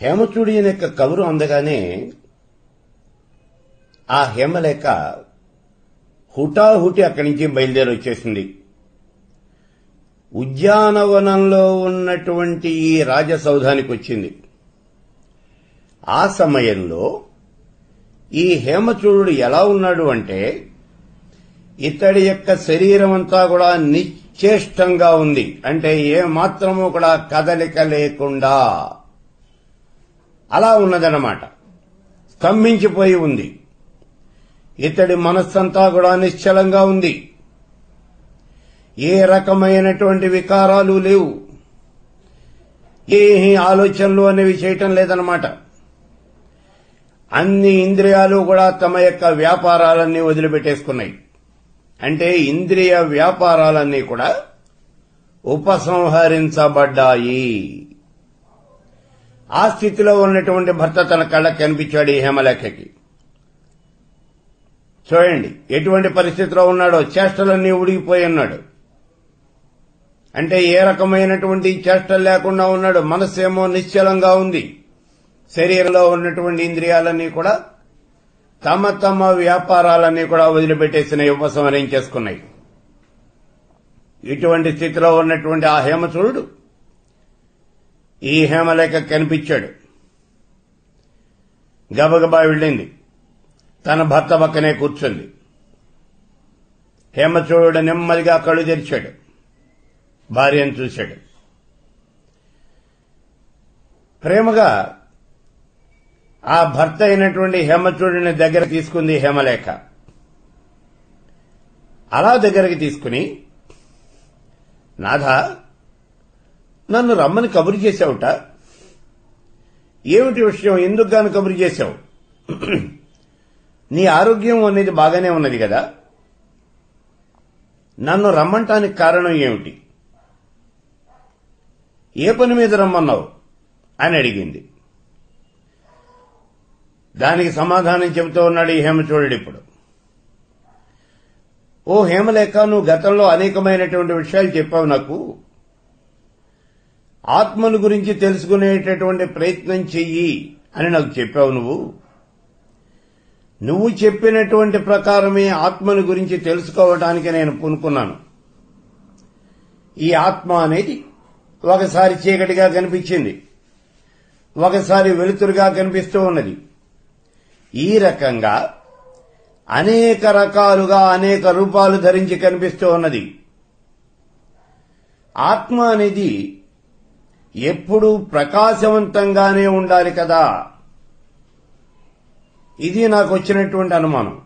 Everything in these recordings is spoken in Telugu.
హేమచూడి యొక్క కబురు అందగానే ఆ హేమలేఖ హుటాహుటి అక్కడి నుంచి బయలుదేరి వచ్చేసింది. ఉద్యానవనంలో ఉన్నటువంటి ఈ రాజసౌధానికి వచ్చింది. ఆ సమయంలో ఈ హేమచూడు ఎలా ఉన్నాడు అంటే ఇతడి యొక్క శరీరం అంతా కూడా నిశ్చేష్టంగా ఉంది. అంటే ఏ మాత్రమూ కూడా కదలిక లేకుండా అలా ఉన్నదన్నమాట. స్తంభించిపోయి ఉంది. ఇతడి మనస్సంతా కూడా నిశ్చలంగా ఉంది. ఏ రకమైనటువంటి వికారాలు లేవు. ఏ ఆలోచనలు అనేవి చేయటం లేదన్నమాట. అన్ని ఇంద్రియాలు కూడా తమ యొక్క వ్యాపారాలన్నీ వదిలిపెట్టేసుకున్నాయి. అంటే ఇంద్రియ వ్యాపారాలన్నీ కూడా ఉపసంహరించబడ్డాయి. ఆ స్థితిలో ఉన్నటువంటి భర్త తన కళ్ళకు కనిపించాడు ఈ హేమలేఖకి. చూడండి ఎటువంటి పరిస్థితిలో ఉన్నాడో. చేష్టలన్నీ ఉడిగిపోయి ఉన్నాడు. అంటే ఏ రకమైనటువంటి చేష్టలు లేకుండా ఉన్నాడు. మనస్సేమో నిశ్చలంగా ఉంది. శరీరంలో ఉన్నటువంటి ఇంద్రియాలన్నీ కూడా తమ తమ వ్యాపారాలన్నీ కూడా వదిలిపెట్టేసినాయి, ఉపసంహరించేసుకున్నాయి. ఇటువంటి స్థితిలో ఉన్నటువంటి ఆ హేమచూడు ఈ హేమలేఖ కనిపించాడు. గబగబా వెళ్ళింది. తన భర్త పక్కనే కూర్చుంది. హేమచూడు నెమ్మదిగా కళ్ళు తెరిచాడు. భార్యను చూశాడు. ప్రేమగా ఆ భర్త అయినటువంటి హేమచూడిని దగ్గర తీసుకుంది హేమలేఖ. అలా దగ్గరికి తీసుకుని, నాథ, నన్ను రమ్మని కబురు చేశావుట. ఏమిటి విషయం? ఎందుకు గాను కబురు చేశావు? నీ ఆరోగ్యం అనేది బాగానే ఉన్నది కదా. నన్ను రమ్మంటానికి కారణం ఏమిటి? ఏ పని మీద రమ్మన్నావు అని అడిగింది. దానికి సమాధానం చెబుతూ ఉన్నాడు ఈ హేమచూడు. ఇప్పుడు ఓ హేమలేఖ, నువ్వు గతంలో అనేకమైనటువంటి విషయాలు చెప్పావు నాకు. ఆత్మను గురించి తెలుసుకునేటటువంటి ప్రయత్నం చెయ్యి అని నాకు చెప్పావు. నువ్వు చెప్పినటువంటి ప్రకారమే ఆత్మను గురించి తెలుసుకోవడానికి నేను పూనుకున్నాను. ఈ ఆత్మ అనేది ఒకసారి చీకటిగా కనిపించింది, ఒకసారి వెలుతురుగా కనిపిస్తూ ఉన్నది. ఈ రకంగా అనేక రకాలుగా అనేక రూపాలు ధరించి కనిపిస్తూ ఉన్నది. ఆత్మ అనేది ఎప్పుడూ ప్రకాశవంతంగానే ఉండాలి కదా. ఇది నాకు వచ్చినటువంటి అనుమానం.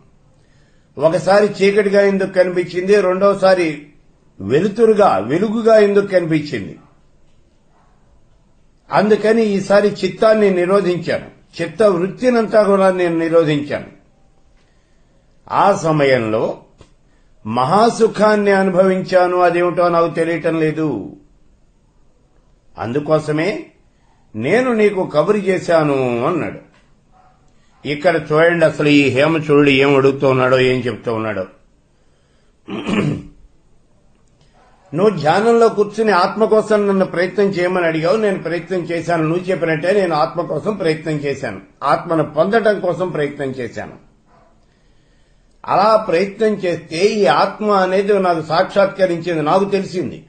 ఒకసారి చీకటిగా ఎందుకు కనిపించింది, రెండోసారి వెలుగుగా ఎందుకు కనిపించింది? అందుకని ఈసారి చిత్తాన్ని నిరోధించాను. చిత్త వృత్తినంతా కూడా నేను నిరోధించాను. ఆ సమయంలో మహాసుఖాన్ని అనుభవించాను. అదేమిటో నాకు తెలియటం లేదు. అందుకోసమే నేను నీకు కబురు చేశాను అన్నాడు. ఇక్కడ చూడండి అసలు ఈ హేమచూడు ఏం అడుగుతూ ఉన్నాడో, ఏం చెప్తూ ఉన్నాడో. నువ్వు ధ్యానంలో కూర్చుని ఆత్మ కోసం నన్ను ప్రయత్నం చేయమని అడిగావు. నేను ప్రయత్నం చేశాను. నువ్వు చెప్పినట్టే నేను ఆత్మ కోసం ప్రయత్నం చేశాను. ఆత్మను పొందటం కోసం ప్రయత్నం చేశాను. అలా ప్రయత్నం చేస్తే ఈ ఆత్మ అనేది నాకు సాక్షాత్కరించింది. నాకు తెలిసింది.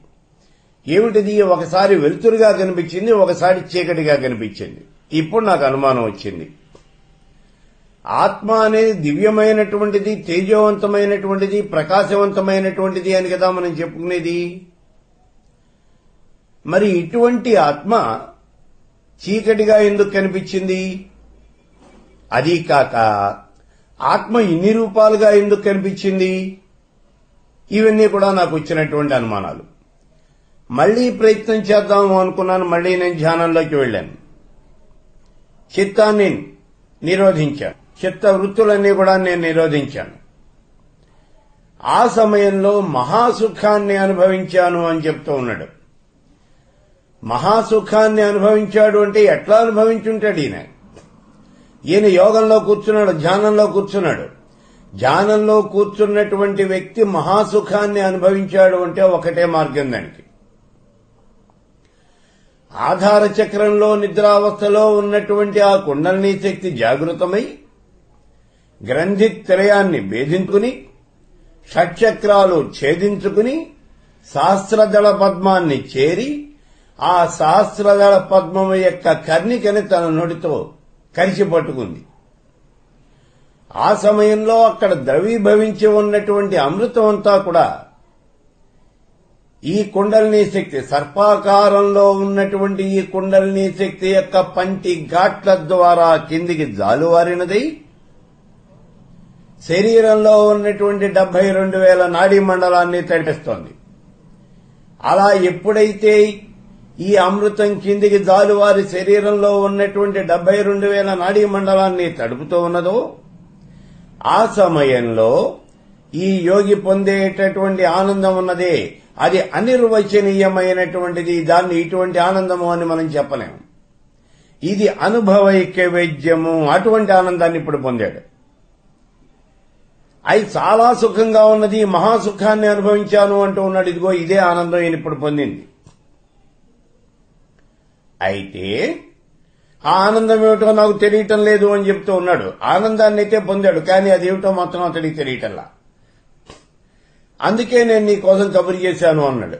ఏమిటిది? ఒకసారి వెలుతురుగా కనిపించింది, ఒకసారి చీకటిగా కనిపించింది. ఇప్పుడు నాకు అనుమానం వచ్చింది. ఆత్మ అనేది దివ్యమైనటువంటిది, తేజవంతమైనటువంటిది, ప్రకాశవంతమైనటువంటిది అని కదా మనం చెప్పుకునేది. మరి ఇటువంటి ఆత్మ చీకటిగా ఎందుకు కనిపించింది? అదీ కాక ఆత్మ ఇన్ని రూపాలుగా ఎందుకు కనిపించింది? ఇవన్నీ కూడా నాకు వచ్చినటువంటి అనుమానాలు. మళ్లీ ప్రయత్నం చేద్దాము అనుకున్నాను. మళ్లీ నేను ధ్యానంలోకి వెళ్ళాను. చిత్తాన్ని నిరోధించాను. చిత్త వృత్తులన్నీ కూడా నేను నిరోధించాను. ఆ సమయంలో మహాసుఖాన్ని అనుభవించాను అని చెప్తూ ఉన్నాడు. మహాసుఖాన్ని అనుభవించాడు అంటే ఎట్లా అనుభవించుంటాడు ఈయన? ఈయన యోగంలో కూర్చున్నాడు, ధ్యానంలో కూర్చున్నాడు. ధ్యానంలో కూర్చున్నటువంటి వ్యక్తి మహాసుఖాన్ని అనుభవించాడు అంటే ఒకటే మార్గం దానికి. ఆధార చక్రంలో నిద్రావస్థలో ఉన్నటువంటి ఆ కుండలినీ శక్తి జాగృతమై గ్రంథి త్రయాన్ని భేదించుకుని షట్చక్రాలు ఛేదించుకుని సహస్రదళ పద్మాన్ని చేరి ఆ సహస్రదళ పద్మము యొక్క కర్ణికని తన నోటితో కరిచి పట్టుకుంది. ఆ సమయంలో అక్కడ ద్రవీభవించి ఉన్నటువంటి అమృతం అంతా కూడా ఈ కుండలినీ శక్తి సర్పాకారంలో ఉన్నటువంటి ఈ కుండలినీ శక్తి యొక్క పంటి ఘాట్ల ద్వారా కిందికి జాలువారినదై శరీరంలో ఉన్నటువంటి 72,000 నాడీ మండలాన్ని తడిపేస్తోంది. అలా ఎప్పుడైతే ఈ అమృతం కిందికి జాలువారి శరీరంలో ఉన్నటువంటి 72,000 నాడీ మండలాన్ని తడుపుతూ ఉన్నదో ఆ సమయంలో ఈ యోగి పొందేటటువంటి ఆనందం ఉన్నదే అది అనిర్వచనీయమైనటువంటిది. దాన్ని ఇటువంటి ఆనందము అని మనం చెప్పలేము. ఇది అనుభవైక్య వైద్యము. అటువంటి ఆనందాన్ని ఇప్పుడు పొందాడు. అది చాలా సుఖంగా ఉన్నది, మహాసుఖాన్ని అనుభవించాను అంటూ ఉన్నాడు. ఇదిగో ఇదే ఆనందం ఈయన ఇప్పుడు పొందింది. అయితే ఆ ఆనందం ఏమిటో నాకు తెలియటం లేదు అని చెప్తూ ఉన్నాడు. ఆనందాన్ని అయితే పొందాడు, కానీ అదేమిటో మాత్రం అతడికి తెలియటంలా. అందుకే నేను నీ కోసం కబురు చేశాను అన్నాడు.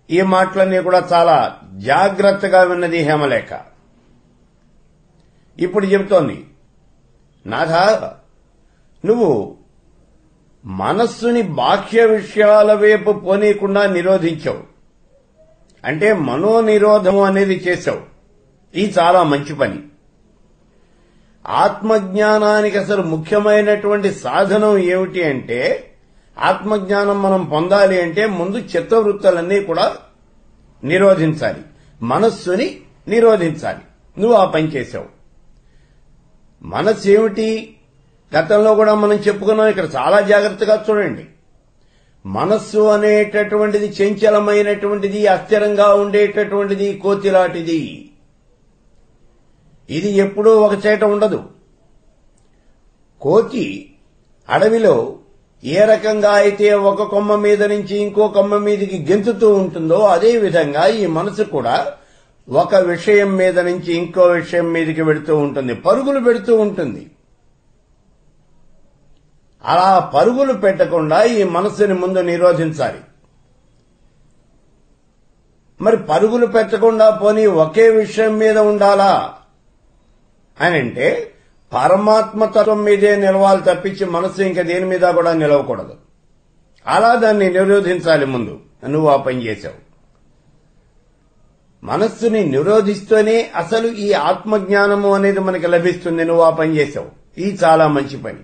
ఈ మాటలన్నీ కూడా చాలా జాగ్రత్తగా విన్నది హేమలేఖ. ఇప్పుడు చెబుతోంది, నాథా, నువ్వు మనస్సుని బాహ్య విషయాల వైపు పోనీయకుండా నిరోధించావు. అంటే మనోనిరోధము అనేది చేశావు. ఇది చాలా మంచి పని. ఆత్మజ్ఞానానికి అసలు ముఖ్యమైనటువంటి సాధనం ఏమిటి అంటే, ఆత్మజ్ఞానం మనం పొందాలి అంటే ముందు చిత్తవృత్తులన్నీ కూడా నిరోధించాలి, మనస్సుని నిరోధించాలి. నువ్వు ఆ పని చేశావు. మనస్సు ఏమిటి? గతంలో కూడా మనం చెప్పుకున్నాం. ఇక్కడ చాలా జాగ్రత్తగా చూడండి. మనస్సు అనేటటువంటిది చంచలమైనటువంటిది, అస్థిరంగా ఉండేటటువంటిది, కోతిలాంటిది. ఇది ఎప్పుడూ ఒక చేట ఉండదు. కోతి అడవిలో ఏ రకంగా అయితే ఒక కొమ్మ మీద నుంచి ఇంకో కొమ్మ మీదకి గెంతుతూ ఉంటుందో అదే విధంగా ఈ మనసు కూడా ఒక విషయం మీద నుంచి ఇంకో విషయం మీదకి వెళుతూ ఉంటుంది, పరుగులు పెడుతూ ఉంటుంది. అలా పరుగులు పెట్టకుండా ఈ మనస్సుని ముందు నిరోధించాలి. మరి పరుగులు పెట్టకుండా పోనీ ఒకే విషయం మీద ఉండాలా అని అంటే పరమాత్మతత్వం మీదే నిలవాలి తప్పించి మనస్సు ఇంకా దేని మీద కూడా నిలవకూడదు. అలా దాన్ని నిరోధించాలి. ముందు నువ్వు ఆ పని చేశావు. మనస్సుని నిరోధిస్తూనే అసలు ఈ ఆత్మజ్ఞానము అనేది మనకి లభిస్తుంది. నువ్వు ఆ పని చేశావు. ఇది చాలా మంచి పని.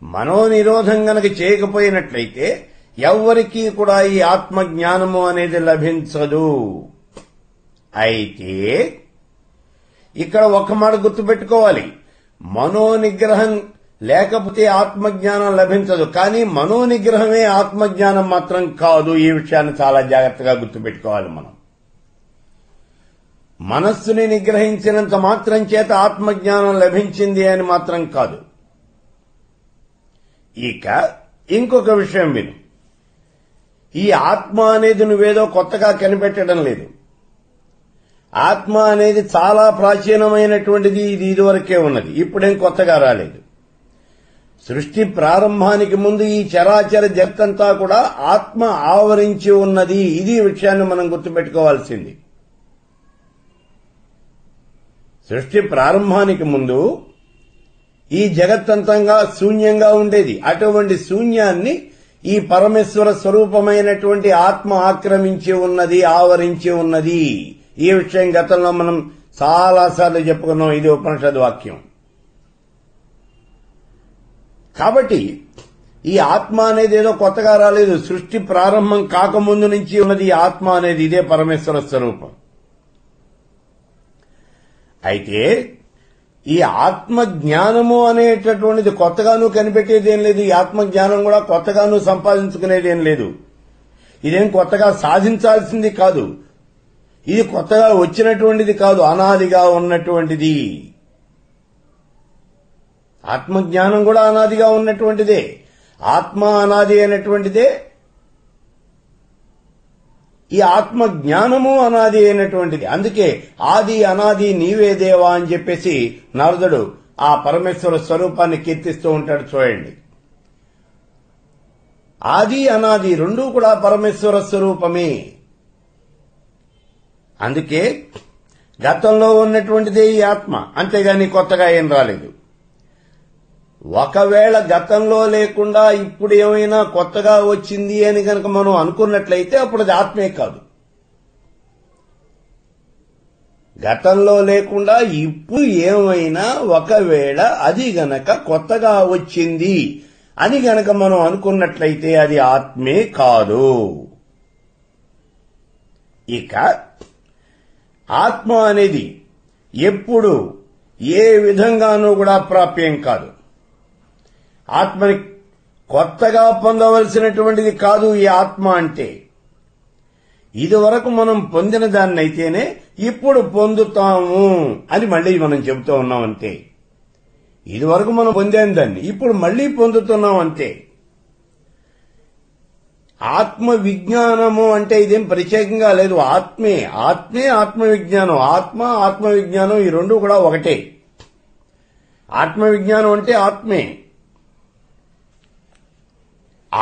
మనోనిరోధం గనక చేయకపోయినట్లయితే ఎవ్వరికీ కూడా ఈ ఆత్మజ్ఞానము అనేది లభించదు. అయితే ఇక్కడ ఒక మాట గుర్తుపెట్టుకోవాలి, మనోనిగ్రహం లేకపోతే ఆత్మజ్ఞానం లభించదు. కానీ మనోనిగ్రహమే ఆత్మజ్ఞానం మాత్రం కాదు. ఈ విషయాన్ని చాలా జాగ్రత్తగా గుర్తుపెట్టుకోవాలి. మనం మనస్సుని నిగ్రహించినంత మాత్రం చేత ఆత్మజ్ఞానం లభించింది అని మాత్రం కాదు. ఇక ఇంకొక విషయం విను. ఈ ఆత్మ అనేది నువ్వేదో కొత్తగా కనిపెట్టడం లేదు. ఆత్మ అనేది చాలా ప్రాచీనమైనటువంటిది. ఇది ఇదివరకే ఉన్నది, ఇప్పుడేం కొత్తగా రాలేదు. సృష్టి ప్రారంభానికి ముందు ఈ చరాచర జగత్తంతా కూడా ఆత్మ ఆవరించి ఉన్నది. ఇది విషయాన్ని మనం గుర్తుపెట్టుకోవాల్సింది. సృష్టి ప్రారంభానికి ముందు ఈ జగత్తంతంగా శూన్యంగా ఉండేది. అటువంటి శూన్యాన్ని ఈ పరమేశ్వర స్వరూపమైనటువంటి ఆత్మ ఆక్రమించి ఉన్నది, ఆవరించి ఉన్నది. ఈ విషయం గతంలో మనం చాలాసార్లు చెప్పుకున్నాం. ఇది ఉపనిషద్ వాక్యం. కాబట్టి ఈ ఆత్మ అనేది ఏదో కొత్తగా రాలేదు. సృష్టి ప్రారంభం కాకముందు నుంచి ఉన్నది ఆత్మ అనేది. ఇదే పరమేశ్వర స్వరూపం. అయితే ఈ ఆత్మ జ్ఞానము అనేటటువంటిది కొత్తగానూ కనిపెట్టేదేం లేదు. ఈ ఆత్మ జ్ఞానం కూడా కొత్తగానూ సంపాదించుకునేదేం లేదు. ఇదేం కొత్తగా సాధించాల్సింది కాదు. ఇది కొత్తగా వచ్చినటువంటిది కాదు, అనాదిగా ఉన్నటువంటిది. ఆత్మజ్ఞానం కూడా అనాదిగా ఉన్నటువంటిదే. ఆత్మ అనాది అయినటువంటిదే. ఈ ఆత్మ జ్ఞానము అనాది అయినటువంటిది. అందుకే ఆది అనాది నీవే దేవా అని చెప్పేసి నారదుడు ఆ పరమేశ్వర స్వరూపాన్ని కీర్తిస్తూ ఉంటాడు. చూడండి, ఆది అనాది రెండూ కూడా పరమేశ్వర స్వరూపమే. అందుకే గతంలో ఉన్నటువంటిదే ఈ ఆత్మ, అంతేగాని కొత్తగా ఏం రాలేదు. ఒకవేళ గతంలో లేకుండా ఇప్పుడు ఏమైనా కొత్తగా వచ్చింది అని గనక మనం అనుకున్నట్లయితే అప్పుడు అది ఆత్మే కాదు. గతంలో లేకుండా ఇప్పుడు ఏమైనా ఒకవేళ అది గనక కొత్తగా వచ్చింది అని గనక మనం అనుకున్నట్లయితే అది ఆత్మే కాదు. ఇక ఆత్మ అనేది ఎప్పుడు ఏ విధంగానూ కూడా ప్రాప్యం కాదు. ఆత్మని కొత్తగా పొందవలసినటువంటిది కాదు ఈ ఆత్మ అంటే. ఇదివరకు మనం పొందిన దాన్నైతేనే ఇప్పుడు పొందుతాము అని మళ్ళీ మనం చెబుతూ ఉన్నాం అంతే. ఇదివరకు మనం పొందాం దాన్ని, ఇప్పుడు మళ్ళీ పొందుతున్నాం అంతే. ఆత్మ విజ్ఞానము అంటే ఇదేం ప్రత్యేకంగా లేదు. ఆత్మే ఆత్మ విజ్ఞానం. ఆత్మ విజ్ఞానం ఈ రెండు కూడా ఒకటే. ఆత్మ విజ్ఞానం అంటే ఆత్మే.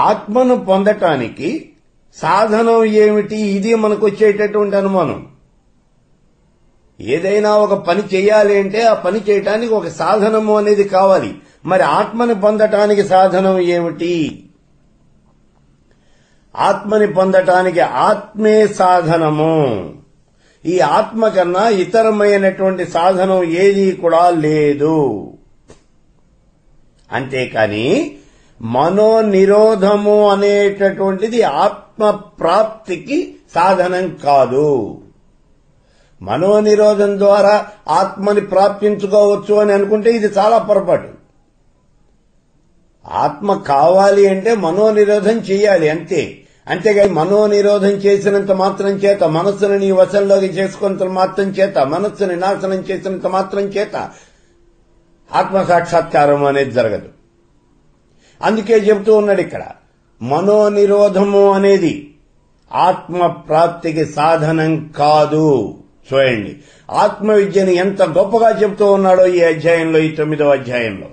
ఆత్మను పొందటానికి సాధనం ఏమిటి? ఇది మనకు వచ్చేటటువంటి అనుమానం. ఏదైనా ఒక పని చేయాలి అంటే ఆ పని చేయటానికి ఒక సాధనము అనేది కావాలి. మరి ఆత్మని పొందటానికి సాధనం ఏమిటి? ఆత్మని పొందటానికి ఆత్మే సాధనము. ఈ ఆత్మ కన్నా ఇతరమైనటువంటి సాధనం ఏదీ కూడా లేదు. అంతేకాని మనోనిరోధము అనేటటువంటిది ఆత్మ ప్రాప్తికి సాధనం కాదు. మనోనిరోధం ద్వారా ఆత్మని ప్రాప్తించుకోవచ్చు అని అనుకుంటే ఇది చాలా పొరపాటు. ఆత్మ కావాలి అంటే మనోనిరోధం చేయాలి అంతే. అంతేగాని మనోనిరోధం చేసినంత మాత్రం చేత, మనస్సును నీ వశంలోకి చేసుకున్నంత మాత్రం చేత, మనస్సుని నాశనం చేసినంత మాత్రం చేత ఆత్మసాక్షాత్కారం అనేది జరగదు. అందుకే చెబుతూ ఉన్నాడు ఇక్కడ, మనోనిరోధము అనేది ఆత్మ ప్రాప్తికి సాధనం కాదు. చూడండి, ఆత్మ విద్యని ఎంత గొప్పగా చెబుతూ ఉన్నాడో ఈ అధ్యాయంలో, ఈ 9వ అధ్యాయంలో.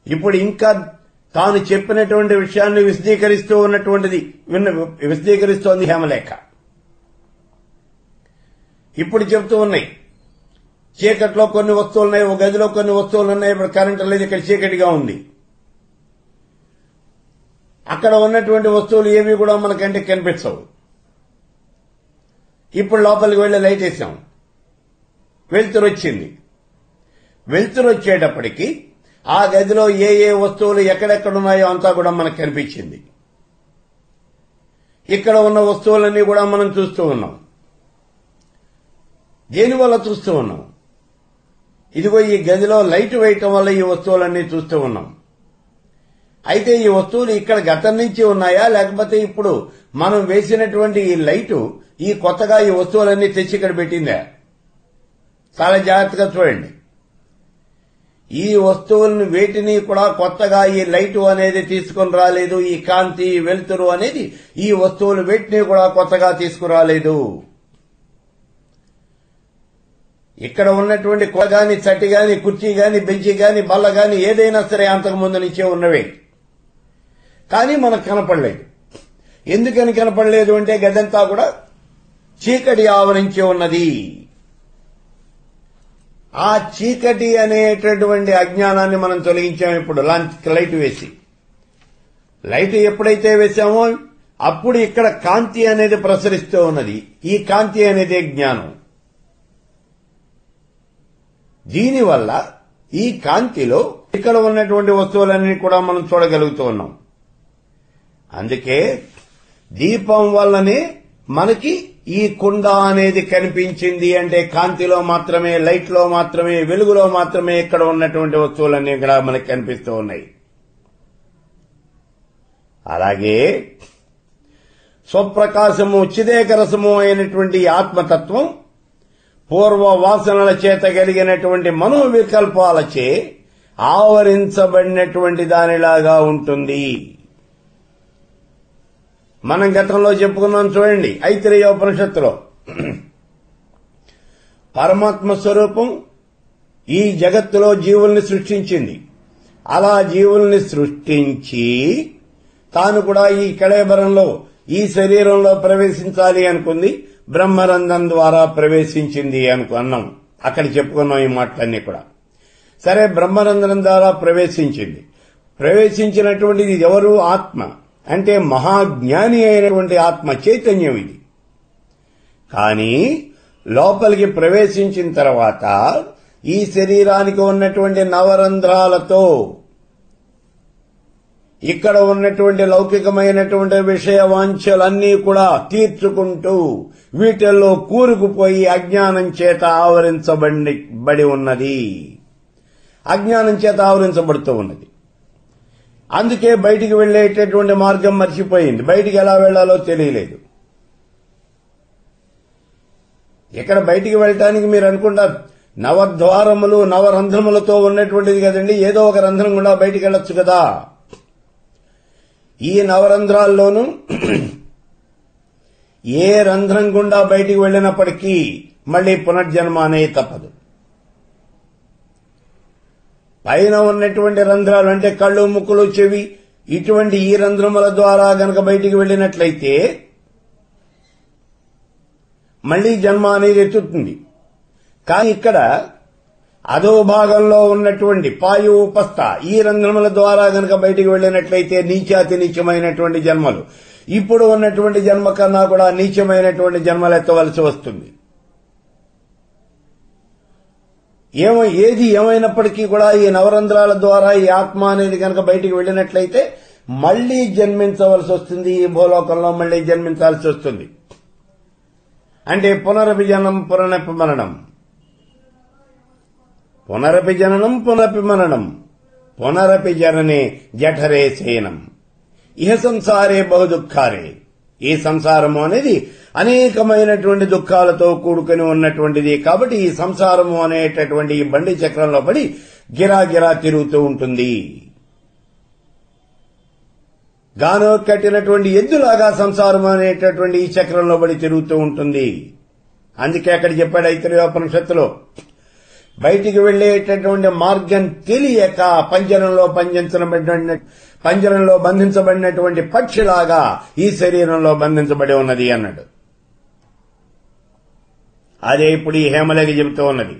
ఇప్పుడు ఇంకా తాను చెప్పినటువంటి విషయాన్ని విశదీకరిస్తోంది హేమలేఖ. ఇప్పుడు చెబుతూ ఉన్నాయి, చీకట్లో కొన్ని వస్తువులున్నాయి, ఒక గదిలో కొన్ని వస్తువులున్నాయి. ఇప్పుడు కరెంటు లేదు, ఇక్కడ చీకటిగా ఉంది. అక్కడ ఉన్నటువంటి వస్తువులు ఏవి కూడా మన కంటికి కనిపించవు. ఇప్పుడు లోపలికి వెళ్లి లైట్ వేసాం, వెలుతురు వచ్చింది. వెలుతురు వచ్చేటప్పటికి ఆ గదిలో ఏ ఏ వస్తువులు ఎక్కడెక్కడున్నాయో అంతా కూడా మనకు కనిపించింది. ఇక్కడ ఉన్న వస్తువులన్నీ కూడా మనం చూస్తూ ఉన్నాం. దేనివల్ల చూస్తూ ఉన్నాం? ఇదిగో ఈ గదిలో లైట్ వేయటం వల్ల ఈ వస్తువులన్నీ చూస్తూ ఉన్నాం. అయితే ఈ వస్తువులు ఇక్కడ గతం నుంచి ఉన్నాయా, లేకపోతే ఇప్పుడు మనం వేసినటువంటి ఈ లైటు ఈ కొత్తగా ఈ వస్తువులన్నీ తెచ్చి ఇక్కడ పెట్టిందా? చాలా జాగ్రత్తగా చూడండి. ఈ వస్తువులను వేటిని కూడా కొత్తగా ఈ లైటు అనేది తీసుకుని రాలేదు. ఈ కాంతి, వెలుతురు అనేది ఈ వస్తువులు వేటిని కూడా కొత్తగా తీసుకురాలేదు. ఇక్కడ ఉన్నటువంటి కొల గాని, చట్టి గాని, కుర్చీ గాని, బెంచి గాని, బల్ల గాని ఏదైనా సరే అంతకు ముందు నుంచే ఉన్నవే. కానీ మనకు కనపడలేదు. ఎందుకని కనపడలేదు అంటే గదంతా కూడా చీకటి ఆవరించి ఉన్నది. ఆ చీకటి అనేటటువంటి అజ్ఞానాన్ని మనం తొలగించాము ఇప్పుడు లైట్ వేసి. లైట్ ఎప్పుడైతే వేసామో అప్పుడు ఇక్కడ కాంతి అనేది ప్రసరిస్తూ ఉన్నది. ఈ కాంతి అనేది జ్ఞానం. దీనివల్ల ఈ కాంతిలో ఇక్కడ ఉన్నటువంటి వస్తువులన్నీ కూడా మనం చూడగలుగుతూ ఉన్నాం. అందుకే దీపం వల్లనే మనకి ఈ కుండ అనేది కనిపించింది. అంటే కాంతిలో మాత్రమే, లైట్ లో మాత్రమే, వెలుగులో మాత్రమే ఇక్కడ ఉన్నటువంటి వస్తువులన్నీ ఇక్కడ మనకి కనిపిస్తూ ఉన్నాయి. అలాగే స్వప్రకాశము, చిదేకరసము అయినటువంటి ఆత్మతత్వం పూర్వ వాసనల చేత కలిగినటువంటి మనోవికల్పాలచే ఆవరించబడినటువంటి దానిలాగా ఉంటుంది. మనం గతంలో చెప్పుకున్నాం చూడండి, ఐతిరేయోపనిషత్తులో పరమాత్మ స్వరూపం ఈ జగత్తులో జీవుల్ని సృష్టించింది. అలా జీవుల్ని సృష్టించి తాను కూడా ఈ కళేబరంలో ఈ శరీరంలో ప్రవేశించాలి అనుకుంది. బ్రహ్మరంధ్రం ద్వారా ప్రవేశించింది అన్నాం. అక్కడ చెప్పుకున్నాం ఈ మాటలన్నీ కూడా. సరే, బ్రహ్మరంధ్రం ద్వారా ప్రవేశించింది. ప్రవేశించినటువంటిది ఎవరు? ఆత్మ. అంటే మహాజ్ఞాని అయినటువంటి ఆత్మ చైతన్యం ఇది. కానీ లోపలికి ప్రవేశించిన తర్వాత ఈ శరీరానికి ఉన్నటువంటి నవరంధ్రాలతో ఇక్కడ ఉన్నటువంటి లౌకికమైనటువంటి విషయ వాంఛలన్నీ కూడా తీర్చుకుంటూ వీటిల్లో కూరుకుపోయి అజ్ఞానం చేత ఆవరించబడి ఉన్నది. అజ్ఞానం చేత ఆవరించబడుతూ ఉన్నది. అందుకే బయటికి వెళ్లేటటువంటి మార్గం మర్చిపోయింది. బయటికి ఎలా వెళ్లాలో తెలియలేదు. ఇక్కడ బయటికి వెళ్ళటానికి మీరు అనుకుంటారు నవద్వారములు నవరంధ్రములతో ఉన్నటువంటిది కదండి, ఏదో ఒక రంధ్రం కూడా బయటికి వెళ్ళొచ్చు కదా. ఈ నవరంధ్రాల్లోనూ ఏ రంధ్రం గుండా బయటికి వెళ్ళినప్పటికీ మళ్లీ పునర్జన్మ అనేది తప్పదు. పైన ఉన్నటువంటి రంధ్రాలు అంటే కళ్ళు, ముక్కులు, చెవి, ఇటువంటి ఈ రంధ్రముల ద్వారా గనక బయటికి వెళ్ళినట్లయితే మళ్లీ జన్మ అనేది ఎత్తుతుంది. కానీ ఇక్కడ అదో భాగంలో ఉన్నటువంటి పాయు, ఉపస్థ ఈ రంధ్రముల ద్వారా గనక బయటికి వెళ్ళినట్లయితే నీచాతి నీచమైనటువంటి జన్మలు, ఇప్పుడు ఉన్నటువంటి జన్మ కన్నా కూడా నీచమైనటువంటి జన్మలు ఎత్తవలసి వస్తుంది. ఏది ఏమైనప్పటికీ కూడా ఈ నవరంధ్రాల ద్వారా ఈ ఆత్మ అనేది కనుక బయటికి వెళ్ళినట్లయితే మళ్లీ జన్మించవలసి వస్తుంది. ఈ భూలోకంలో మళ్లీ జన్మించాల్సి వస్తుంది. అంటే పునరపి జననం పునరపి మరణం, పునరపి జననం పునరపి మరణం, పునరపి జననే జఠరే శయనం, ఇహ సంసారే బహుదుఃఖారే. ఈ సంసారము అనేది అనేకమైనటువంటి దుఃఖాలతో కూడుకుని ఉన్నటువంటిది. కాబట్టి ఈ సంసారము అనేటటువంటి ఈ బండి చక్రంలో పడి గిరాగిరా తిరుగుతూ ఉంటుంది. గానో కట్టినటువంటి ఎద్దులాగా సంసారం అనేటటువంటి ఈ చక్రంలో పడి తిరుగుతూ ఉంటుంది. అందుకే అక్కడ చెప్పాడు ఐతిరేయోపనిషత్తులో, బయటికి వెళ్లేటటువంటి మార్గం తెలియక పంజరంలో బంధించబడినటువంటి పక్షిలాగా ఈ శరీరంలో బంధించబడి ఉన్నది అన్నాడు. అదే ఇప్పుడు ఈ హేమలేఖ చెబుతూ ఉన్నది.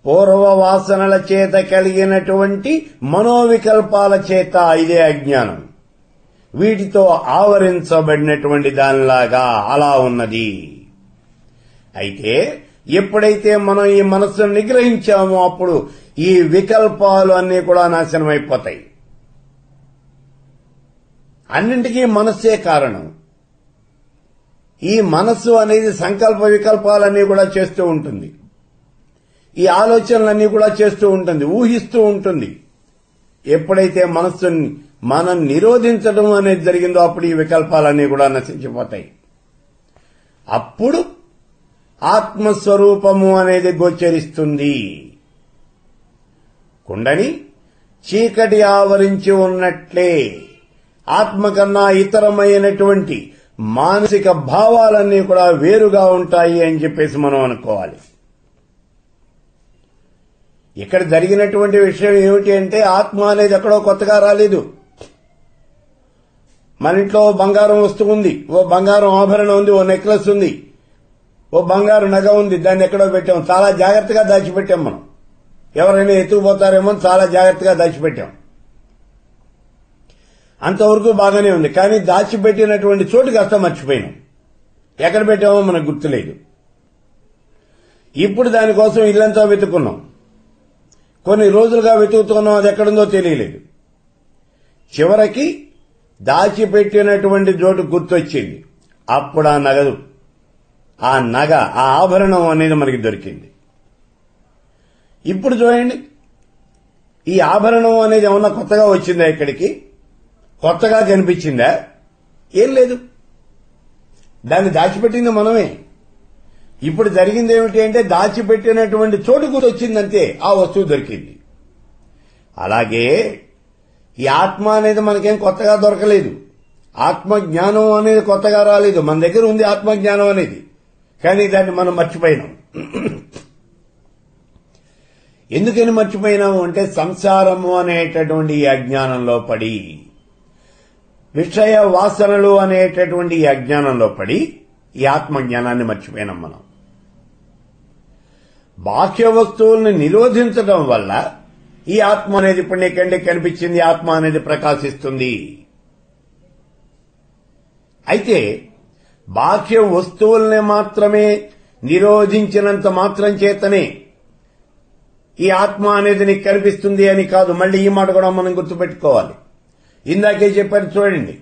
పూర్వ వాసనల చేత కలిగినటువంటి మనోవికల్పాల చేత ఇదే అజ్ఞానం, వీటితో ఆవరించబడినటువంటి దానిలాగా అలా ఉన్నది. అయితే ఎప్పుడైతే మనం ఈ మనస్సును నిగ్రహించామో అప్పుడు ఈ వికల్పాలు అన్నీ కూడా నాశనమైపోతాయి. అన్నింటికీ మనస్సే కారణం. ఈ మనస్సు అనేది సంకల్ప వికల్పాలన్నీ కూడా చేస్తూ ఉంటుంది. ఈ ఆలోచనలన్నీ కూడా చేస్తూ ఉంటుంది, ఊహిస్తూ ఉంటుంది. ఎప్పుడైతే మనస్సుని మనం నిరోధించడం అనేది జరిగిందో అప్పుడు ఈ వికల్పాలన్నీ కూడా నశించిపోతాయి. అప్పుడు ఆత్మస్వరూపము అనేది గోచరిస్తుంది. కుండని చీకటి ఆవరించి ఉన్నట్లే ఆత్మ కన్నా ఇతరమైనటువంటి మానసిక భావాలన్నీ కూడా వేరుగా ఉంటాయి అని చెప్పేసి మనం అనుకోవాలి. ఇక్కడ జరిగినటువంటి విషయం ఏమిటి అంటే ఆత్మ అనేది ఎక్కడో కొత్తగా రాలేదు. మన ఇంట్లో బంగారం వస్తువు ఉంది, ఓ బంగారం ఆభరణం ఉంది, ఓ నెక్లెస్ ఉంది, ఓ బంగారు నగ ఉంది, దాన్ని ఎక్కడో పెట్టాం, చాలా జాగ్రత్తగా దాచిపెట్టాం. మనం ఎవరైనా ఎత్తుకుపోతారేమో చాలా జాగ్రత్తగా దాచిపెట్టాం. అంతవరకు బాగానే ఉంది. కానీ దాచిపెట్టినటువంటి చోటు కాస్త మర్చిపోయినాం. ఎక్కడ పెట్టామో మనకు గుర్తులేదు. ఇప్పుడు దానికోసం ఇల్లంతా వెతుకున్నాం. కొన్ని రోజులుగా వెతుకుతున్నాం, అది ఎక్కడుందో తెలియలేదు. చివరికి దాచిపెట్టినటువంటి చోటు గుర్తొచ్చింది. అప్పుడు ఆ నగ ఆ ఆభరణం అనేది మనకి దొరికింది. ఇప్పుడు చూడండి, ఈ ఆభరణం అనేది ఏమన్నా కొత్తగా వచ్చిందా? ఇక్కడికి కొత్తగా కనిపించిందా? ఏం లేదు. దాన్ని దాచిపెట్టింది మనమే. ఇప్పుడు జరిగింది ఏమిటి అంటే దాచిపెట్టినటువంటి చోటు గుర్తొచ్చిందంతే, ఆ వస్తువు దొరికింది. అలాగే ఈ ఆత్మ అనేది మనకేం కొత్తగా దొరకలేదు. ఆత్మజ్ఞానం అనేది కొత్తగా రాలేదు, మన దగ్గర ఉంది ఆత్మజ్ఞానం అనేది. కానీ దాన్ని మనం మర్చిపోయినాం. ఎందుకని మర్చిపోయినాము అంటే సంసారము అనేటటువంటి ఈ అజ్ఞానంలో పడి, విషయ వాసనలు అనేటటువంటి ఈ అజ్ఞానంలో పడి ఈ ఆత్మజ్ఞానాన్ని మర్చిపోయినాం మనం. బాహ్య వస్తువుల్ని నిరోధించడం వల్ల ఈ ఆత్మ అనేది ఇప్పుడు నీకంటే కనిపించింది, ఆత్మ అనేది ప్రకాశిస్తుంది. అయితే బాహ్య వస్తువుల్ని మాత్రమే నిరోధించినంత మాత్రం చేతనే ఈ ఆత్మ అనేది నీకు కనిపిస్తుంది అని కాదు. మళ్ళీ ఈ మాట కూడా మనం గుర్తుపెట్టుకోవాలి. ఇందాకే చెప్పారు చూడండి,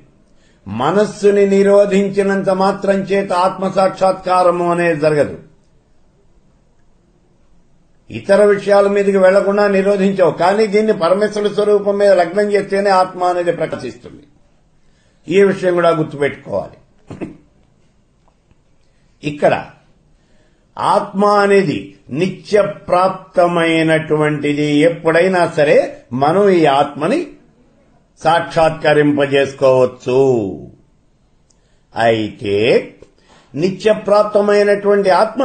మనస్సుని నిరోధించినంత మాత్రం చేత ఆత్మ సాక్షాత్కారము అనేది జరగదు. ఇతర విషయాల మీదకి వెళ్లకుండా నిరోధించావు, కానీ దీన్ని పరమేశ్వర స్వరూపం మీద లగ్నం చేస్తేనే ఆత్మ అనేది ప్రకాశిస్తుంది. ఈ విషయం కూడా గుర్తుపెట్టుకోవాలి. ఇక్కడ ఆత్మ అనేది నిత్య ప్రాప్తమైనటువంటిది. ఎప్పుడైనా సరే మనం ఈ ఆత్మని సాక్షాత్కరింపజేసుకోవచ్చు. అయితే నిత్యప్రాప్తమైనటువంటి ఆత్మ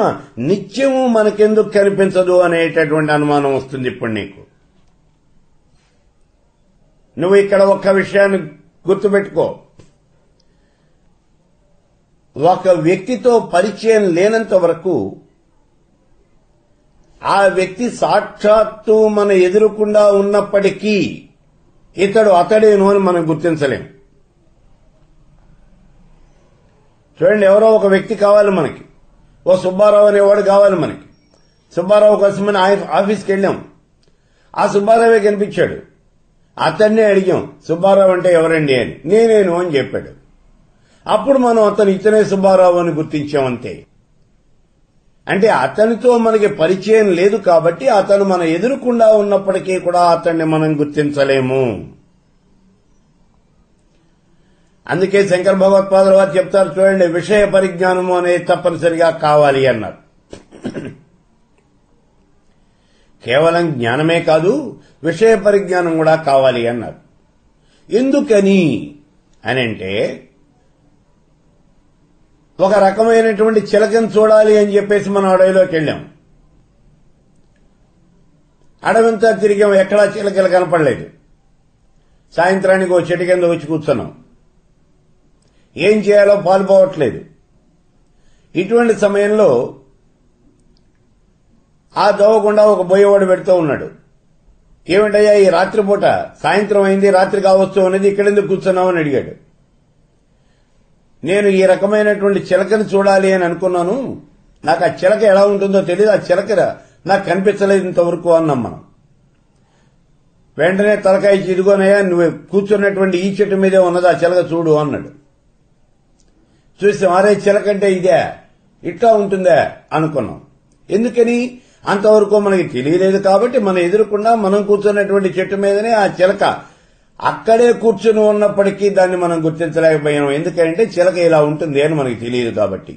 నిత్యము మనకెందుకు కనిపించదు అనేటటువంటి అనుమానం వస్తుంది ఇప్పుడు నీకు. నువ్వు ఇక్కడ ఒక్క విషయాన్ని గుర్తుపెట్టుకో, ఒక వ్యక్తితో పరిచయం లేనంత వరకు ఆ వ్యక్తి సాక్షాత్తు మన ఎదురుకుండా ఉన్నప్పటికీ ఇతడు అతడేను అని మనం గుర్తించలేం. చూడండి, ఎవరో ఒక వ్యక్తి కావాలి మనకి, ఓ సుబ్బారావు అనేవాడు కావాలి మనకి. సుబ్బారావు కోసమని ఆఫీస్కి వెళ్ళాం, ఆ సుబ్బారావే కనిపించాడు. అతన్నే అడిగాం, సుబ్బారావు అంటే ఎవరండి అని. నేనేను అని చెప్పాడు. అప్పుడు మనం అతను ఇతనే సుబ్బారావు అని గుర్తించామంతే. అంటే అతనితో మనకి పరిచయం లేదు కాబట్టి అతను మన ఎదురుకుండా ఉన్నప్పటికీ కూడా అతన్ని మనం గుర్తించలేము. అందుకే శంకర భగవత్పాదుల వారు చెప్తారు చూడండి, విషయ పరిజ్ఞానము అనేది తప్పనిసరిగా కావాలి అన్నారు. కేవలం జ్ఞానమే కాదు, విషయ పరిజ్ఞానం కూడా కావాలి అన్నారు. ఎందుకని అనంటే, ఒక రకమైనటువంటి చిలకను చూడాలి అని చెప్పేసి మనం అడవిలోకి వెళ్ళాం. అడవంతా తిరిగాం, ఎక్కడా చిలకలు కనపడలేదు. సాయంత్రానికి ఓ చెట్టు కింద వచ్చి కూర్చున్నాం. ఏం చేయాలో పాలుపోవట్లేదు. ఇటువంటి సమయంలో ఆ దోవకుండా ఒక బోయేవాడు పెడుతూ ఉన్నాడు. ఏమిటయ్యా ఈ రాత్రిపూట, సాయంత్రం అయింది, రాత్రి కావచ్చు అనేది ఇక్కడెందుకు కూర్చున్నావు అని అడిగాడు. నేను ఈ రకమైనటువంటి చిలకని చూడాలి అని అనుకున్నాను, నాకు ఆ చిలక ఎలా ఉంటుందో తెలియదు, ఆ చిలక నాకు కనిపించలేదు ఇంతవరకు అన్నాం మనం. వెంటనే తలకాయ ఇదిగోనయ్యా నువ్వు కూర్చున్నటువంటి ఈ చెట్టు మీదే ఉన్నది, ఆ చిలక చూడు అన్నాడు. చూస్తే మరే చిలకంటే ఇదే, ఇట్లా ఉంటుందా అనుకున్నాం. ఎందుకని? అంతవరకు మనకి తెలియలేదు కాబట్టి మన ఎదురుకుండా మనం కూర్చున్నటువంటి చెట్టు మీదనే ఆ చిలక అక్కడే కూర్చుని ఉన్నప్పటికీ దాన్ని మనం గుర్తించలేకపోయాం. ఎందుకంటే చిలక ఇలా ఉంటుంది అని మనకి తెలియదు కాబట్టి.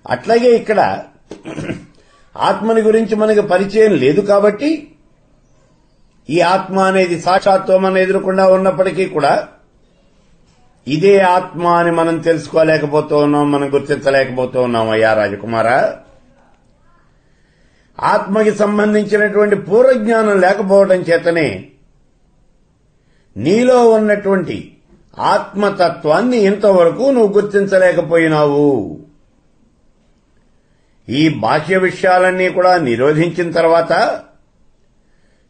అట్లాగే ఇక్కడ ఆత్మని గురించి మనకి పరిచయం లేదు కాబట్టి ఈ ఆత్మ అనేది సాక్షాత్తు మన ఎదురుకుండా ఉన్నప్పటికీ కూడా ఇదే ఆత్మ అని మనం తెలుసుకోలేకపోతూ ఉన్నాం, మనం గుర్తించలేకపోతూ ఉన్నాం. అయ్యా రాజకుమారా, ఆత్మకి సంబంధించినటువంటి పూర్వజ్ఞానం లేకపోవడం చేతనే నీలో ఉన్నటువంటి ఆత్మతత్వాన్ని ఇంతవరకు నువ్వు గుర్తించలేకపోయినావు. ఈ బాహ్య విషయాలన్నీ కూడా నిరోధించిన తర్వాత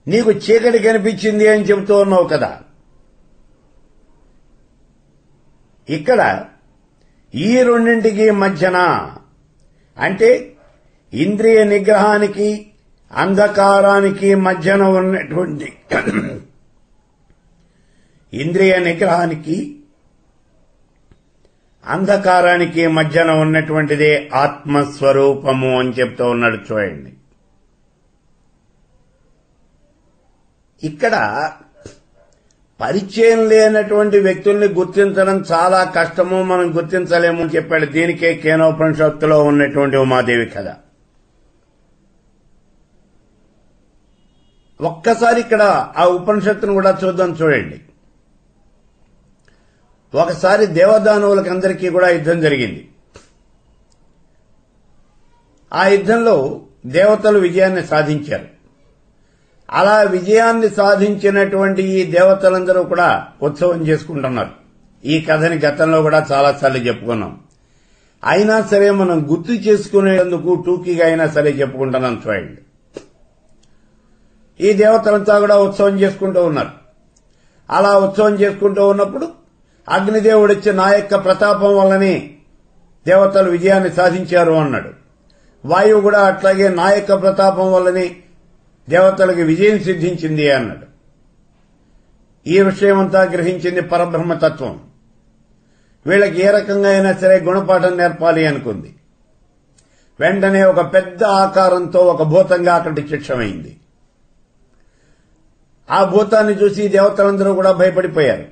నీకు చీకటి కనిపించింది అని చెబుతూ ఉన్నావు కదా. ఇక్కడ ఈ రెండింటికి మధ్యన అంటే ఇంద్రియ నిగ్రహానికి అంధకారానికి మధ్యన ఉన్నటువంటి ఇంద్రియ నిగ్రహానికి అంధకారానికి మధ్యన ఉన్నటువంటిదే ఆత్మస్వరూపము అని చెప్తూ ఉన్నాడు చూడండి. ఇక్కడ పరిచయం లేనటువంటి వ్యక్తుల్ని గుర్తించడం చాలా కష్టము, మనం గుర్తించలేము అని చెప్పాడు. దీనికే కేనోపనిషత్తులో ఉన్నటువంటి ఉమాదేవి కథ. ఒక్కసారి ఇక్కడ ఆ ఉపనిషత్తును కూడా చూద్దాం చూడండి. ఒకసారి దేవదానవులకు అందరికీ కూడా యుద్ధం జరిగింది. ఆ యుద్ధంలో దేవతలు విజయాన్ని సాధించారు. అలా విజయాన్ని సాధించినటువంటి ఈ దేవతలందరూ కూడా ఉత్సవం చేసుకుంటున్నారు. ఈ కథని గతంలో కూడా చాలాసార్లు చెప్పుకున్నాం. అయినా సరే మనం గుర్తు చేసుకునేందుకు టూకీగా అయినా సరే చెప్పుకుంటున్నాం. చూడండి, ఈ దేవతలంతా కూడా ఉత్సవం చేసుకుంటూ ఉన్నారు. అలా ఉత్సవం చేసుకుంటూ ఉన్నప్పుడు అగ్నిదేవుడు వచ్చి నా యొక్క ప్రతాపం వల్లనే దేవతలు విజయాన్ని సాధించారు అన్నాడు. వాయువు కూడా అట్లాగే నా యొక్క ప్రతాపం వల్లనే దేవతలకు విజయం సిద్ధించింది అన్నాడు. ఈ విషయమంతా గ్రహించింది పరబ్రహ్మతత్వం. వీళ్ళకి ఏ రకంగా అయినా సరే గుణపాఠం నేర్పాలి అనుకుంది. వెంటనే ఒక పెద్ద ఆకారంతో ఒక భూతంగా అక్కడ ప్రత్యక్షమైంది. ఆ భూతాన్ని చూసి దేవతలందరూ కూడా భయపడిపోయారు.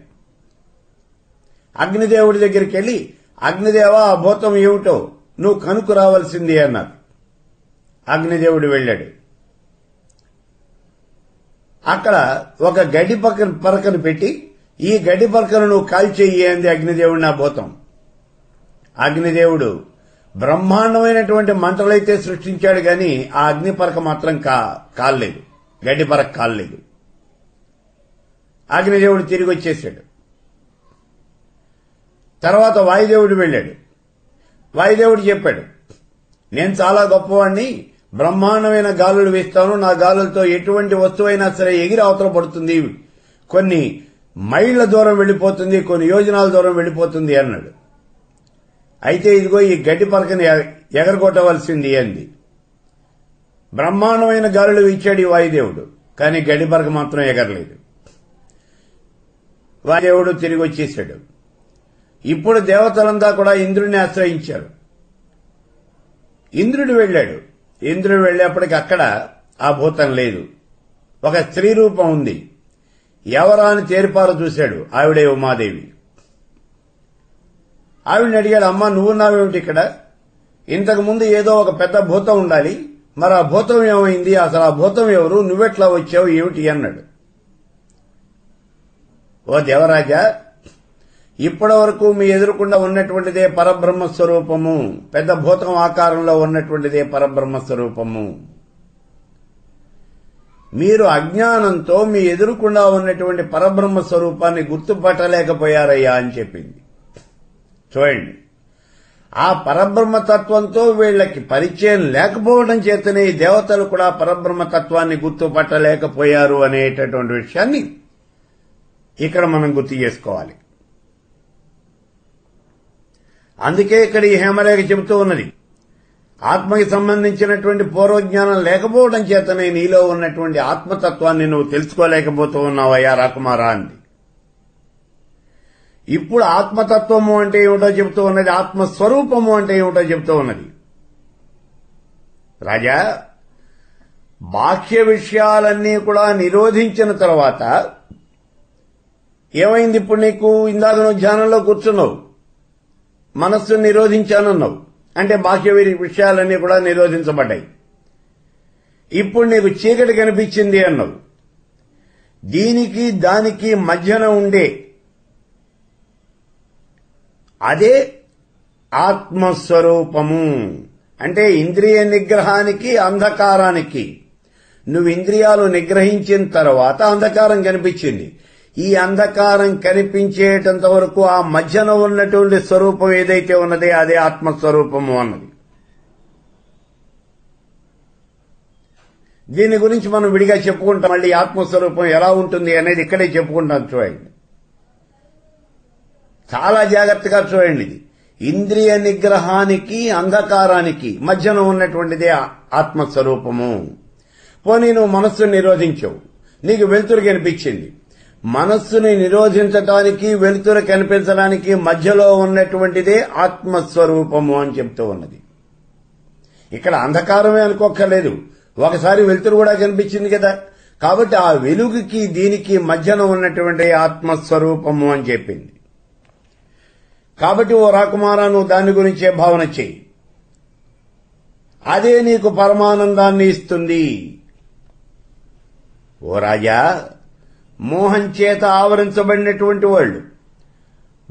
అగ్నిదేవుడి దగ్గరికి వెళ్లి, అగ్నిదేవ ఆ భూతం ఏమిటో నువ్వు కనుక్కు రావాల్సింది అన్నారు. అగ్నిదేవుడు వెళ్ళాడు. అక్కడ ఒక గడ్డి పరకను పెట్టి, ఈ గడ్డి పరకను నువ్వు కాల్చేయి అంది అగ్నిదేవుడిని ఆ భూతం. అగ్నిదేవుడు బ్రహ్మాండమైనటువంటి మంటలైతే సృష్టించాడు గాని ఆ అగ్ని పరక మాత్రం కాల్లేదు, గడ్డి పరక కాల్లేదు. అగ్నిదేవుడు తిరిగి వచ్చేశాడు. తర్వాత వాయుదేవుడు వెళ్ళాడు. వాయుదేవుడు చెప్పాడు, నేను చాలా గొప్పవాణ్ణి, బ్రహ్మాండమైన గాలులు వేస్తాను, నా గాలులతో ఎటువంటి వస్తువైనా సరే ఎగిరి అవతల పడుతుంది, కొన్ని మైళ్ల దూరం వెళ్లిపోతుంది, కొన్ని యోజనాల దూరం వెళ్లిపోతుంది అన్నాడు. అయితే ఇదిగో ఈ గడ్డి పరకని ఎగరగొట్టవలసింది అంది. బ్రహ్మాండమైన గాలులు ఇచ్చాడు ఈ వాయుదేవుడు, కానీ గడ్డి పరక మాత్రం ఎగరలేదు. వాయుదేవుడు తిరిగి వచ్చేశాడు. ఇప్పుడు దేవతలంతా కూడా ఇంద్రుడిని ఆశ్రయించారు. ఇంద్రుడు వెళ్ళాడు. ఇంద్రుడు వెళ్ళేప్పటికి అక్కడ ఆ భూతం లేదు. ఒక స్త్రీ రూపం ఉంది. ఎవరా అని తేరిపారు చూశాడు. ఆవిడే ఉమాదేవి. ఆవిడని అడిగాడు, అమ్మా నువ్వున్నావేమిటి ఇక్కడ? ఇంతకు ముందు ఏదో ఒక పెద్ద భూతం ఉండాలి, మరి ఆ భూతం ఏమైంది? అసలు ఆ భూతం ఎవరు? నువ్వెట్లా వచ్చావు ఏమిటి అన్నాడు. ఓ దేవరాజా, ఇప్పటి వరకు మీ ఎదురుకుండా ఉన్నటువంటిదే పరబ్రహ్మ స్వరూపము, పెద్ద భూతం ఆకారంలో ఉన్నటువంటిదే పరబ్రహ్మ స్వరూపము. మీరు అజ్ఞానంతో మీ ఎదురుకుండా ఉన్నటువంటి పరబ్రహ్మ స్వరూపాన్ని గుర్తుపట్టలేకపోయారయ్యా అని చెప్పింది. చూడండి, ఆ పరబ్రహ్మ తత్వంతో వీళ్లకి పరిచయం లేకపోవడం చేతనే దేవతలు కూడా పరబ్రహ్మ తత్వాన్ని గుర్తుపట్టలేకపోయారు అనేటటువంటి విషయాన్ని ఇక్కడ మనం గుర్తు చేసుకోవాలి. అందుకే ఇక్కడ ఈ హేమరేఖ చెబుతూ ఉన్నది, ఆత్మకి సంబంధించినటువంటి పూర్వజ్ఞానం లేకపోవడం చేతనే నీలో ఉన్నటువంటి ఆత్మతత్వాన్ని నువ్వు తెలుసుకోలేకపోతూ ఉన్నావయ్యా రాకుమారా అంది. ఇప్పుడు ఆత్మతత్వము అంటే ఏమిటో చెబుతూ ఉన్నది, ఆత్మస్వరూపము అంటే ఏమిటో చెబుతూ ఉన్నది. రాజా, బాహ్య విషయాలన్నీ కూడా నిరోధించిన తర్వాత ఏమైంది? ఇప్పుడు నీకు ఇందాక నువ్వు ధ్యానంలో కూర్చున్నావు, మనస్సును నిరోధించానన్నావు, అంటే బాహ్య విషయాలన్నీ కూడా నిరోధించబడ్డాయి. ఇప్పుడు నీకు చీకటి కనిపించింది అన్నావు. దీనికి దానికి మధ్యన ఉండే అదే ఆత్మస్వరూపము. అంటే ఇంద్రియ నిగ్రహానికి అంధకారానికి నువ్వు ఇంద్రియాలు నిగ్రహించిన తర్వాత అంధకారం కనిపించింది. ఈ అంధకారం కనిపించేటంత వరకు ఆ మధ్యన ఉన్నటువంటి స్వరూపం ఏదైతే ఉన్నదే అదే ఆత్మస్వరూపము అన్నది. దీని గురించి మనం విడిగా చెప్పుకుంటాం. మళ్ళీ ఆత్మస్వరూపం ఎలా ఉంటుంది అనేది ఇక్కడే చెప్పుకుంటాం. చూడండి, చాలా జాగ్రత్తగా చూడండి. ఇది ఇంద్రియ నిగ్రహానికి అంధకారానికి మధ్యన ఉన్నటువంటిదే ఆత్మస్వరూపము. పోనీ నువ్వు మనస్సును నిరోధించావు, నీకు వెలుతురు కనిపించింది. మనస్సుని నిరోధించడానికి వెలుతురు కనిపించడానికి మధ్యలో ఉన్నటువంటిదే ఆత్మస్వరూపము అని చెప్తూ ఉన్నది. ఇక్కడ అంధకారమే అనుకోక్కర్లేదు, ఒకసారి వెలుతురు కూడా కనిపించింది కదా. కాబట్టి ఆ వెలుగుకి దీనికి మధ్యన ఉన్నటువంటి ఆత్మస్వరూపము అని చెప్పింది. కాబట్టి ఓ రాకుమారా, నువ్వు దాని గురించే భావన చెయ్యి, అదే నీకు పరమానందాన్ని ఇస్తుంది. ఓ రాజా, మోహం చేత ఆవరించబడినటువంటి వాళ్ళు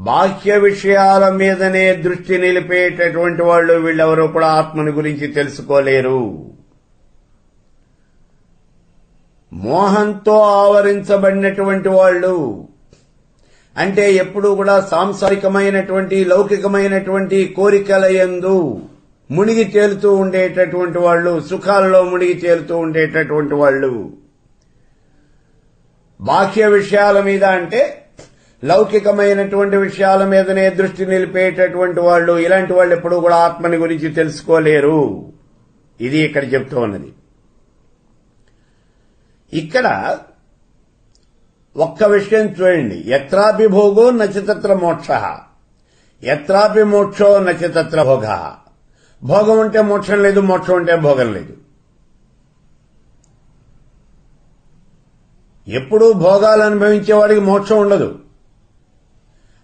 బాహ్య విషయాల మీదనే దృష్టి నిలిపేటటువంటి వాళ్ళు వీళ్ళెవరూ కూడా ఆత్మని గురించి తెలుసుకోలేరు. మోహంతో ఆవరించబడినటువంటి వాళ్ళు, అంటే ఎప్పుడూ కూడా సాంసారికమైనటువంటి లౌకికమైనటువంటి కోరికల యందు మునిగి తేలుతూ ఉండేటటువంటి వాళ్ళు, సుఖాలలో మునిగి తేలుతూ ఉండేటటువంటి వాళ్ళు, బాహ్య విషయాల మీద అంటే లౌకికమైనటువంటి విషయాల మీదనే దృష్టి నిలిపేటటువంటి వాళ్ళు, ఇలాంటి వాళ్ళు ఎప్పుడూ కూడా ఆత్మని గురించి తెలుసుకోలేరు. ఇది ఇక్కడ చెప్తూ ఉన్నది. ఇక్కడ ఒక్క విషయం చూడండి, ఎత్రాపి భోగో నచితత్ర మోక్ష, ఎత్రాపి మోక్షో నచితత్ర భోగ. భోగం ఉంటే మోక్షం లేదు, మోక్షం ఉంటే భోగం లేదు. ఎప్పుడూ భోగాలు అనుభవించేవాడికి మోక్షం ఉండదు.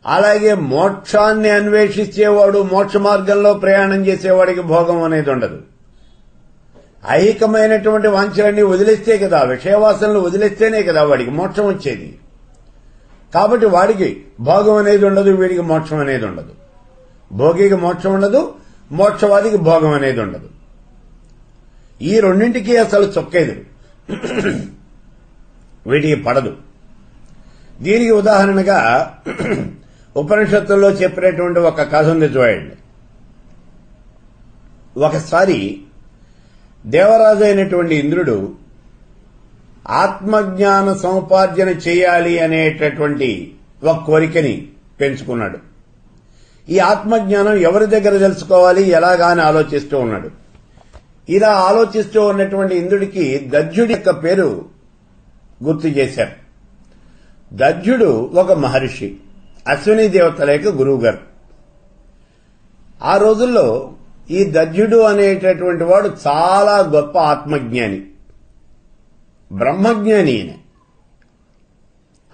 అలాగే మోక్షాన్ని అన్వేషించేవాడు, మోక్ష మార్గంలో ప్రయాణం చేసేవాడికి భోగం అనేది ఉండదు. ఐహికమైనటువంటి వాంఛలన్నీ వదిలేస్తే కదా, విషయవాసనలు వదిలేస్తేనే కదా వాడికి మోక్షం వచ్చేది. కాబట్టి వాడికి భోగం అనేది ఉండదు, వీడికి మోక్షం అనేది ఉండదు. భోగికి మోక్షం ఉండదు, మోక్షవాదికి భోగం అనేది ఉండదు. ఈ రెండింటికి అసలు చొక్కేదు, వీటికి పడదు. దీనికి ఉదాహరణగా ఉపనిషత్తుల్లో చెప్పినటువంటి ఒక కథ ఉంది చూడండి. ఒకసారి దేవరాజు అయినటువంటి ఇంద్రుడు ఆత్మజ్ఞాన సముపార్జన చేయాలి అనేటటువంటి ఒక కోరికని పెంచుకున్నాడు. ఈ ఆత్మజ్ఞానం ఎవరి దగ్గర తెలుసుకోవాలి, ఎలాగా అని ఆలోచిస్తూ ఉన్నాడు. ఇలా ఆలోచిస్తూ ఉన్నటువంటి ఇంద్రుడికి దధ్యుడి యొక్క పేరు గుర్తు చేశారు. దధ్యుడు ఒక మహర్షి, అశ్విని దేవతల యొక్క గురువు గారు. ఆ రోజుల్లో ఈ దధ్యుడు అనేటటువంటి వాడు చాలా గొప్ప ఆత్మజ్ఞాని, బ్రహ్మజ్ఞాని.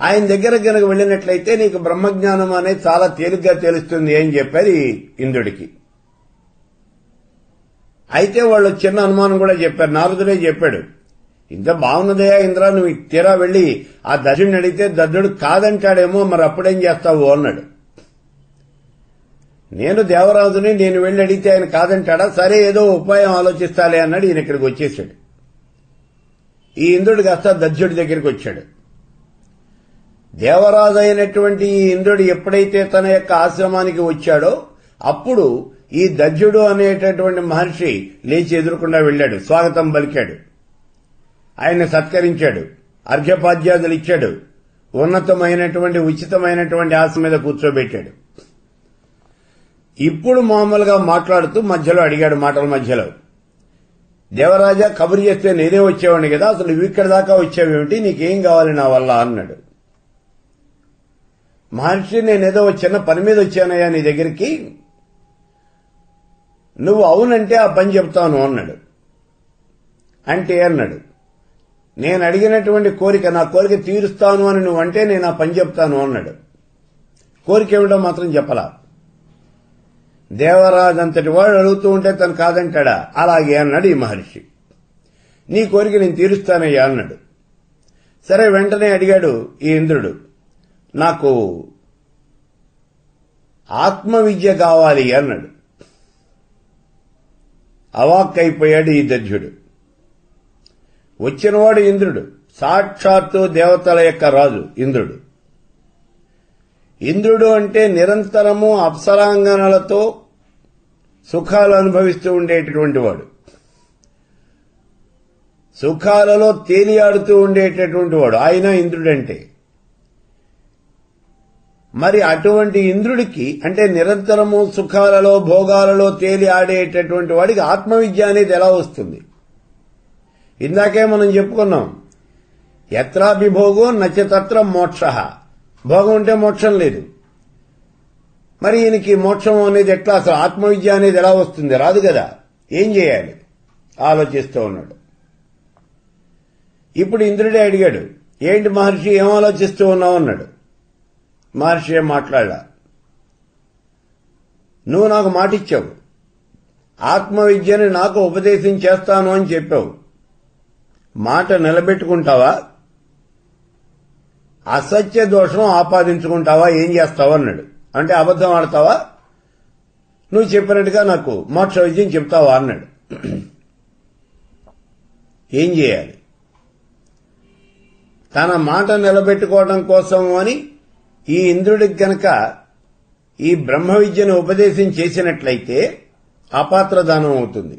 ఆయన దగ్గర కనుక వెళ్ళినట్లయితే నీకు బ్రహ్మజ్ఞానం అనేది చాలా తేలిగ్గా తెలుస్తుంది అని చెప్పారు ఈ ఇంద్రుడికి. అయితే వాళ్ళు చిన్న అనుమానం కూడా చెప్పారు. నారదుడే చెప్పాడు, ఇంత బాగున్నదయా ఇంద్ర, నువ్వు తీరా వెళ్లి ఆ దధ్యుడిని అడిగితే దధ్యుడు కాదంటాడేమో, మరి అప్పుడేం చేస్తావు అన్నాడు. నేను దేవరాజుని, నేను వెళ్లి అడిగితే ఆయన కాదంటాడా, సరే ఏదో ఉపాయం ఆలోచిస్తాలే అన్నాడు. ఈయన ఇక్కడికి వచ్చేసాడు. ఈ ఇంద్రుడు కాస్త దధ్యుడి దగ్గరికి వచ్చాడు. దేవరాజు అయినటువంటి ఈ ఇంద్రుడు ఎప్పుడైతే తన యొక్క ఆశ్రమానికి వచ్చాడో అప్పుడు ఈ దధ్యుడు అనేటటువంటి మహర్షి లేచి ఎదురుకుండా వెళ్లాడు, స్వాగతం పలికాడు, ఆయన్ని సత్కరించాడు, అర్ఘ్యపాద్యాదులు ఇచ్చాడు, ఉన్నతమైనటువంటి ఉచితమైనటువంటి ఆసనం మీద కూర్చోబెట్టాడు. ఇప్పుడు మామూలుగా మాట్లాడుతూ మధ్యలో అడిగాడు, మాటల మధ్యలో, దేవరాజా కబురు చేస్తే నేనే వచ్చేవాడిని కదా, అసలు నువ్వు ఇక్కడ దాకా వచ్చావేమిటి, నీకేం కావాలి నా వల్ల అన్నాడు. మహర్షి, నేనేదో చిన్న పని మీద వచ్చానయ్యా నీ దగ్గరికి, నువ్వు అవునంటే ఆ పని చెప్తాను అన్నాడు. అంటే అన్నాడు, నేను అడిగినటువంటి కోరిక, నా కోరిక తీరుస్తాను అని నువ్వంటే నేను ఆ పని చెప్తాను అన్నాడు. కోరిక ఏమిటో మాత్రం చెప్పలా. దేవరాజు అంతటి వాడు అడుగుతూ ఉంటే తను కాదంటాడా, అలాగే అన్నాడు ఈ మహర్షి. నీ కోరిక నేను తీరుస్తానయ్యా అన్నాడు. సరే, వెంటనే అడిగాడు ఈ ఇంద్రుడు, నాకు ఆత్మవిద్య కావాలి అన్నాడు. అవాక్కైపోయాడు ఈ దధ్యుడు. వచ్చినవాడు ఇంద్రుడు, సాక్షాత్తు దేవతల యొక్క రాజు ఇంద్రుడు. ఇంద్రుడు అంటే నిరంతరము అప్సరాంగనలతో సుఖాలు అనుభవిస్తూ ఉండేటటువంటి వాడు, సుఖాలలో తేలియాడుతూ ఉండేటటువంటి వాడు ఆయన ఇంద్రుడంటే. మరి అటువంటి ఇంద్రుడికి, అంటే నిరంతరము సుఖాలలో భోగాలలో తేలి ఆడేటటువంటి వాడికి ఆత్మవిద్య అనేది ఎలా వస్తుంది? ఇందాకే మనం చెప్పుకున్నాం, యత్రాభిభోగో నచతత్ర మోక్ష, భోగం ఉంటే మోక్షం లేదు. మరి ఈయనకి మోక్షం అనేది ఎట్లా, అసలు ఆత్మవిద్య అనేది ఎలా వస్తుంది? రాదు కదా, ఏం చేయాలి ఆలోచిస్తూ ఉన్నాడు. ఇప్పుడు ఇంద్రుడే అడిగాడు, ఏంటి మహర్షి ఏం ఆలోచిస్తూ ఉన్నావు అన్నాడు. మహర్షి ఏం మాట్లాడలా. నువ్వు నాకు మాటిచ్చావు, ఆత్మవిద్యని నాకు ఉపదేశం చేస్తాను అని చెప్పావు, మాట నిలబెట్టుకుంటావా, అసత్య దోషం ఆపాదించుకుంటావా, ఏం చేస్తావు అన్నాడు. అంటే అబద్ధం ఆడతావా, నువ్వు చెప్పినట్టుగా నాకు మోక్ష విద్యం చెప్తావా అన్నాడు. ఏం చేయాలి? తన మాట నిలబెట్టుకోవడం కోసం అని ఈ ఇంద్రుడికి గనక ఈ బ్రహ్మ విద్యను ఉపదేశం చేసినట్లయితే అపాత్రదానం అవుతుంది.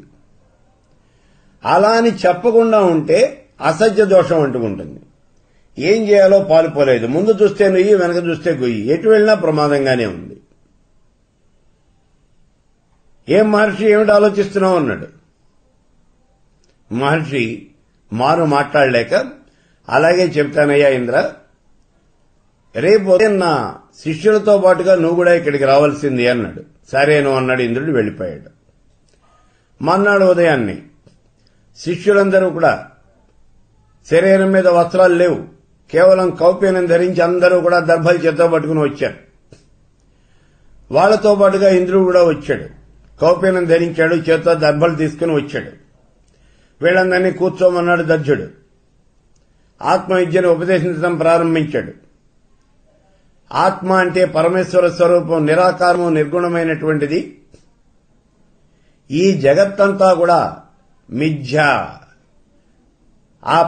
అలా అని చెప్పకుండా ఉంటే అసత్య దోషం అంటుకుంటుంది. ఏం చేయాలో పాలుపోలేదు. ముందు చూస్తే నుయ్యి, వెనక చూస్తే గొయ్యి, ఎటు వెళ్ళినా ప్రమాదంగానే ఉంది. ఏం మహర్షి, ఏమిటి ఆలోచిస్తున్నావు అన్నాడు. మహర్షి మారు మాట్లాడలేక, అలాగే చెప్తానయ్యా ఇంద్ర, రేపు నా శిష్యులతో పాటుగా నువ్వు కూడా ఇక్కడికి రావాల్సింది అన్నాడు. సరేను అన్నాడు. ఇంద్రుడు వెళ్లిపోయాడు. మర్నాడు ఉదయాన్నే శిష్యులందరూ కూడా శరీరం మీద వస్త్రాలు లేవు, కేవలం కౌపీనం ధరించి అందరూ కూడా దర్భలు చేత్తో పట్టుకుని వచ్చారు. వాళ్లతో పాటుగా ఇంద్రుడు కూడా వచ్చాడు. కౌపీనం ధరించాడు, చేత్తో దర్భలు తీసుకుని వచ్చాడు. వీళ్ళందరినీ కూర్చోమన్నాడు దర్జుడు. ఆత్మవిద్యను ఉపదేశించడం ప్రారంభించాడు. ఆత్మ అంటే పరమేశ్వర స్వరూపం, నిరాకారము, నిర్గుణమైనటువంటిది. ఈ జగత్తంతా కూడా మిథ్య. ఆ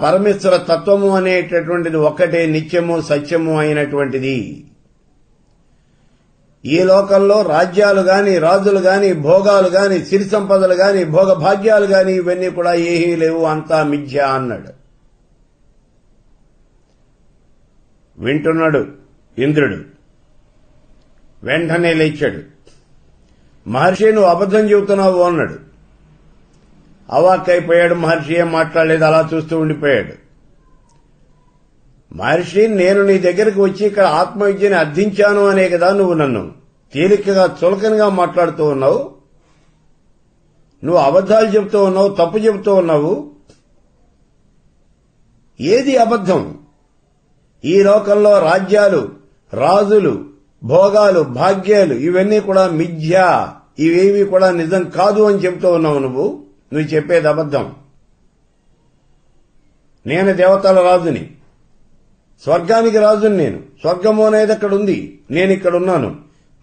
పరమేశ్వర తత్వము అనేటటువంటిది ఒక్కటే నిత్యము సత్యము అయినటువంటిది. ఈ లోకంలో రాజ్యాలు గాని, రాజులు గాని, భోగాలు గాని, సిరి సంపదలు గాని, భోగ భాగ్యాలు గాని ఇవన్నీ కూడా ఏమీ లేవు, అంతా మిథ్య అన్నాడు. వింటున్నాడు ఇంద్రుడు. వెంటనే లేచాడు. మహర్షి, నువ్వు అబద్ధం చెబుతున్నావు అన్నాడు. అవాక్కైపోయాడు. మహర్షి ఏం మాట్లాడలేదు, అలా చూస్తూ ఉండిపోయాడు. మహర్షి, నేను నీ దగ్గరికి వచ్చి ఇక్కడ ఆత్మవిద్యని అర్థించాను అనే కదా నువ్వు నన్ను తేలికగా చులకనగా మాట్లాడుతూ ఉన్నావు. నువ్వు అబద్ధాలు చెబుతూ ఉన్నావు, తప్పు చెబుతూ ఉన్నావు. ఏది అబద్ధం? ఈ లోకంలో రాజ్యాలు, రాజులు, భోగాలు, భాగ్యాలు ఇవన్నీ కూడా మిథ్య, ఇవేమీ కూడా నిజం కాదు అని చెబుతూ ఉన్నావు. నువ్వు చెప్పేది అబద్ధం. నేను దేవతల రాజుని, స్వర్గానికి రాజుని. నేను స్వర్గము అనేది అక్కడ ఉంది, నేను ఇక్కడ ఉన్నాను.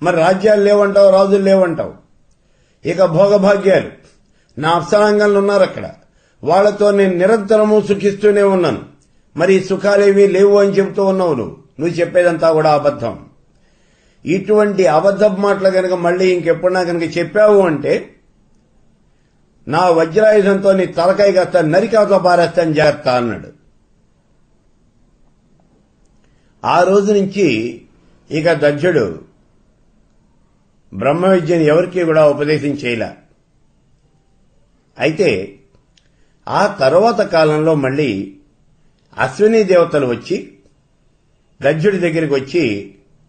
మరి రాజ్యాలు లేవంటావు, రాజులు లేవంటావు. ఇక భోగభాగ్యాలు, నా అప్సరాంగంలో ఉన్నారు అక్కడ, వాళ్లతో నేను నిరంతరము సుఖిస్తూనే ఉన్నాను. మరి సుఖాలేవీ లేవు అని చెబుతూ ఉన్నావు. నువ్వు చెప్పేదంతా కూడా అబద్ధం. ఇటువంటి అబద్ధపు మాటలు కనుక మళ్లీ ఇంకెప్పుడన్నా కనుక చెప్పావు అంటే నా వజ్రాయుధంతో నీ తలకాయ కాస్త నరికాతో పారేస్తాను, జాగ్రత్త అన్నాడు. ఆ రోజు నుంచి ఇక దక్షుడు బ్రహ్మ విద్యను ఎవరికీ కూడా ఉపదేశం చేయలే. అయితే ఆ తరువాత కాలంలో మళ్లీ అశ్విని దేవతలు వచ్చి దక్షుడి దగ్గరికి వచ్చి,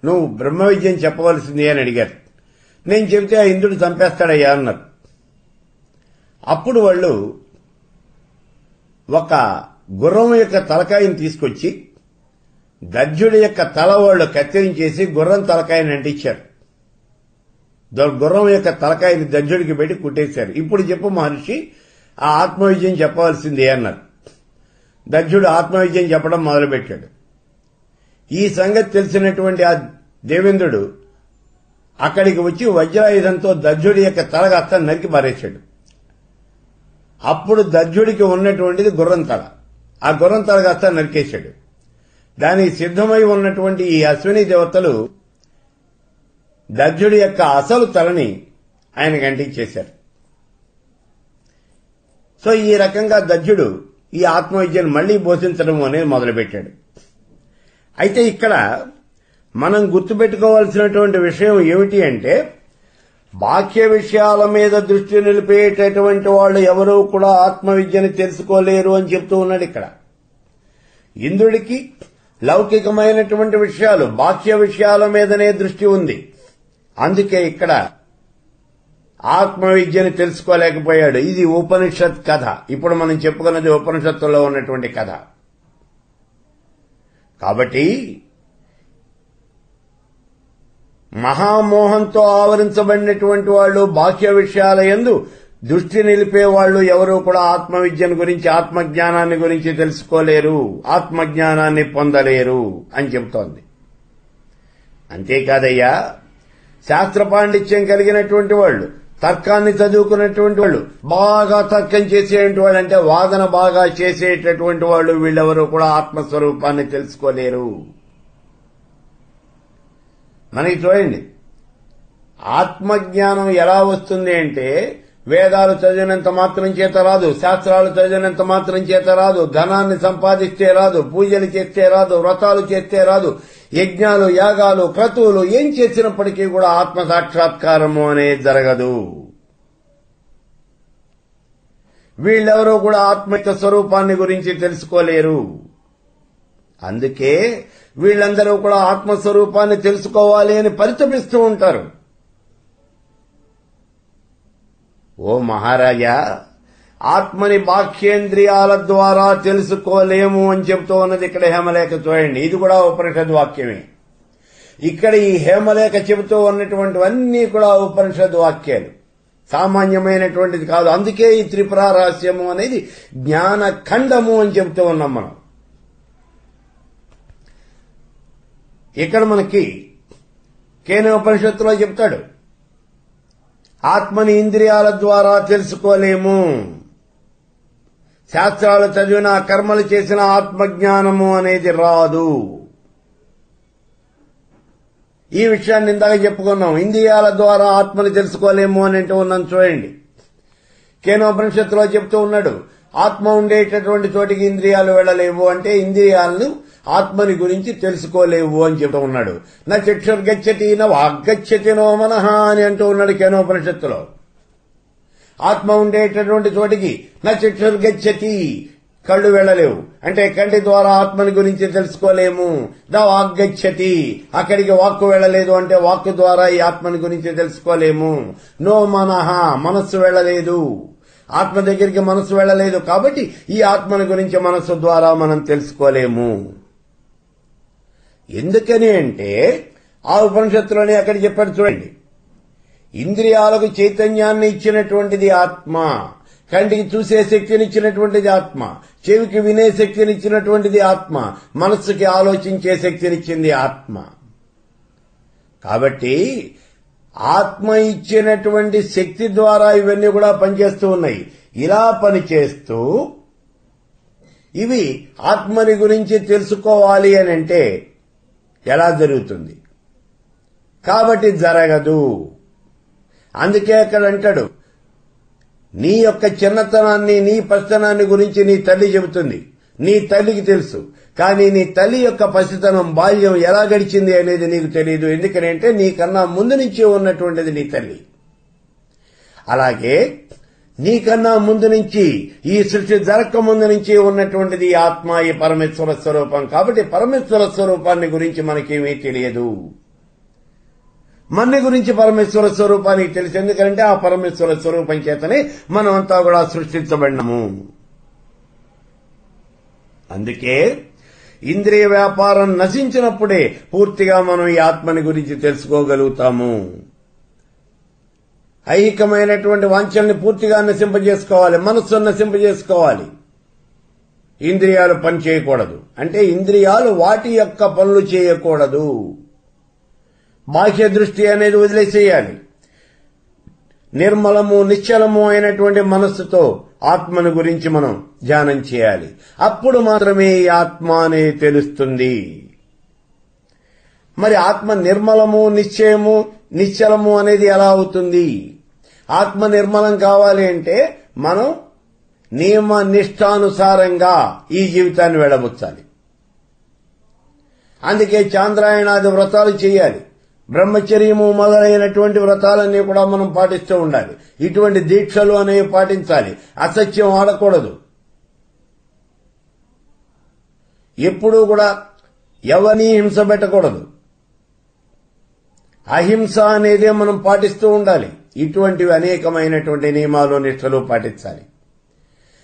నువ్వు బ్రహ్మ విద్యను చెప్పవలసింది అని అడిగారు. నేను చెబితే ఆ ఇంద్రుడు చంపేస్తాడయ్యా అన్నారు. అప్పుడు వాళ్ళు ఒక గుర్రం యొక్క తలకాయని తీసుకొచ్చి దక్షుడి యొక్క తల వాళ్ళు కత్తిరించేసి గుర్రం తలకాయని అంటించారు. గుర్రం యొక్క తలకాయని దక్షుడికి పెట్టి కుట్టేశారు. ఇప్పుడు చెప్పు మహర్షి, ఆ ఆత్మవిద్యం చెప్పవలసిందే అన్నారు. దక్షుడు ఆత్మవిద్యం చెప్పడం మొదలుపెట్టాడు. ఈ సంగతి తెలిసినటువంటి ఆ దేవేంద్రుడు అక్కడికి వచ్చి వజ్రాయుధంతో దక్షుడి యొక్క తల కాస్త నరికి పారేశాడు. అప్పుడు దక్షుడికి ఉన్నటువంటిది గుర్రం తల, ఆ గుర్రం తల కాస్త నరికేశాడు. దానికి సిద్ధమై ఉన్నటువంటి ఈ అశ్విని దేవతలు దక్షుడి యొక్క అసలు తలని ఆయనకు అంటించేశారు. సో ఈ రకంగా దక్షుడు ఈ ఆత్మవిద్యను మళ్లీ బోధించడం అనేది మొదలుపెట్టాడు. అయితే ఇక్కడ మనం గుర్తుపెట్టుకోవాల్సినటువంటి విషయం ఏమిటి అంటే, బాహ్య విషయాల మీద దృష్టి నిలిపేటటువంటి వాళ్ళు ఎవరూ కూడా ఆత్మవిద్యను తెలుసుకోలేరు అని చెప్తూ ఉన్నాడు. ఇక్కడ ఇంద్రుడికి లౌకికమైనటువంటి విషయాలు, బాహ్య విషయాల మీదనే దృష్టి ఉంది. అందుకే ఇక్కడ ఆత్మవిద్యను తెలుసుకోలేకపోయాడు. ఇది ఉపనిషత్ కథ. ఇప్పుడు మనం చెప్పుకున్నది ఉపనిషత్తులో ఉన్నటువంటి కథ. కాబట్టి మహామోహంతో ఆవరించబడినటువంటి వాళ్ళు, బాహ్య విషయాల యందు దృష్టి నిలిపేవాళ్లు ఎవరూ కూడా ఆత్మవిద్యను గురించి, ఆత్మజ్ఞానాన్ని గురించి తెలుసుకోలేరు, ఆత్మజ్ఞానాన్ని పొందలేరు అని చెబుతోంది. అంతేకాదయ్యా, శాస్త్ర పాండిత్యం కలిగినటువంటి వాళ్ళు, తర్కాన్ని చదువుకున్నటువంటి వాళ్ళు, బాగా తర్కం చేసేటువంటి వాళ్ళు, అంటే వాదన బాగా చేసేటటువంటి వాళ్ళు, వీళ్ళెవరూ కూడా ఆత్మస్వరూపాన్ని తెలుసుకోలేరు. మనకి చూడండి, ఆత్మజ్ఞానం ఎలా వస్తుంది అంటే వేదాలు చదివినంత మాత్రం చేత రాదు, శాస్త్రాలు చదివినంత మాత్రం చేత రాదు, ధనాన్ని సంపాదిస్తే రాదు, పూజలు చేస్తే రాదు, వ్రతాలు చేస్తే రాదు, యజ్ఞాలు, యాగాలు, క్రతువులు ఏం చేసినప్పటికీ కూడా ఆత్మ సాక్షాత్కారము అనేది జరగదు. వీళ్ళెవరూ కూడా ఆత్మ స్వరూపాన్ని గురించి తెలుసుకోలేరు. అందుకే వీళ్ళందరూ కూడా ఆత్మస్వరూపాన్ని తెలుసుకోవాలి అని పరితపిస్తూ ఉంటారు. ఓ మహారాజా, ఆత్మని బాహ్యేంద్రియాల ద్వారా తెలుసుకోలేము అని చెబుతూ ఉన్నది ఇక్కడ హేమలేఖ. చూడండి, ఇది కూడా ఉపనిషద్ వాక్యమే. ఇక్కడ ఈ హేమలేఖ చెబుతూ ఉన్నటువంటివన్నీ కూడా ఉపనిషద్ వాక్యాలు, సామాన్యమైనటువంటిది కాదు. అందుకే ఈ త్రిపుర రహస్యము అనేది జ్ఞానఖండము అని చెబుతూ ఉన్నాం మనం. ఇక్కడ మనకి కేనోపనిషత్తులో చెప్తాడు, ఆత్మని ఇంద్రియాల ద్వారా తెలుసుకోలేము, శాస్త్రాలు చదివిన, కర్మలు చేసిన ఆత్మజ్ఞానము అనేది రాదు. ఈ విషయాన్ని ఇందాక చెప్పుకున్నాం. ఇంద్రియాల ద్వారా ఆత్మని తెలుసుకోలేము అని అంటూ ఉన్నాం. చూడండి, కేనోపనిషత్తులో చెప్తూ ఉన్నాడు, ఆత్మ ఉండేటటువంటి చోటికి ఇంద్రియాలు వెళ్లలేవు, అంటే ఇంద్రియాలను, ఆత్మని గురించి తెలుసుకోలేవు అని చెప్తూ ఉన్నాడు. నా చక్షుర్గచ్చతి నా వాగ్గచ్చతి నో మనః అని అంటూ ఉన్నాడు కేనోపనిషత్తులో. ఆత్మ ఉండేటటువంటి చోటికి నా చక్షుర్గచ్చతి, కళ్ళు వెళ్లలేవు, అంటే కంటి ద్వారా ఆత్మని గురించి తెలుసుకోలేము. నా వాగ్గచ్చతి, అక్కడికి వాక్కు వెళ్లలేదు, అంటే వాక్కు ద్వారా ఈ ఆత్మని గురించి తెలుసుకోలేము. నో మనః, మనస్సు వెళ్లలేదు, ఆత్మ దగ్గరికి మనస్సు వెళ్లలేదు, కాబట్టి ఈ ఆత్మని గురించి మనస్సు ద్వారా మనం తెలుసుకోలేము. ఎందుకని అంటే ఆ ఉపనిషత్తులోనే అక్కడ చెప్పాడు. చూడండి, ఇంద్రియాలకు చైతన్యాన్ని ఇచ్చినటువంటిది ఆత్మ, కంటికి చూసే శక్తిని ఇచ్చినటువంటిది ఆత్మ, చెవికి వినే శక్తిని ఇచ్చినటువంటిది ఆత్మ, మనస్సుకి ఆలోచించే శక్తినిచ్చింది ఆత్మ. కాబట్టి ఆత్మ ఇచ్చినటువంటి శక్తి ద్వారా ఇవన్నీ కూడా పనిచేస్తూ ఉన్నాయి. ఇలా పనిచేస్తూ ఇవి ఆత్మని గురించి తెలుసుకోవాలి అని అంటే ఎలా జరుగుతుంది? కాబట్టి జరగదు. అందుకే అక్కడ అంటాడు, నీ యొక్క చిన్నతనాన్ని, నీ పసితనాన్ని గురించి నీ తల్లి చెబుతుంది, నీ తల్లికి తెలుసు. కానీ నీ తల్లి యొక్క పసితనం, బాల్యం ఎలా గడిచింది అనేది నీకు తెలియదు. ఎందుకంటే నీకన్నా ముందు నుంచే ఉన్నటువంటిది నీ తల్లి. అలాగే నీకన్నా ముందు నుంచి, ఈ సృష్టి జరగక ముందు నుంచి ఉన్నటువంటిది ఆత్మ, ఈ పరమేశ్వర స్వరూపం. కాబట్టి పరమేశ్వర స్వరూపాన్ని గురించి మనకేమీ తెలియదు. మన గురించి పరమేశ్వర స్వరూపానికి తెలుసు. ఎందుకంటే ఆ పరమేశ్వర స్వరూపం చేతనే మనమంతా కూడా సృష్టించబడినము. అందుకే ఇంద్రియ వ్యాపారం నశించినప్పుడే పూర్తిగా మనం ఈ ఆత్మని గురించి తెలుసుకోగలుగుతాము. ఐహికమైనటువంటి వాంఛల్ని పూర్తిగా నశింపజేసుకోవాలి, మనస్సును నశింపజేసుకోవాలి. ఇంద్రియాలు పని చేయకూడదు, అంటే ఇంద్రియాలు వాటి యొక్క పనులు చేయకూడదు. బాహ్య దృష్టి అనేది వదిలేసేయాలి. నిర్మలము, నిశ్చలము అయినటువంటి మనస్సుతో ఆత్మను గురించి మనం ధ్యానం చేయాలి. అప్పుడు మాత్రమే ఈ ఆత్మ అనేది తెలుస్తుంది. మరి ఆత్మ నిర్మలము, నిశ్చయము, నిశ్చలము అనేది ఎలా అవుతుంది? ఆత్మ నిర్మలం కావాలి అంటే మనం నియమ నిష్టానుసారంగా ఈ జీవితాన్ని వెళ్ళబుచ్చాలి. అందుకే చాంద్రాయణాది వ్రతాలు చేయాలి. బ్రహ్మచర్యము మొదలైనటువంటి వ్రతాలన్నీ కూడా మనం పాటిస్తూ ఉండాలి. ఇటువంటి దీక్షలు అనేవి పాటించాలి. అసత్యం ఆడకూడదు. ఎప్పుడూ కూడా ఎవరిని హింస పెట్టకూడదు. అహింస అనేదే మనం పాటిస్తూ ఉండాలి. ఇటువంటివి అనేకమైనటువంటి నియమాలు, నిష్టలు పాటించాలి.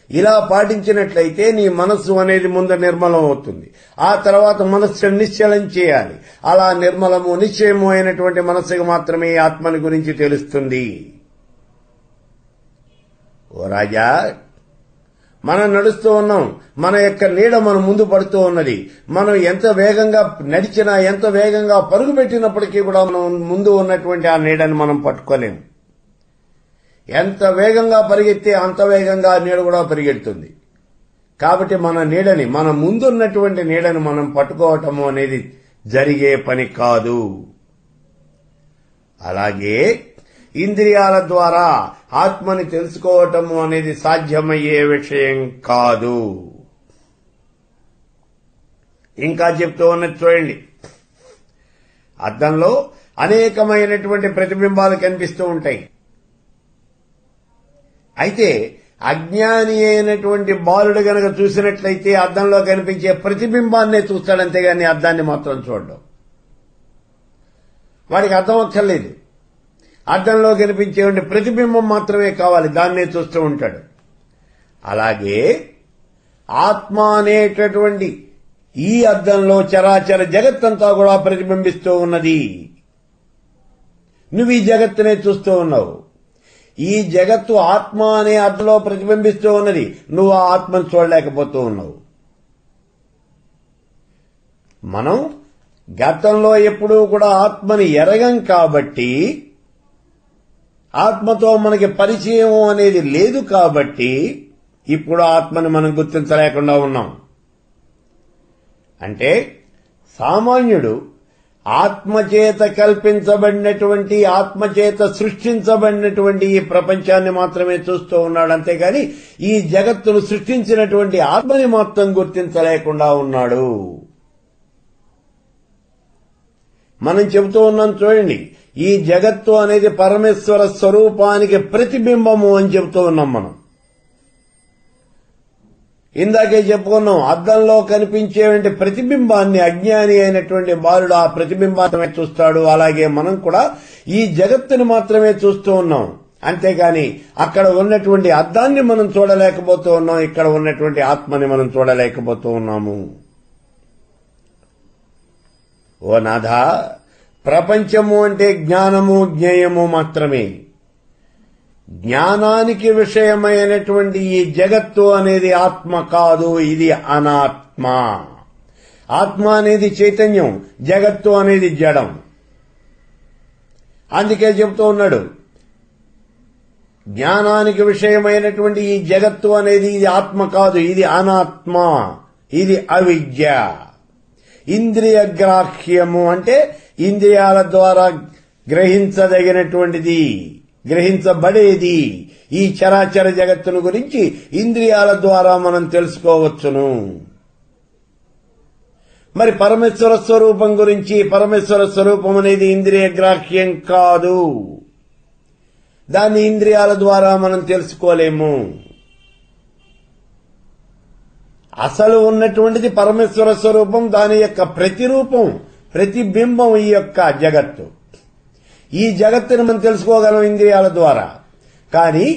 ఇలా పాటించినట్లయితే నీ మనస్సు అనేది ముందు నిర్మలం అవుతుంది. ఆ తర్వాత మనస్సు నిశ్చలం చేయాలి. అలా నిర్మలము, నిశ్చయము అయినటువంటి మనస్సుకు మాత్రమే ఆత్మని గురించి తెలుస్తుంది. ఓ రాజా, మనం నడుస్తూ ఉన్నాం, మన యొక్క నీడ మన ముందు పడుతూ ఉన్నది. మనం ఎంత వేగంగా నడిచినా, ఎంత వేగంగా పరుగు పెట్టినప్పటికీ కూడా మనం ముందు ఉన్నటువంటి ఆ నీడని మనం పట్టుకోలేము. ఎంత వేగంగా పరిగెత్తే అంత వేగంగా ఆ నీడ కూడా పరిగెడుతుంది. కాబట్టి మన నీడని, మన ముందున్నటువంటి నీడని మనం పట్టుకోవటము అనేది జరిగే పని కాదు. అలాగే ఇంద్రియాల ద్వారా ఆత్మని తెలుసుకోవటము అనేది సాధ్యమయ్యే విషయం కాదు. ఇంకా చెప్తూ ఉన్నది చూడండి. అద్దంలో అనేకమైనటువంటి ప్రతిబింబాలు కనిపిస్తూ ఉంటాయి. అయితే అజ్ఞాని అయినటువంటి బాలుడు గనక చూసినట్లయితే అద్దంలో కనిపించే ప్రతిబింబాన్నే చూస్తాడంతేగాని అద్దాన్ని మాత్రం చూడడం. వాడికి అర్థం అక్కర్లేదు. అద్దంలో కనిపించే ప్రతిబింబం మాత్రమే కావాలి, దాన్నే చూస్తూ ఉంటాడు. అలాగే ఆత్మ అనేటటువంటి ఈ అద్దంలో చరాచర జగత్తంతా కూడా ప్రతిబింబిస్తూ ఉన్నది. నువ్వు ఈ జగత్తునే చూస్తూ ఉన్నావు. ఈ జగత్తు ఆత్మ అనే అద్దంలో ప్రతిబింబిస్తూ ఉన్నది. నువ్వు ఆ ఆత్మను చూడలేకపోతూ ఉన్నావు. మనం గతంలో ఎప్పుడూ కూడా ఆత్మని ఎరగం కాబట్టి, ఆత్మతో మనకి పరిచయం అనేది లేదు కాబట్టి ఇప్పుడు ఆత్మని మనం గుర్తించలేకుండా ఉన్నాం. అంటే సామాన్యుడు ఆత్మచేత కల్పించబడినటువంటి, ఆత్మచేత సృష్టించబడినటువంటి ఈ ప్రపంచాన్ని మాత్రమే చూస్తూ ఉన్నాడు. అంతేగాని ఈ జగత్తును సృష్టించినటువంటి ఆత్మని మొత్తం గుర్తించలేకుండా ఉన్నాడు. మనం చెబుతూ ఉన్నాం చూడండి, ఈ జగత్తు అనేది పరమేశ్వర స్వరూపానికి ప్రతిబింబము అని చెబుతూ ఉన్నాం మనం. ఇందాకే చెప్పుకున్నాం, అద్దంలో కనిపించేటువంటి ప్రతిబింబాన్ని అజ్ఞాని అయినటువంటి బాలుడు ఆ ప్రతిబింబాన్ని చూస్తాడు. అలాగే మనం కూడా ఈ జగత్తుని మాత్రమే చూస్తూ ఉన్నాం. అంతేగాని అక్కడ ఉన్నటువంటి అద్దాన్ని మనం చూడలేకపోతూ ఉన్నాం, ఇక్కడ ఉన్నటువంటి ఆత్మని మనం చూడలేకపోతూ ఉన్నాము. ఓ నాథా, ప్రపంచము అంటే జ్ఞానము, జ్ఞేయము మాత్రమే. జ్ఞానానికి విషయమైనటువంటి ఈ జగత్తు అనేది ఆత్మ కాదు, ఇది అనాత్మ. ఆత్మ అనేది చైతన్యం, జగత్తు అనేది జడం. అందుకే చెబుతూ ఉన్నాడు, జ్ఞానానికి విషయమైనటువంటి ఈ జగత్తు అనేది ఇది ఆత్మ కాదు, ఇది అనాత్మ, ఇది అవిద్య. ఇంద్రియ గ్రాహ్యము అంటే ఇంద్రియాల ద్వారా గ్రహించదగినటువంటిది, గ్రహించబడేది. ఈ చరాచర జగత్తును గురించి ఇంద్రియాల ద్వారా మనం తెలుసుకోవచ్చును. మరి పరమేశ్వర స్వరూపం గురించి, పరమేశ్వర స్వరూపం అనేది ఇంద్రియ గ్రాహ్యం కాదు, దాన్ని ఇంద్రియాల ద్వారా మనం తెలుసుకోలేము. అసలు ఉన్నటువంటిది పరమేశ్వర స్వరూపం, దాని యొక్క ప్రతిరూపం, ప్రతిబింబం ఈ యొక్క జగత్తు. ఈ జగత్తుని మనం తెలుసుకోగలం ఇంద్రియాల ద్వారా, కానీ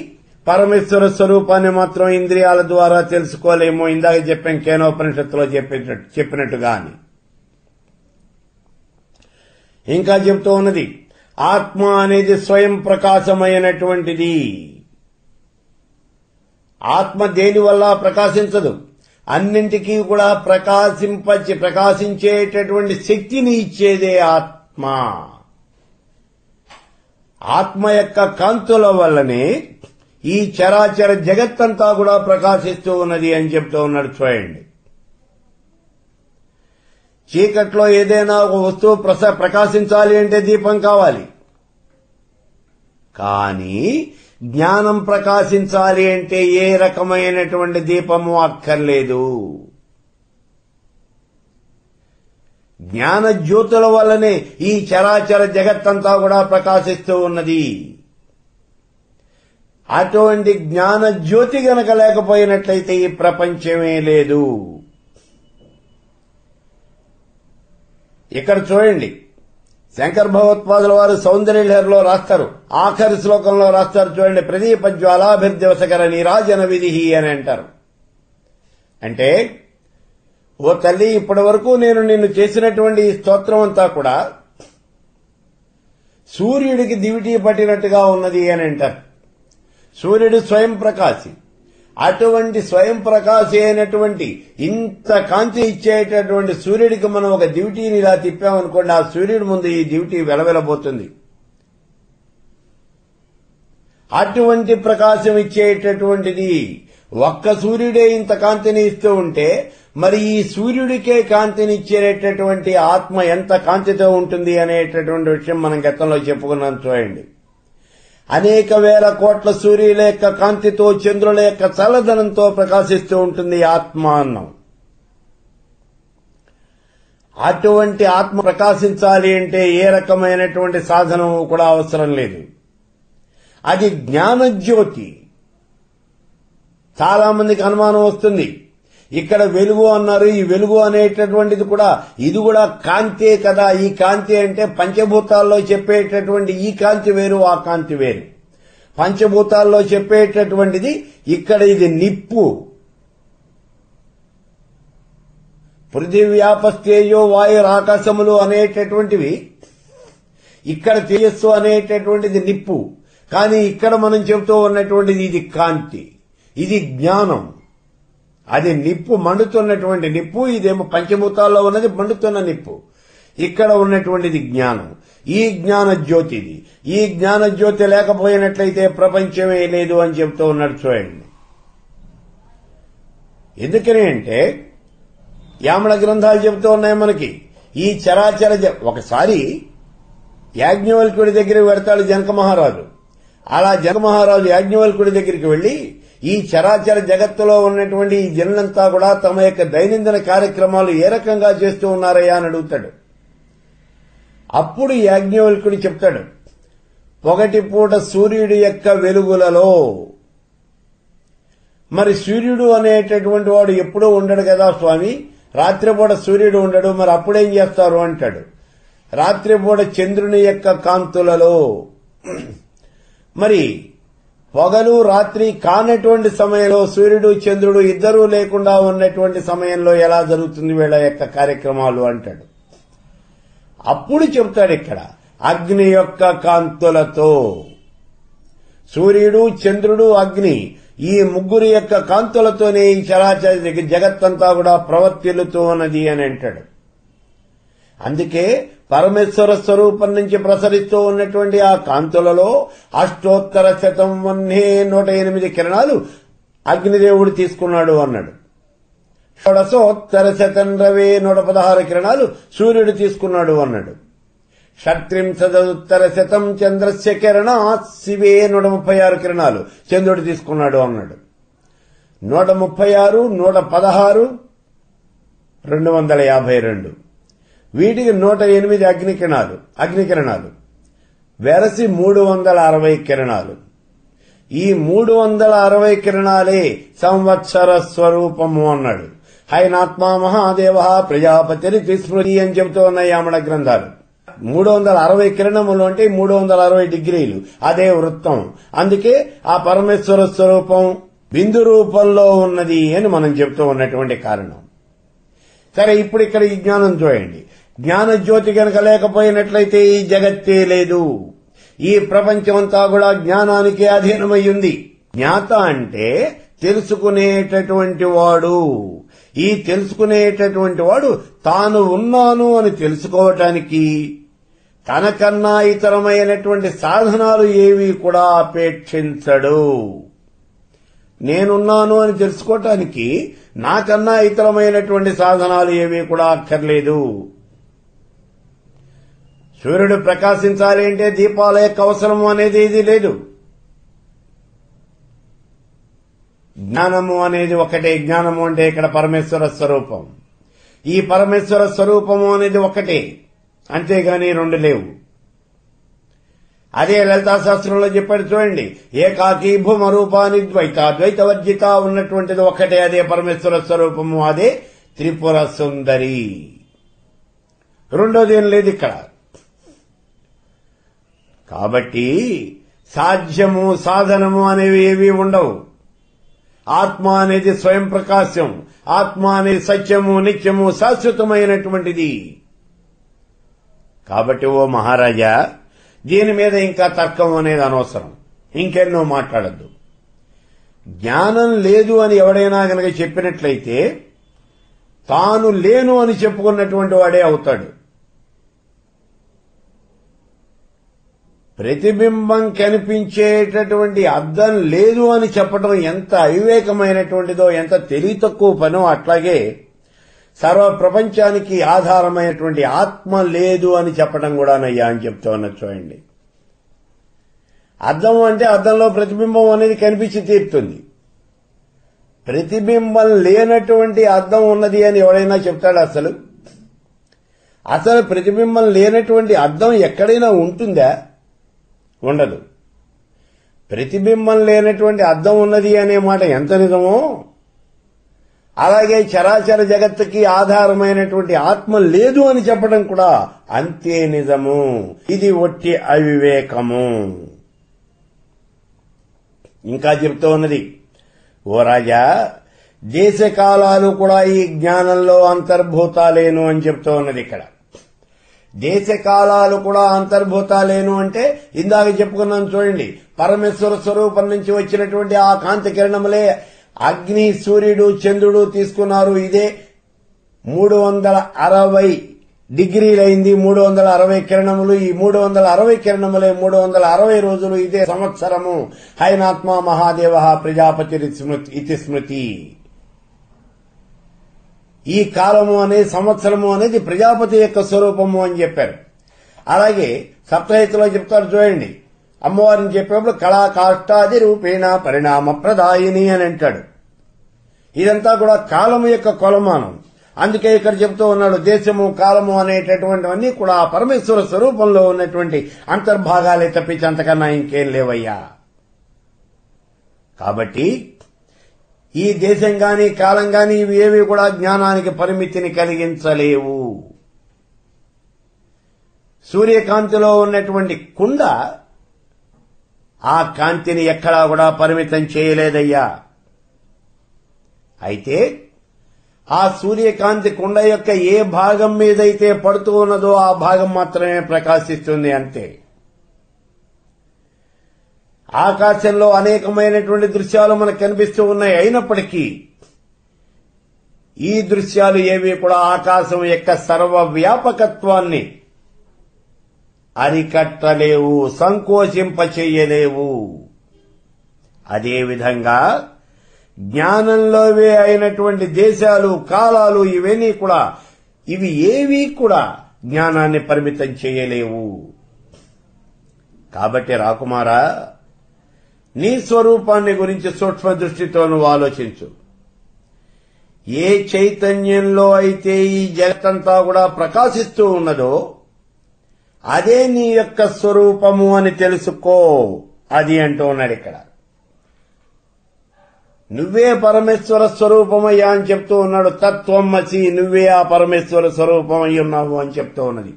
పరమేశ్వర స్వరూపాన్ని మాత్రం ఇంద్రియాల ద్వారా తెలుసుకోలేము. ఇందాక చెప్పాం కేనోపనిషత్తులో చెప్పినట్టుగా. ఇంకా చెప్తూ ఉన్నది, ఆత్మ అనేది స్వయం ప్రకాశమైనటువంటిది. ఆత్మ దేని వల్ల ప్రకాశించదు, అన్నింటికీ కూడా ప్రకాశించేటటువంటి శక్తిని ఇచ్చేదే ఆత్మ. ఆత్మ యొక్క కాంతుల వల్లనే ఈ చరాచర జగత్తంతా కూడా ప్రకాశిస్తూ ఉన్నది అని చెప్తూ ఉన్నాడు. చూడండి, చీకట్లో ఏదైనా ఒక వస్తువు ప్రకాశించాలి అంటే దీపం కావాలి, కానీ జ్ఞానం ప్రకాశించాలి అంటే ఏ రకమైనటువంటి దీపము అక్కర్లేదు. జ్ఞాన జ్యోతుల వల్లనే ఈ చరాచర జగత్తంతా కూడా ప్రకాశిస్తూ ఉన్నది. అటువంటి జ్ఞాన జ్యోతి గనక లేకపోయినట్లయితే ఈ ప్రపంచమే లేదు. ఇక్కడ చూడండి, శంకర భగవత్పాదుల వారు సౌందర్య లహరిలో రాస్తారు, ఆఖరి శ్లోకంలో రాస్తారు చూడండి, ప్రదీప జ్వాలాభిర్దివసకర నీరాజన విధి అని అంటారు. అంటే, ఓ తల్లి, ఇప్పటి వరకు నేను నిన్ను చేసినటువంటి ఈ స్తోత్రం అంతా కూడా సూర్యుడికి దివిటీ పట్టినట్టుగా ఉన్నది అని అంటారు. సూర్యుడు స్వయం ప్రకాశి, అటువంటి స్వయం ప్రకాశి అయినటువంటి ఇంత కాంతి ఇచ్చేటటువంటి సూర్యుడికి మనం ఒక డ్యూటీని ఇలా తిప్పామనుకోండి, ఆ సూర్యుడి ముందు ఈ డ్యూటీ వెలవెలబోతుంది. అటువంటి ప్రకాశం ఇచ్చేటటువంటిది ఒక్క సూర్యుడే ఇంత కాంతిని ఇస్తూ ఉంటే మరి ఈ సూర్యుడికే కాంతిని ఇచ్చేటటువంటి ఆత్మ ఎంత కాంతితో ఉంటుంది అనేటటువంటి విషయం మనం గతంలో చెప్పుకున్నాం. చూడండి, అనేక వేల కోట్ల సూర్యుల యొక్క కాంతితో, చంద్రుల యొక్క చల్లదనంతో ప్రకాశిస్తూ ఉంటుంది ఆత్మ అన్నాం. అటువంటి ఆత్మ ప్రకాశించాలి అంటే ఏ రకమైనటువంటి సాధనం కూడా అవసరం లేదు. అది జ్ఞానజ్యోతి. చాలా మందికి అనుమానం వస్తుంది, ఇక్కడ వెలుగు అన్నారు, ఈ వెలుగు అనేటటువంటిది కూడా ఇది కూడా కాంతే కదా. ఈ కాంతి అంటే పంచభూతాల్లో చెప్పేటటువంటి ఈ కాంతి వేరు, ఆ కాంతి వేరు. పంచభూతాల్లో చెప్పేటటువంటిది ఇక్కడ ఇది నిప్పు. పృథివ్యాపస్తేజో వాయు ఆకాశములు అనేటటువంటివి, ఇక్కడ తేజస్సు అనేటటువంటిది నిప్పు. కానీ ఇక్కడ మనం చెబుతూ ఉన్నటువంటిది ఇది కాంతి, ఇది జ్ఞానం. అది నిప్పు, మండుతున్నటువంటి నిప్పు. ఇదేమో పంచభూతాల్లో ఉన్నది మండుతున్న నిప్పు. ఇక్కడ ఉన్నటువంటిది జ్ఞానం. ఈ జ్ఞాన జ్యోతిది. ఈ జ్ఞాన జ్యోతి లేకపోయినట్లయితే ప్రపంచమే లేదు అని చెబుతూ ఉన్నాడు. చూడండి, ఎందుకని అంటే యామణ గ్రంథాలు చెబుతూ ఉన్నాయి మనకి. ఈ చరాచర ఒకసారి యాజ్ఞవల్కుడి దగ్గరికి వెడతాడు జనక మహారాజు. అలా జనక మహారాజు యాజ్ఞవల్కుడి దగ్గరికి వెళ్లి ఈ చరాచర జగత్తులో ఉన్నటువంటి ఈ జనులంతా కూడా తమ యొక్క దైనందిన కార్యక్రమాలు ఏ రకంగా చేస్తూ ఉన్నారయ్యా అని అడుగుతాడు. అప్పుడు యాజ్ఞవల్కుడు చెప్తాడు, పొగటి పూట సూర్యుడి యొక్క వెలుగులలో, మరి సూర్యుడు అనేటటువంటి వాడు ఎప్పుడూ ఉండడు కదా స్వామి, రాత్రిపూట సూర్యుడు ఉండడు, మరి అప్పుడేం చేస్తారు అంటాడు. రాత్రిపూట చంద్రుని యొక్క కాంతులలో, మరి పొగలు రాత్రి కానటువంటి సమయంలో సూర్యుడు చంద్రుడు ఇద్దరూ లేకుండా ఉన్నటువంటి సమయంలో ఎలా జరుగుతుంది వీళ్ళ యొక్క కార్యక్రమాలు అంటాడు. అప్పుడు చెప్తాడు ఇక్కడ అగ్ని యొక్క కాంతులతో. సూర్యుడు, చంద్రుడు, అగ్ని ఈ ముగ్గురు యొక్క కాంతులతోనే ఈ చరాచర జగత్తంతా కూడా ప్రవర్తిల్లుతూ ఉన్నది అని అంటాడు. అందుకే పరమేశ్వర స్వరూపం నుంచి ప్రసరిస్తూ ఉన్నటువంటి ఆ కాంతులలో అష్టోత్తర శతం వన్నే 108 కిరణాలు అగ్నిదేవుడు తీసుకున్నాడు అన్నాడు. షోడశోత్తర శతం రవే 116 కిరణాలు సూర్యుడు తీసుకున్నాడు అన్నాడు. షట్త్రింశదుత్తర శతం చంద్రస్య కిరణా శివే 136 కిరణాలు చంద్రుడు తీసుకున్నాడు అన్నాడు. 136, 116, 252 వీటికి 108 అగ్నికిరణాలు వెరసి 360 కిరణాలు. ఈ 360 కిరణాలే సంవత్సర స్వరూపము అన్నాడు. హైనాత్మా మహాదేవ ప్రజాపతిని విస్మృతి అని చెబుతూ ఉన్నాయి యామణ గ్రంథాలు. 360 కిరణములు అంటే 360 డిగ్రీలు, అదే వృత్తం. అందుకే ఆ పరమేశ్వర స్వరూపం బిందు రూపంలో ఉన్నది అని మనం చెబుతూ ఉన్నటువంటి కారణం. సరే, ఇప్పుడు ఇక్కడ ఈ జ్ఞానం చూడండి. జ్ఞాన జ్యోతి గనక లేకపోయినట్లయితే ఈ జగత్తే లేదు. ఈ ప్రపంచమంతా కూడా జ్ఞానానికి అధీనమయ్యింది. జ్ఞాత అంటే తెలుసుకునేటటువంటి వాడు. ఈ తెలుసుకునేటటువంటి వాడు తాను ఉన్నాను అని తెలుసుకోవటానికి తనకన్నా ఇతరమైనటువంటి సాధనాలు ఏవి కూడా అపేక్షించడు. నేనున్నాను అని తెలుసుకోవటానికి నాకన్నా ఇతరమైనటువంటి సాధనాలు ఏవి కూడా అక్కర్లేదు. సూర్యుడు ప్రకాశించాలి అంటే దీపాల యొక్క అవసరము అనేది ఇది లేదు. జ్ఞానము అనేది ఒకటే. జ్ఞానము అంటే ఇక్కడ పరమేశ్వర స్వరూపం. ఈ పరమేశ్వర స్వరూపము అనేది ఒకటే, అంతేగాని రెండు లేవు. అదే లలితా శాస్త్రంలో చెప్పాడు చూడండి, ఏకాకి భూమరూపాని ద్వైతవర్జిత ఉన్నటువంటిది ఒకటే, అదే పరమేశ్వర స్వరూపము, అదే త్రిపుర సుందరి. రెండోది ఏం లేదు ఇక్కడ. కాబట్టి సాధ్యము సాధనము అనేవి ఏవి ఉండవు. ఆత్మ అనేది స్వయం ప్రకాశం. ఆత్మ అనేది సత్యము, నిత్యము, శాశ్వతమైనటువంటిది. కాబట్టి ఓ మహారాజా, దీని మీద ఇంకా తర్కం అనేది అనవసరం, ఇంకెన్నో మాట్లాడద్దు. జ్ఞానం లేదు అని ఎవడైనా గనక చెప్పినట్లయితే తాను లేను అని చెప్పుకున్నటువంటి వాడే అవుతాడు. ప్రతిబింబం కనిపించేటటువంటి అద్దం లేదు అని చెప్పడం ఎంత అవివేకమైనటువంటిదో, ఎంత తెలివి తక్కువ పనో, అట్లాగే సర్వ ప్రపంచానికి ఆధారమైనటువంటి ఆత్మ లేదు అని చెప్పడం కూడానయ్యా అని చెప్తా ఉన్నది. చూడండి, అద్దం అంటే అద్దంలో ప్రతిబింబం అనేది కనిపించి తీరుతుంది. ప్రతిబింబం లేనటువంటి అద్దం ఉన్నది అని ఎవడైనా చెప్తాడు? అసలు ప్రతిబింబం లేనటువంటి అద్దం ఎక్కడైనా ఉంటుందా? ఉండదు. ప్రతిబింబం లేనటువంటి అద్దం ఉన్నది అనే మాట ఎంత నిజమో, అలాగే చరాచర జగత్తుకి ఆధారమైనటువంటి ఆత్మ లేదు అని చెప్పడం కూడా అంతే నిజము. ఇది ఒట్టి అవివేకము. ఇంకా చెప్తూ ఉన్నది, ఓ రాజా, దేశకాలాలు కూడా ఈ జ్ఞానంలో అంతర్భూతాలేను అని చెప్తూ ఉన్నది. ఇక్కడ దేశకాలాలు కూడా అంతర్భూతాలేను అంటే ఇందాక చెప్పుకున్నాను చూడండి, పరమేశ్వర స్వరూపం నుంచి వచ్చినటువంటి ఆ కాంతి కిరణములే అగ్ని, సూర్యుడు, చంద్రుడు తీసుకున్నారు. ఇదే 360 డిగ్రీలైంది. 360 కిరణములు. ఈ 360 కిరణములే 360 రోజులు. ఇదే సంవత్సరము. హైనాత్మ మహాదేవ ప్రజాపతి ఇతి స్మృతి. ఈ కాలము అనేది, సంవత్సరము అనేది ప్రజాపతి యొక్క స్వరూపము అని చెప్పారు. అలాగే సప్తహితలో చెప్తారు చూడండి, అమ్మవారిని చెప్పేప్పుడు కళాకాష్టాది రూపేణ పరిణామ ప్రదాయిని అని అంటాడు. ఇదంతా కూడా కాలము యొక్క కొలమానం. అందుకే ఇక్కడ చెప్తూ ఉన్నాడు, దేశము, కాలము అనేటటువంటివన్నీ కూడా పరమేశ్వర స్వరూపంలో ఉన్నటువంటి అంతర్భాగాలే తప్పించి అంతకన్నా ఇంకేం లేవయ్యా. కాబట్టి ఈ దేశం గాని, కాలం గాని, ఇవి ఏవి కూడా జ్ఞానానికి పరిమితిని కలిగించలేవు. సూర్యకాంతిలో ఉన్నటువంటి కుండ ఆ కాంతిని ఎక్కడా కూడా పరిమితం చేయలేదయ్యా. అయితే ఆ సూర్యకాంతి కుండ యొక్క ఏ భాగం మీదైతే పడుతూ ఉన్నదో ఆ భాగం మాత్రమే ప్రకాశిస్తుంది, అంతే. ఆకాశంలో అనేకమైనటువంటి దృశ్యాలు మనకు కనిపిస్తూ ఉన్నాయి. అయినప్పటికీ ఈ దృశ్యాలు ఏవి కూడా ఆకాశం యొక్క సర్వవ్యాపకత్వాన్ని అరికట్టలేవు, సంకోచింపచేయలేవు. అదేవిధంగా జ్ఞానంలోవే అయినటువంటి దేశాలు, కాలాలు, ఇవన్నీ కూడా, ఇవి ఏవీ కూడా జ్ఞానాన్ని పరిమితం చేయలేవు. కాబట్టి రాకుమారా, నీ స్వరూపాన్ని గురించి సూక్ష్మ దృష్టితో నువ్వు ఆలోచించు. ఏ చైతన్యంలో అయితే ఈ జగత్తంతా కూడా ప్రకాశిస్తూ ఉన్నదో అదే నీ యొక్క స్వరూపము అని తెలుసుకో. అది అంటూ ఉన్నాడు ఇక్కడ. నువ్వే పరమేశ్వర స్వరూపమయ్యా అని చెప్తూ ఉన్నాడు. తత్వమసి, నువ్వే ఆ పరమేశ్వర స్వరూపమై ఉన్నావు అని చెప్తూ ఉన్నది.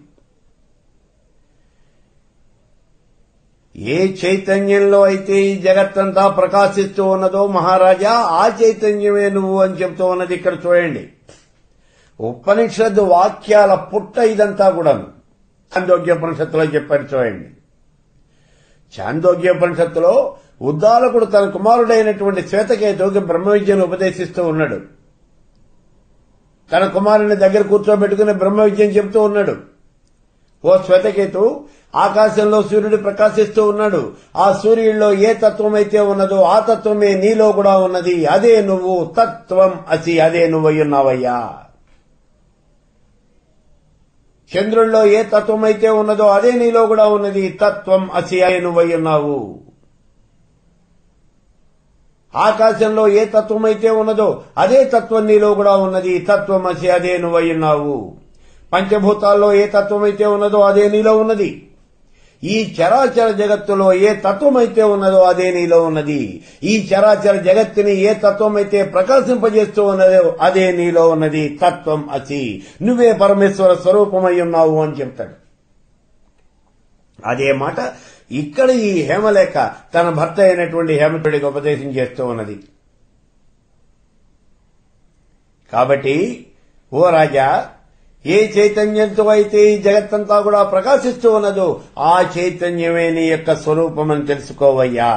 ఏ చైతన్యంలో అయితే ఈ జగత్తంతా ప్రకాశిస్తూ ఉన్నదో మహారాజా, ఆ చైతన్యమే నువ్వు అని చెప్తూ ఉన్నది. ఇక్కడ చూడండి, ఉపనిషత్తు వాక్యాల పుట్ట ఇదంతా కూడా చాందోగ్యోపనిషత్తులో చెప్పాడు. చూడండి, చాందోగ్యోపనిషత్తులో ఉద్దాలకుడు తన కుమారుడైనటువంటి శ్వేతకేతువుకి బ్రహ్మ విద్యను ఉపదేశిస్తూ ఉన్నాడు. తన కుమారుని దగ్గర కూర్చోబెట్టుకుని బ్రహ్మ విద్యను చెబుతూ ఉన్నాడు. ఓ శ్వేతకేతు, ఆకాశంలో సూర్యుడు ప్రకాశిస్తూ ఉన్నాడు. ఆ సూర్యుడిలో ఏ తత్వం అయితే ఉన్నదో ఆ తత్వమే నీలో కూడా ఉన్నది. అదే నువ్వు, తత్వం అసి, అదే నువ్వయ్యున్నావయ్యా. చంద్రుల్లో ఏ తత్వం అయితే ఉన్నదో అదే నీలో కూడా ఉన్నది. తత్వం అసి, అదే నువ్వయ్యున్నావు. ఆకాశంలో ఏ తత్వం అయితే ఉన్నదో అదే తత్వం నీలో కూడా ఉన్నది. తత్వం అసి, అదే నువ్వయ్యున్నావు. పంచభూతాల్లో ఏ తత్వం అయితే ఉన్నదో అదే నీలో ఉన్నది. ఈ చరాచర జగత్తులో ఏ తత్వం అయితే ఉన్నదో అదే నీలో ఉన్నది. ఈ చరాచర జగత్తుని ఏ తత్వం అయితే ప్రకాశింపజేస్తూ ఉన్నదో అదే నీలో ఉన్నది. తత్వం అసి, నువ్వే పరమేశ్వర స్వరూపమై ఉన్నావు అని చెప్తాడు. అదే మాట ఇక్కడ ఈ హేమలేఖ తన భర్త అయినటువంటి హేమతుడికి ఉపదేశం చేస్తూ ఉన్నది. కాబట్టి ఓ రాజా, ఏ చైతన్యంతో అయితే ఈ జగత్తంతా కూడా ప్రకాశిస్తూ ఉన్నదో ఆ చైతన్యమే నీ యొక్క స్వరూపమని తెలుసుకోవయ్యా.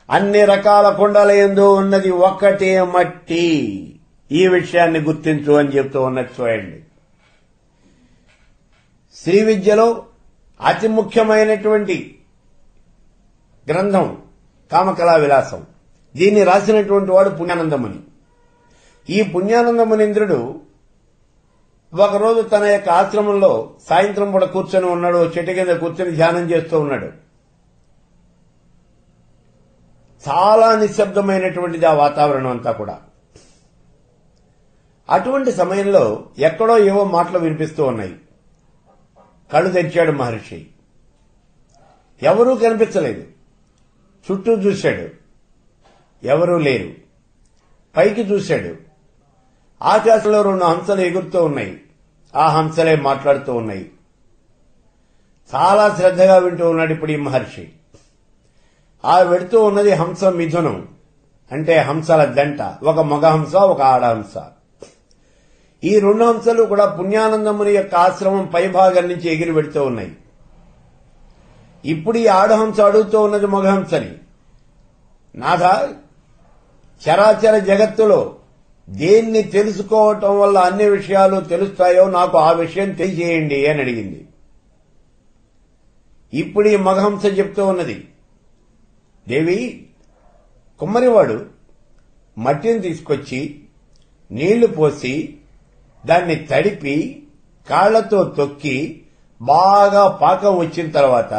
అన్ని రకాల కుండలయందు ఉన్నది ఒక్కటే మట్టి. ఈ విషయాన్ని గుర్తించు అని చెప్తూ ఉన్నది చూడండి. శ్రీ విద్యలో అతి ముఖ్యమైనటువంటి గ్రంథం కామకళా విలాసం. దీన్ని రాసినటువంటి వాడు పుణ్యానందముని. ఈ పుణ్యానందమునింద్రుడు ఒకరోజు తన యొక్క ఆశ్రమంలో సాయంత్రం పూట కూర్చొని ఉన్నాడు. చెట్టు కింద కూర్చొని ధ్యానం చేస్తూ ఉన్నాడు. చాలా నిశ్శబ్దమైనటువంటిది ఆ వాతావరణం అంతా కూడా. అటువంటి సమయంలో ఎక్కడో ఏవో మాటలు వినిపిస్తూ ఉన్నాయి. కళ్ళు తెరిచాడు మహర్షి. ఎవరూ కనిపించలేదు. చుట్టూ చూశాడు, ఎవరూ లేరు. పైకి చూశాడు, ఆకాశంలో 2 హంసలు ఎగురుతూ ఉన్నాయి. ఆ హంసలే మాట్లాడుతూ ఉన్నాయి. చాలా శ్రద్ధగా వింటూ ఉన్నాడు ఇప్పుడు ఈ మహర్షి. ఆ వెడుతూ ఉన్నది హంస మిథునం, అంటే హంసల దంట. ఒక మగ హంస, ఒక ఆడహంస. ఈ 2 హంసలు కూడా పుణ్యానందముని యొక్క ఆశ్రమం పైభాగం నుంచి ఎగిరి వెడుతూ ఉన్నాయి. ఇప్పుడు ఈ ఆడహంస అడుగుతూ ఉన్నది మగహంసని, నాథ, చరాచర జగత్తులో దేన్ని తెలుసుకోవటం వల్ల అన్ని విషయాలు తెలుస్తాయో నాకు ఆ విషయం తెలియజేయండి అని అడిగింది. ఇప్పుడు ఈ మగహంస చెప్తూ ఉన్నది, దేవి, కుమ్మరివాడు మట్టిని తీసుకొచ్చి నీళ్లు పోసి దాన్ని తడిపి కాళ్లతో తొక్కి బాగా పాకం వచ్చిన తర్వాత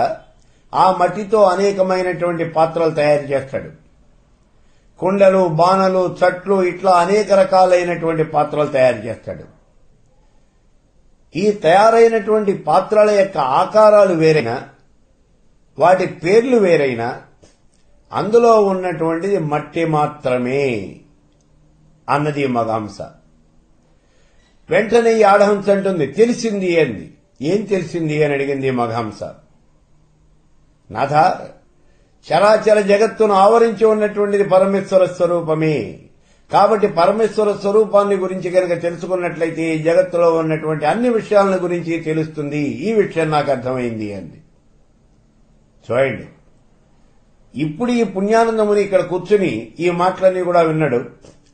ఆ మట్టితో అనేకమైనటువంటి పాత్రలు తయారు చేస్తాడు. కుండలు, బాణలు, చట్లు, ఇట్లా అనేక రకాలైనటువంటి పాత్రలు తయారు చేస్తాడు. ఈ తయారైనటువంటి పాత్రల యొక్క ఆకారాలు వేరైనా, వాటి పేర్లు వేరైనా, అందులో ఉన్నటువంటిది మట్టి మాత్రమే అన్నది మగహంస. వెంటనే ఈ ఆడహంస అంటుంది, తెలిసింది అంది. ఏం తెలిసింది అని అడిగింది మగహంస. నాథ, చరాచర జగత్తును ఆవరించి ఉన్నటువంటిది పరమేశ్వర స్వరూపమే. కాబట్టి పరమేశ్వర స్వరూపాన్ని గురించి కనుక తెలుసుకున్నట్లయితే ఈ జగత్తులో ఉన్నటువంటి అన్ని విషయాలను గురించి తెలుస్తుంది. ఈ విషయం నాకు అర్థమైంది అంది. చూడండి, ఇప్పుడు ఈ పుణ్యానందముని ఇక్కడ కూర్చుని ఈ మాటలన్నీ కూడా విన్నాడు.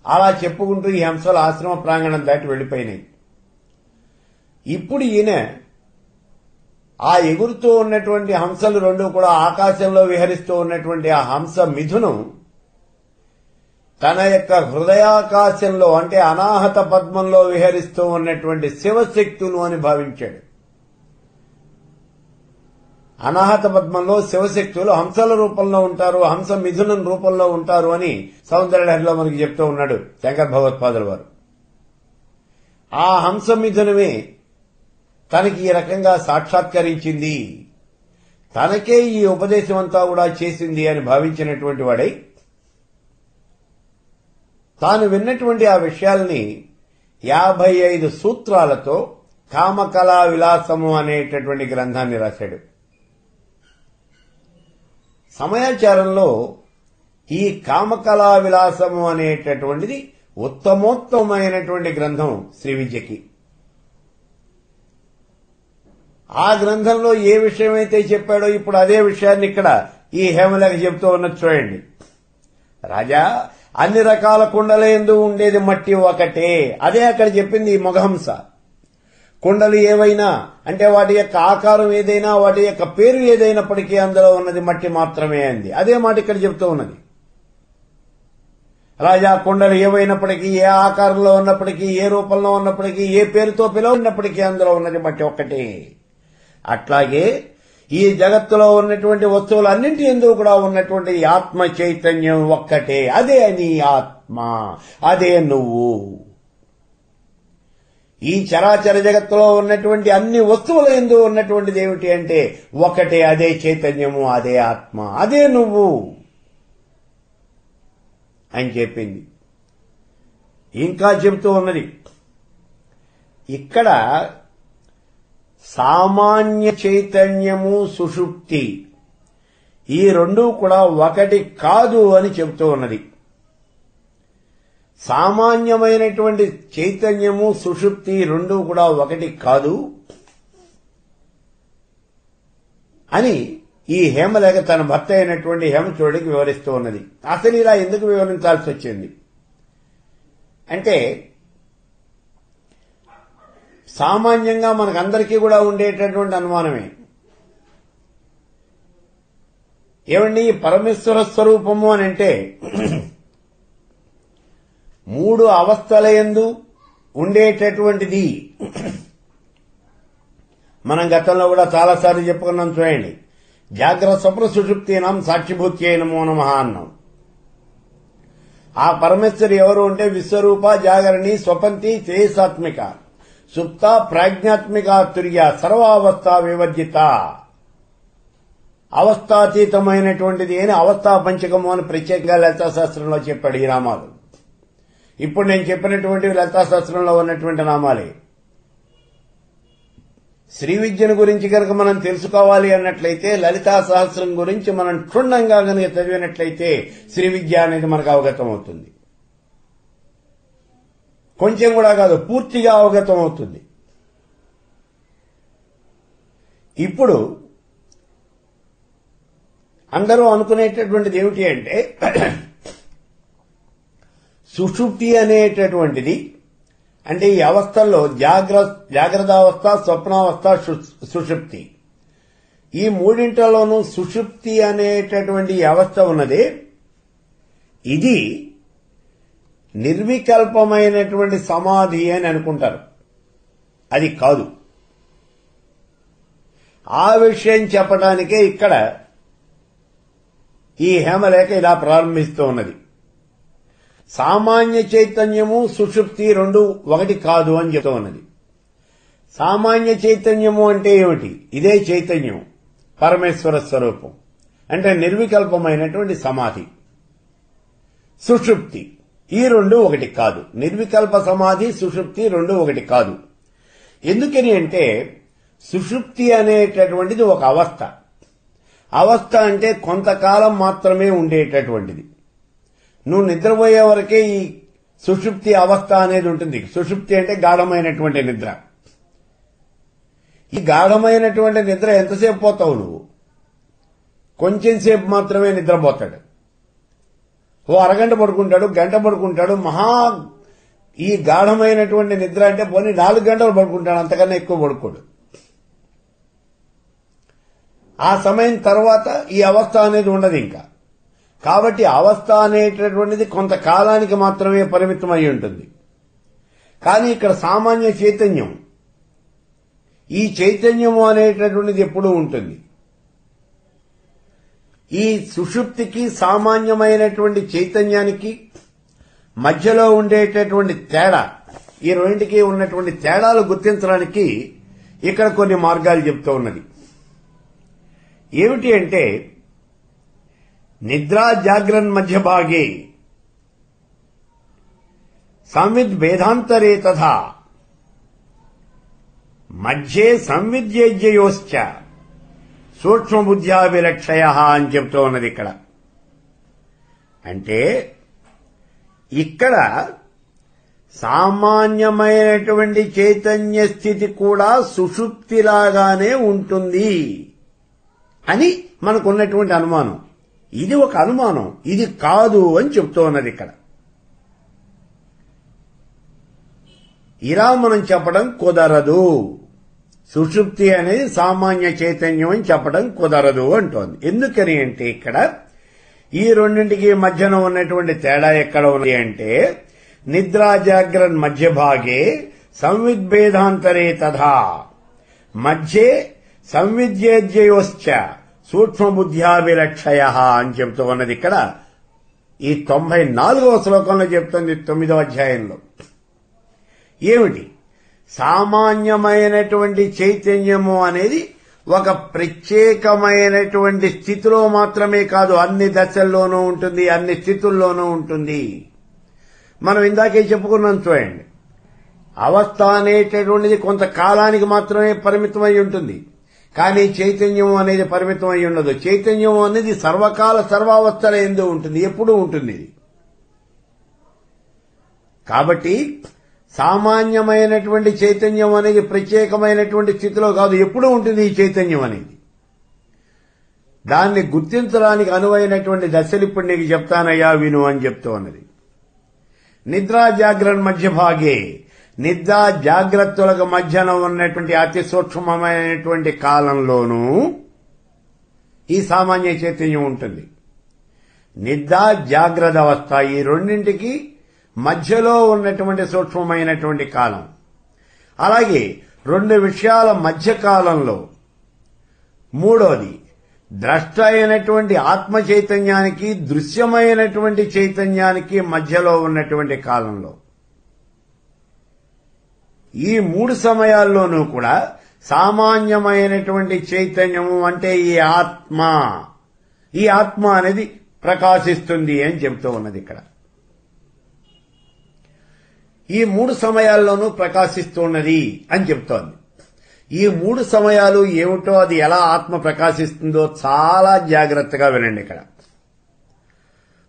అలా చెప్పుకుంటూ ఈ హంసలు ఆశ్రమ ప్రాంగణం దాటి వెళ్లిపోయినాయి. ఇప్పుడు ఈయన ఆ ఎగురుతూ ఉన్నటువంటి హంసలు 2 కూడా ఆకాశంలో విహరిస్తూ ఉన్నటువంటి ఆ హంస మిథునం తన యొక్క హృదయాకాశంలో, అంటే అనాహత పద్మంలో విహరిస్తూ ఉన్నటువంటి శివశక్తులు అని భావించాడు. అనాహత పద్మంలో శివశక్తులు హంసల రూపంలో ఉంటారు, హంస మిథునం రూపంలో ఉంటారు అని సౌందర్యలహరిలో మనకి చెప్తూ ఉన్నాడు శంకర భగవత్పాదుల వారు. ఆ హంస మిథునమే తనకి ఈ రకంగా సాక్షాత్కరించింది, తనకే ఈ ఉపదేశం అంతా కూడా చేసింది అని భావించినటువంటి వాడై తాను విన్నటువంటి ఆ విషయాల్ని 55 సూత్రాలతో కామకళా విలాసము అనేటటువంటి గ్రంథాన్ని రాశాడు. సమయాచారంలో ఈ కామకళా విలాసము అనేటటువంటిది ఉత్తమోత్తమైనటువంటి గ్రంథం శ్రీ విద్యకి. ఆ గ్రంథంలో ఏ విషయమైతే చెప్పాడో ఇప్పుడు అదే విషయాన్ని ఇక్కడ ఈ హేమలేఖ చెప్తూ ఉన్నది చూడండి. రాజా, అన్ని రకాల కుండలందు ఉండేది మట్టి ఒకటే. అదే అక్కడ చెప్పింది ఈ మగహంస. కుండలు ఏవైనా, అంటే వాటి యొక్క ఆకారం ఏదైనా, వాటి యొక్క పేరు ఏదైనప్పటికీ అందులో ఉన్నది మట్టి మాత్రమే అంది. అదే మాట ఇక్కడ చెప్తూ ఉన్నది. రాజా, కుండలు ఏవైనప్పటికీ, ఏ ఆకారంలో ఉన్నప్పటికీ, ఏ రూపంలో ఉన్నప్పటికీ, ఏ పేరుతో పిలువన్నప్పటికీ అందులో ఉన్నది మట్టి ఒక్కటే. అట్లాగే ఈ జగత్తులో ఉన్నటువంటి వస్తువులన్నింటి యందు కూడా ఉన్నటువంటి ఆత్మ చైతన్యం ఒక్కటే. అదే నీ ఆత్మ, అదే నువ్వు. ఈ చరాచర జగత్తులో ఉన్నటువంటి అన్ని వస్తువుల యందు ఉన్నటువంటిది ఏమిటి అంటే ఒకటే, అదే చైతన్యము, అదే ఆత్మ, అదే నువ్వు అని చెప్పింది. ఇంకా చెబుతూ ఉన్నది ఇక్కడ, సామాన్య చైతన్యము, సుషుప్తి, ఈ 2 కూడా ఒకటి కాదు అని చెబుతూ ఉన్నది. సామాన్యమైనటువంటి చైతన్యము, సుషుప్తి 2 కూడా ఒకటి కాదు అని ఈ హేమలేఖ తన భర్త అయినటువంటి హేమచూడికి వివరిస్తూ ఉన్నది. అసలు ఇలా ఎందుకు వివరించాల్సి వచ్చింది అంటే, సామాన్యంగా మనకందరికీ కూడా ఉండేటటువంటి అనుమానమే. ఏమండి పరమేశ్వర స్వరూపము అని అంటే 3 అవస్థలయందు ఉండేటటువంటిది. మనం గతంలో కూడా చాలాసార్లు చెప్పుకున్నాం చూడండి. జాగ్రత్త స్వప్న సుషుప్తీనాం సాక్షిభూత్యై నమో నమః అన్నాం. ఆ పరమేశ్వరి ఎవరు అంటే విశ్వరూప, జాగరణి, స్వపంతి, శ్రేయసాత్మిక, సుప్త, ప్రాజ్ఞాత్మిక, తుర్య, సర్వావస్థ వివర్జిత, అవస్థాతీతమైనటువంటిది అని అవస్థా పంచకము అని ప్రత్యేకంగా లలితాశాస్త్రంలో చెప్పాడు ఈ నామాలు. ఇప్పుడు నేను చెప్పినటువంటి లలితాశాస్త్రంలో ఉన్నటువంటి నామాలే. శ్రీ విద్యను గురించి కనుక మనం తెలుసుకోవాలి అన్నట్లయితే లలితా సహస్రం గురించి మనం క్షుణ్ణంగా కనుక చదివినట్లయితే శ్రీ విద్య అనేది మనకు అవగతం అవుతుంది. కొంచెం కూడా కాదు, పూర్తిగా అవగతం అవుతుంది. ఇప్పుడు అందరూ అనుకునేటటువంటిది ఏమిటి అంటే, సుషుప్తి అనేటటువంటిది అంటే ఈ అవస్థల్లో జాగ్రత్తావస్థ, స్వప్నావస్థ, సుషుప్తి, ఈ మూడింటిలోనూ సుషుప్తి అనేటటువంటి అవస్థ ఉన్నది. ఇది నిర్వికల్పమైనటువంటి సమాధి అని అనుకుంటారు. అది కాదు. ఆ విషయం చెప్పడానికే ఇక్కడ ఈ హేమలేఖ ఇలా ప్రారంభిస్తూ ఉన్నది. సామాన్య చైతన్యము సుషుప్తి రెండు ఒకటి కాదు అని చెప్తూ ఉన్నది. సామాన్య చైతన్యము అంటే ఏమిటి? ఇదే చైతన్యం, పరమేశ్వర స్వరూపం అంటే నిర్వికల్పమైనటువంటి సమాధి. సుషుప్తి ఈ రెండు ఒకటి కాదు. నిర్వికల్ప సమాధి, సుషుప్తి రెండు ఒకటి కాదు. ఎందుకని అంటే సుషుప్తి అనేటటువంటిది ఒక అవస్థ. అవస్థ అంటే కొంతకాలం మాత్రమే ఉండేటటువంటిది. నువ్వు నిద్రపోయే వరకే ఈ సుషుప్తి అవస్థ అనేది ఉంటుంది. సుషుప్తి అంటే గాఢమైనటువంటి నిద్ర. ఈ గాఢమైనటువంటి నిద్ర ఎంతసేపు పోతావు నువ్వు? కొంచెం సేపు మాత్రమే నిద్రపోతాడు. ఓ అరగంట పడుకుంటాడు, గంట పడుకుంటాడు. ఈ గాఢమైనటువంటి నిద్ర అంటే పోనీ 4 గంటలు పడుకుంటాడు, అంతకన్నా ఎక్కువ పడుకోడు. ఆ సమయం తర్వాత ఈ అవస్థ అనేది ఉండదు ఇంకా. కాబట్టి అవస్థ అనేటటువంటిది కొంతకాలానికి మాత్రమే పరిమితం అయి ఉంటుంది. కానీ ఇక్కడ సామాన్య చైతన్యం, ఈ చైతన్యము అనేటటువంటిది ఎప్పుడూ ఉంటుంది. ఈ సుషుప్తికి సామాన్యమైనటువంటి చైతన్యానికి మధ్యలో ఉండేటటువంటి తేడా, ఈ రెండింటికి ఉన్నటువంటి తేడాలు గుర్తించడానికి ఇక్కడ కొన్ని మార్గాలు చెప్తూ ఉన్నది. ఏమిటి అంటే, నిద్రా జాగ్రన్ మధ్య భాగే సంవిద్ భేదాంతరే తథా మధ్యే సంవిద్యేజ్యయోశ్చ సూక్ష్మబుద్ధ్యా విలక్షయ అని చెప్తూ ఉన్నది ఇక్కడ. అంటే ఇక్కడ సామాన్యమైనటువంటి చైతన్య స్థితి కూడా సుషుప్తిలాగానే ఉంటుంది అని మనకున్నటువంటి అనుమానం. ఇది ఒక అనుమానం, ఇది కాదు అని చెప్తూ ఉన్నది ఇక్కడ. ఇలా మనం చెప్పడం కుదరదు. సుషుప్తి అనేది సామాన్య చైతన్యం అని చెప్పడం కుదరదు అంటోంది. ఎందుకని అంటే ఇక్కడ ఈ రెండింటికి మధ్యన ఉన్నటువంటి తేడా ఎక్కడ ఉంది అంటే, నిద్రా జాగ్రన్ మధ్య భాగే సంవిద్భేదాంతరే తథా మధ్యే సంవిద్యేజ్యయోశ్చ సూక్ష్మబుద్ధ్యా విలక్షయ అని చెప్తూ ఉన్నది ఇక్కడ. ఈ 94వ శ్లోకంలో చెప్తుంది 9వ అధ్యాయంలో. ఏమిటి? సామాన్యమైనటువంటి చైతన్యము అనేది ఒక ప్రత్యేకమైనటువంటి స్థితిలో మాత్రమే కాదు, అన్ని దశల్లోనూ ఉంటుంది, అన్ని స్థితుల్లోనూ ఉంటుంది. మనం ఇందాకే చెప్పుకున్నాం చూడండి. అవస్థ అనేటటువంటిది కొంతకాలానికి మాత్రమే పరిమితమై ఉంటుంది. కానీ చైతన్యం అనేది పరిమితం అయి ఉండదు. చైతన్యం అనేది సర్వకాల సర్వావస్థల యందు ఉంటుంది, ఎప్పుడూ ఉంటుంది. కాబట్టి సామాన్యమైనటువంటి చైతన్యం అనేది ప్రత్యేకమైనటువంటి స్థితిలో కాదు, ఎప్పుడూ ఉంటుంది ఈ చైతన్యం అనేది. దాన్ని గుర్తించడానికి అనువైనటువంటి దశలు ఇప్పుడు నీకు చెప్తానయ్యా విను అని చెప్తూ ఉన్నది. నిద్రా జాగ్రత్త మధ్య భాగే, నిద్రా జాగ్రత్తలకు మధ్యన ఉన్నటువంటి అతి సూక్ష్మమైనటువంటి కాలంలోనూ ఈ సామాన్య చైతన్యం ఉంటుంది. నిద్రా జాగ్రత్త అవస్థ ఈ రెండింటికి మధ్యలో ఉన్నటువంటి సూక్ష్మమైనటువంటి కాలం. అలాగే రెండు విషయాల మధ్య కాలంలో మూడోది ద్రష్ట అయినటువంటి ఆత్మ చైతన్యానికి దృశ్యమైనటువంటి చైతన్యానికి మధ్యలో ఉన్నటువంటి కాలంలో ఈ మూడు సమయాల్లోనూ కూడా సామాన్యమైనటువంటి చైతన్యము అంటే ఈ ఆత్మ అనేది ప్రకాశిస్తుంది అని చెబుతూ ఉన్నది ఇక్కడ. ఈ మూడు సమయాల్లోనూ ప్రకాశిస్తూ ఉన్నది అని చెప్తోంది. ఈ మూడు సమయాలు ఏమిటో, అది ఎలా ఆత్మ ప్రకాశిస్తుందో చాలా జాగ్రత్తగా వినండి. ఇక్కడ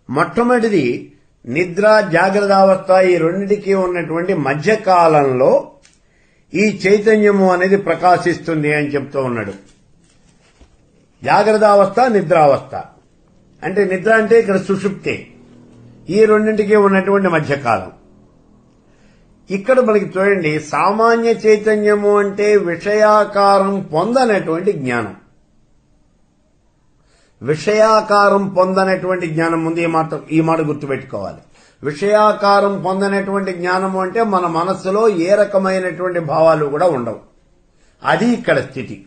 మొట్టమొదటిది నిద్ర జాగ్రత్త అవస్థ ఈ రెండింటికి ఉన్నటువంటి మధ్యకాలంలో ఈ చైతన్యము అనేది ప్రకాశిస్తుంది అని చెప్తూ ఉన్నాడు. జాగ్రత్త అవస్థ నిద్రావస్థ అంటే నిద్ర అంటే ఇక్కడ సుషుప్తే, ఈ రెండింటికి ఉన్నటువంటి మధ్యకాలం. ఇక్కడ మనకి చూడండి, సామాన్య చైతన్యము అంటే విషయాకారం పొందనటువంటి జ్ఞానం. విషయాకారం పొందనటువంటి జ్ఞానం ముందు ఈ మాట గుర్తుపెట్టుకోవాలి. విషయాకారం పొందనటువంటి జ్ఞానము అంటే మన మనస్సులో ఏ రకమైనటువంటి భావాలు కూడా ఉండవు. అది ఇక్కడ స్థితి.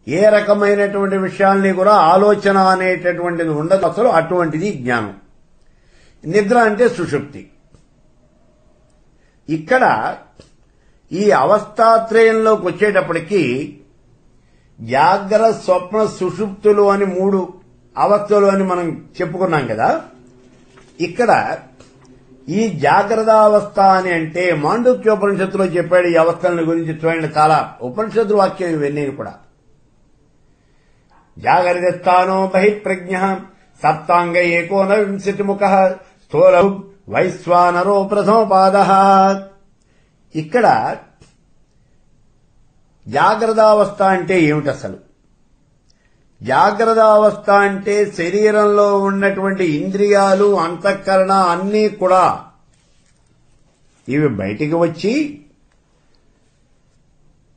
ఏ రకమైనటువంటి విషయాల్ని కూడా ఆలోచన అనేటటువంటిది ఉండదు అసలు. అటువంటిది జ్ఞానం. నిద్ర అంటే సుషుప్తి. ఇక్కడ ఈ అవస్థాత్రయంలోకి వచ్చేటప్పటికీ జాగ్రత్త స్వప్న సుషుప్తులు అని మూడు అవస్థలు అని మనం చెప్పుకున్నాం కదా. ఇక్కడ ఈ జాగ్రత్త అవస్థ అని అంటే మాండూక్యోపనిషత్తులో చెప్పాడు ఈ అవస్థల గురించి. చూడండి, చాలా ఉపనిషత్తు వాక్యం ఇవన్నీ కూడా. జాగ్రత్త స్థానో బహిప్రజ్ఞ సప్తాంగ ఏకోనవింశతిముఖ స్థూల వైశ్వానరో ప్రథమపాద. ఇక్కడ జాగ్రత్తావస్థ అంటే ఏమిటి అసలు? జాగ్రత్తావస్థ అంటే శరీరంలో ఉన్నటువంటి ఇంద్రియాలు అంతఃకరణ అన్నీ కూడా ఇవి బయటికి వచ్చి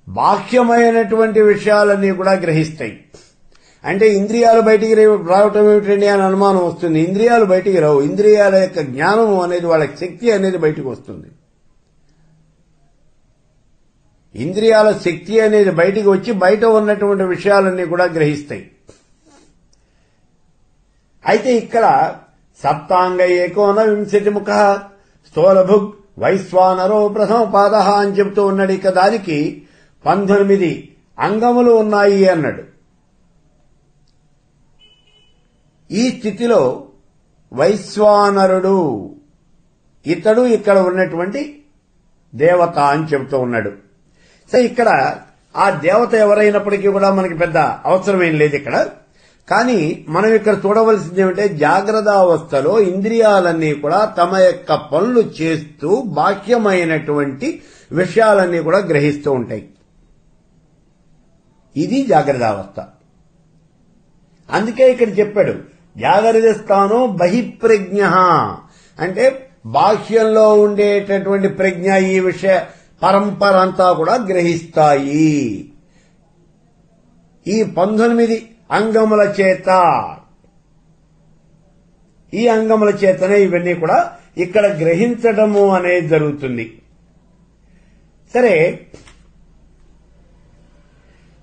బాహ్యమైనటువంటి విషయాలన్నీ కూడా గ్రహిస్తాయి. అంటే ఇంద్రియాలు బయటికి రావటం ఏమిటండి అని అనుమానం వస్తుంది. ఇంద్రియాలు బయటికి రావు. ఇంద్రియాల యొక్క జ్ఞానము అనేది, వాళ్ళ శక్తి అనేది బయటకు వస్తుంది. ఇంద్రియాల శక్తి అనేది బయటికి వచ్చి బయట ఉన్నటువంటి విషయాలన్నీ కూడా గ్రహిస్తాయి. అయితే ఇక్కడ సప్తాంగ ఏకోనవింశతిముఖ స్థూలభుగ్ వైశ్వానరో ప్రథమపాద అని చెబుతూ ఉన్నాడు. ఇక దానికి 19 అంగములు ఉన్నాయి అన్నాడు. ఈ స్థితిలో వైశ్వానరుడు ఇతడు ఇక్కడ ఉన్నటువంటి దేవత అని చెబుతూ ఉన్నాడు. సో ఇక్కడ ఆ దేవత ఎవరైనప్పటికీ కూడా మనకి పెద్ద అవసరమేం లేదు ఇక్కడ. కానీ మనం ఇక్కడ చూడవలసింది ఏమిటంటే, జాగ్రత్త అవస్థలో ఇంద్రియాలన్నీ కూడా తమ యొక్క పనులు చేస్తూ బాహ్యమైనటువంటి విషయాలన్నీ కూడా గ్రహిస్తూ ఉంటాయి. ఇది జాగ్రత్త అవస్థ. అందుకే ఇక్కడ చెప్పాడు జాగ్రత్త స్థానం బహిప్రజ్ఞ అంటే బాహ్యంలో ఉండేటటువంటి ప్రజ్ఞ ఈ విషయ పరంపర అంతా కూడా గ్రహిస్తాయి. ఈ 19 అంగముల చేత, ఈ అంగముల చేతనే ఇవన్నీ కూడా ఇక్కడ గ్రహించడము అనేది జరుగుతుంది. సరే,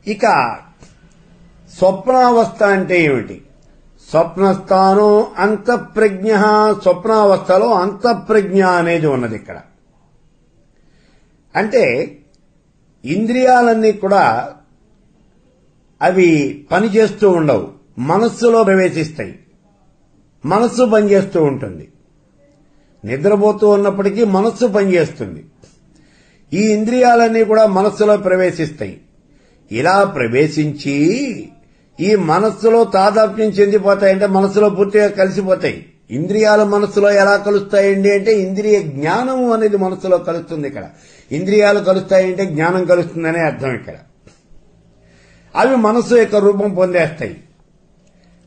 ఇక స్వప్నావస్థ అంటే ఏమిటి? స్వప్నస్థానం అంతఃప్రజ్ఞ. స్వప్నావస్థలో అంతఃప్రజ్ఞ అనేది ఉన్నది ఇక్కడ. అంటే ఇంద్రియాలన్నీ కూడా అవి పనిచేస్తూ ఉండవు, మనస్సులో ప్రవేశిస్తాయి. మనస్సు పనిచేస్తూ ఉంటుంది. నిద్రపోతూ ఉన్నప్పటికీ మనస్సు పనిచేస్తుంది. ఈ ఇంద్రియాలన్నీ కూడా మనస్సులో ప్రవేశిస్తాయి. ఇలా ప్రవేశించి ఈ మనస్సులో తాదాత్మ్యం చెందిపోతాయంటే మనస్సులో పూర్తిగా కలిసిపోతాయి. ఇంద్రియాలు మనస్సులో ఎలా కలుస్తాయండి అంటే ఇంద్రియ జ్ఞానము అనేది మనస్సులో కలుస్తుంది. ఇక్కడ ఇంద్రియాలు కలుస్తాయంటే జ్ఞానం కలుస్తుందనే అర్థం ఇక్కడ. అవి మనస్సు యొక్క రూపం పొందేస్తాయి.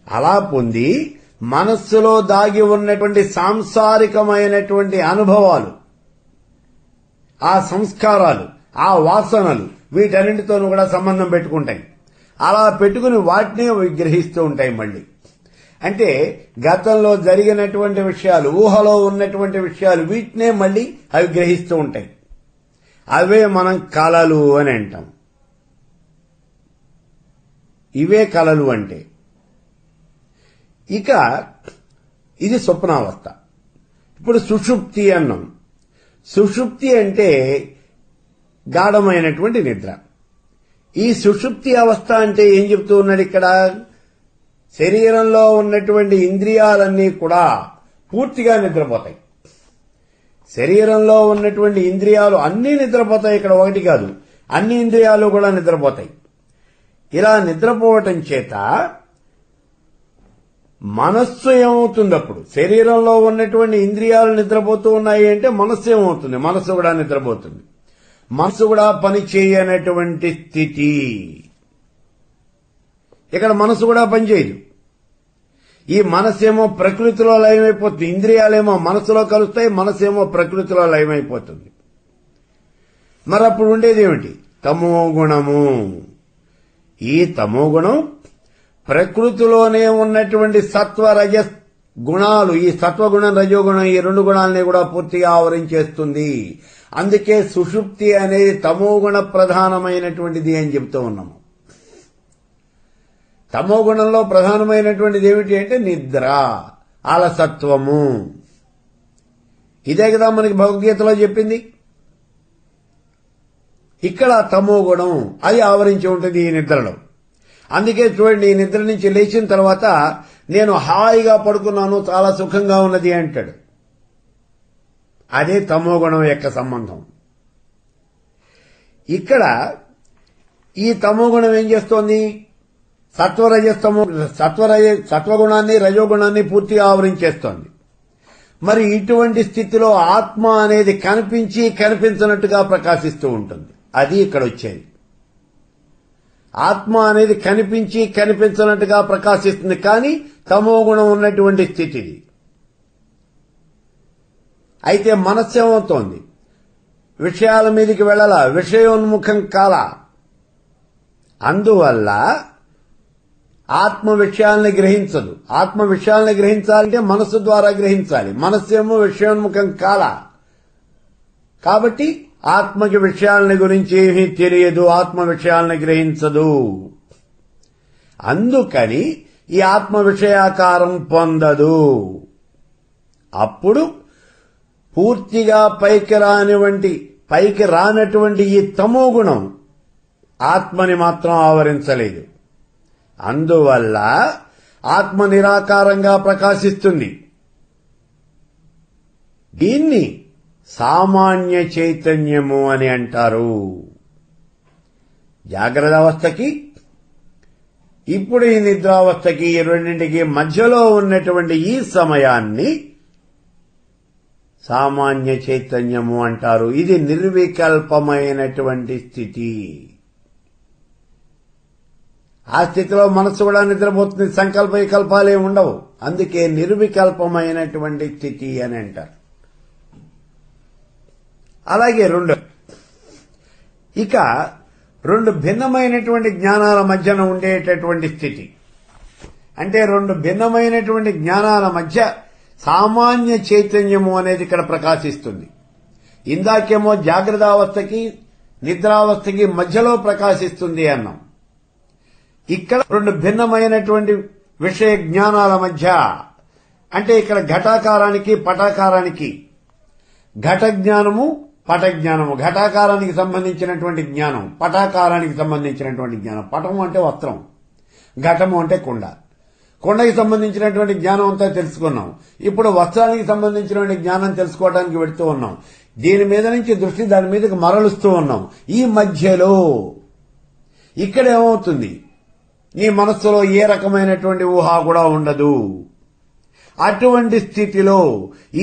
అలా పొంది మనస్సులో దాగి ఉన్నటువంటి సాంసారికమైనటువంటి అనుభవాలు, ఆ సంస్కారాలు, ఆ వాసనలు వీటన్నింటితోనూ కూడా సంబంధం పెట్టుకుంటాయి. అలా పెట్టుకుని వాటినే విగ్రహిస్తూ ఉంటాయి. మళ్ళీ అంటే గతంలో జరిగినటువంటి విషయాలు, ఊహలో ఉన్నటువంటి విషయాలు వీటినే మళ్ళీ అవి గ్రహిస్తూ ఉంటాయి. అవే మనం కలలు అని అంటాం. ఇవే కలలు అంటే. ఇక ఇది స్వప్నావస్థ. ఇప్పుడు సుషుప్తి అన్నాం. సుషుప్తి అంటే గాఢమైనటువంటి నిద్ర. ఈ సుషుప్తి అవస్థ అంటే ఏం చెప్తూ ఉన్నాడు ఇక్కడ? శరీరంలో ఉన్నటువంటి ఇంద్రియాలన్నీ కూడా పూర్తిగా నిద్రపోతాయి. శరీరంలో ఉన్నటువంటి ఇంద్రియాలు అన్నీ నిద్రపోతాయి. ఇక్కడ ఒకటి కాదు, అన్ని ఇంద్రియాలు కూడా నిద్రపోతాయి. ఇలా నిద్రపోవటం చేత మనస్సు ఏమవుతుంది? అప్పుడు శరీరంలో ఉన్నటువంటి ఇంద్రియాలు నిద్రపోతూ ఉన్నాయి అంటే మనస్సు ఏమవుతుంది? మనస్సు కూడా నిద్రపోతుంది. మనస్సు కూడా పని చేయనటువంటి స్థితి. ఇక్కడ మనస్సు కూడా పనిచేయదు. ఈ మనస్సేమో ప్రకృతిలో లయమైపోతుంది. ఇంద్రియాలేమో మనస్సులో కలుస్తాయి, మనస్సేమో ప్రకృతిలో లయమైపోతుంది. మరి అప్పుడు ఉండేది ఏమిటి? తమో గుణము. ఈ తమో గుణం ప్రకృతిలోనే ఉన్నటువంటి సత్వ రజ గుణాలు, ఈ సత్వగుణం రజోగుణం, ఈ రెండు గుణాలని కూడా పూర్తిగా ఆవరించేస్తుంది. అందుకే సుషుప్తి అనేది తమోగుణ ప్రధానమైనటువంటిది అని చెప్తూ ఉన్నాము. తమో గుణంలో ప్రధానమైనటువంటిది ఏమిటి అంటే నిద్ర, అలసత్వము. ఇదే కదా మనకి భగవద్గీతలో చెప్పింది. ఇక్కడ తమో గుణం అది ఆవరించి ఉంటుంది ఈ నిద్రలో. అందుకే చూడండి, ఈ నిద్ర నుంచి లేచిన తర్వాత నేను హాయిగా పడుకున్నాను, చాలా సుఖంగా ఉన్నది అంటాడు. అదే తమో గుణం యొక్క సంబంధం. ఇక్కడ ఈ తమో గుణం ఏం చేస్తోంది? సత్వగుణాన్ని రజోగుణాన్ని పూర్తిగా ఆవరించేస్తోంది. మరి ఇటువంటి స్థితిలో ఆత్మ అనేది కనిపించి కనిపించినట్టుగా ప్రకాశిస్తూ ఉంటుంది. అది ఇక్కడ వచ్చేది. ఆత్మ అనేది కనిపించి కనిపించినట్టుగా ప్రకాశిస్తుంది, కానీ తమో గుణం ఉన్నటువంటి స్థితి. అయితే మనస్సు ఏమవుతోంది? విషయాల మీదకి వెళ్ళాలా, విషయోన్ముఖం కాలా. అందువల్ల ఆత్మ విషయాల్ని గ్రహించదు. ఆత్మ విషయాల్ని గ్రహించాలంటే మనస్సు ద్వారా గ్రహించాలి. మనస్సేమో విషయోన్ముఖం కాలా. కాబట్టి ఆత్మకి విషయాలని గురించి ఏమీ తెలియదు, ఆత్మ విషయాల్ని గ్రహించదు. అందుకని ఈ ఆత్మ విషయాకారం పొందదు. అప్పుడు పూర్తిగా పైకి రానటువంటి ఈ తమో గుణం ఆత్మని మాత్రం ఆవరించలేదు. అందువల్ల ఆత్మ నిరాకారంగా ప్రకాశిస్తుంది. దీన్ని సామాన్య చైతన్యము అని అంటారు. జాగ్రత్త అవస్థకి, ఇప్పుడు ఈ నిద్రావస్థకి, ఈ రెండింటికి మధ్యలో ఉన్నటువంటి ఈ సమయాన్ని సామాన్య చైతన్యము అంటారు. ఇది నిర్వికల్పమైనటువంటి స్థితి. ఆ స్థితిలో మనస్సు కూడా నిద్రపోతుంది, సంకల్ప వికల్పాలే ఉండవు. అందుకే నిర్వికల్పమైనటువంటి స్థితి అని అంటారు. అలాగే రెండు భిన్నమైనటువంటి జ్ఞానాల మధ్యన ఉండేటటువంటి స్థితి. అంటే రెండు భిన్నమైనటువంటి జ్ఞానాల మధ్య సామాన్య చైతన్యము అనేది ఇక్కడ ప్రకాశిస్తుంది. ఇందాకేమో జాగ్రత్తావస్థకి నిద్రావస్థకి మధ్యలో ప్రకాశిస్తుంది అన్నాం. ఇక్కడ రెండు భిన్నమైనటువంటి విషయ జ్ఞానాల మధ్య, అంటే ఇక్కడ ఘటాకారానికి పటాకారానికి, ఘట జ్ఞానము పట జ్ఞానము, ఘటాకారానికి సంబంధించినటువంటి జ్ఞానం, పటాకారానికి సంబంధించినటువంటి జ్ఞానం. పటము అంటే వస్త్రం, ఘటము అంటే కుండ. కుండకి సంబంధించినటువంటి జ్ఞానం అంతా తెలుసుకున్నాం. ఇప్పుడు వస్త్రానికి సంబంధించినటువంటి జ్ఞానం తెలుసుకోవడానికి వెళుతూ ఉన్నాం. దీని మీద నుంచి దృష్టి దాని మీదకి మరలుస్తూ ఉన్నాం. ఈ మధ్యలో ఇక్కడ ఏమవుతుంది? నీ మనస్సులో ఏ రకమైనటువంటి ఊహ కూడా ఉండదు. అటువంటి స్థితిలో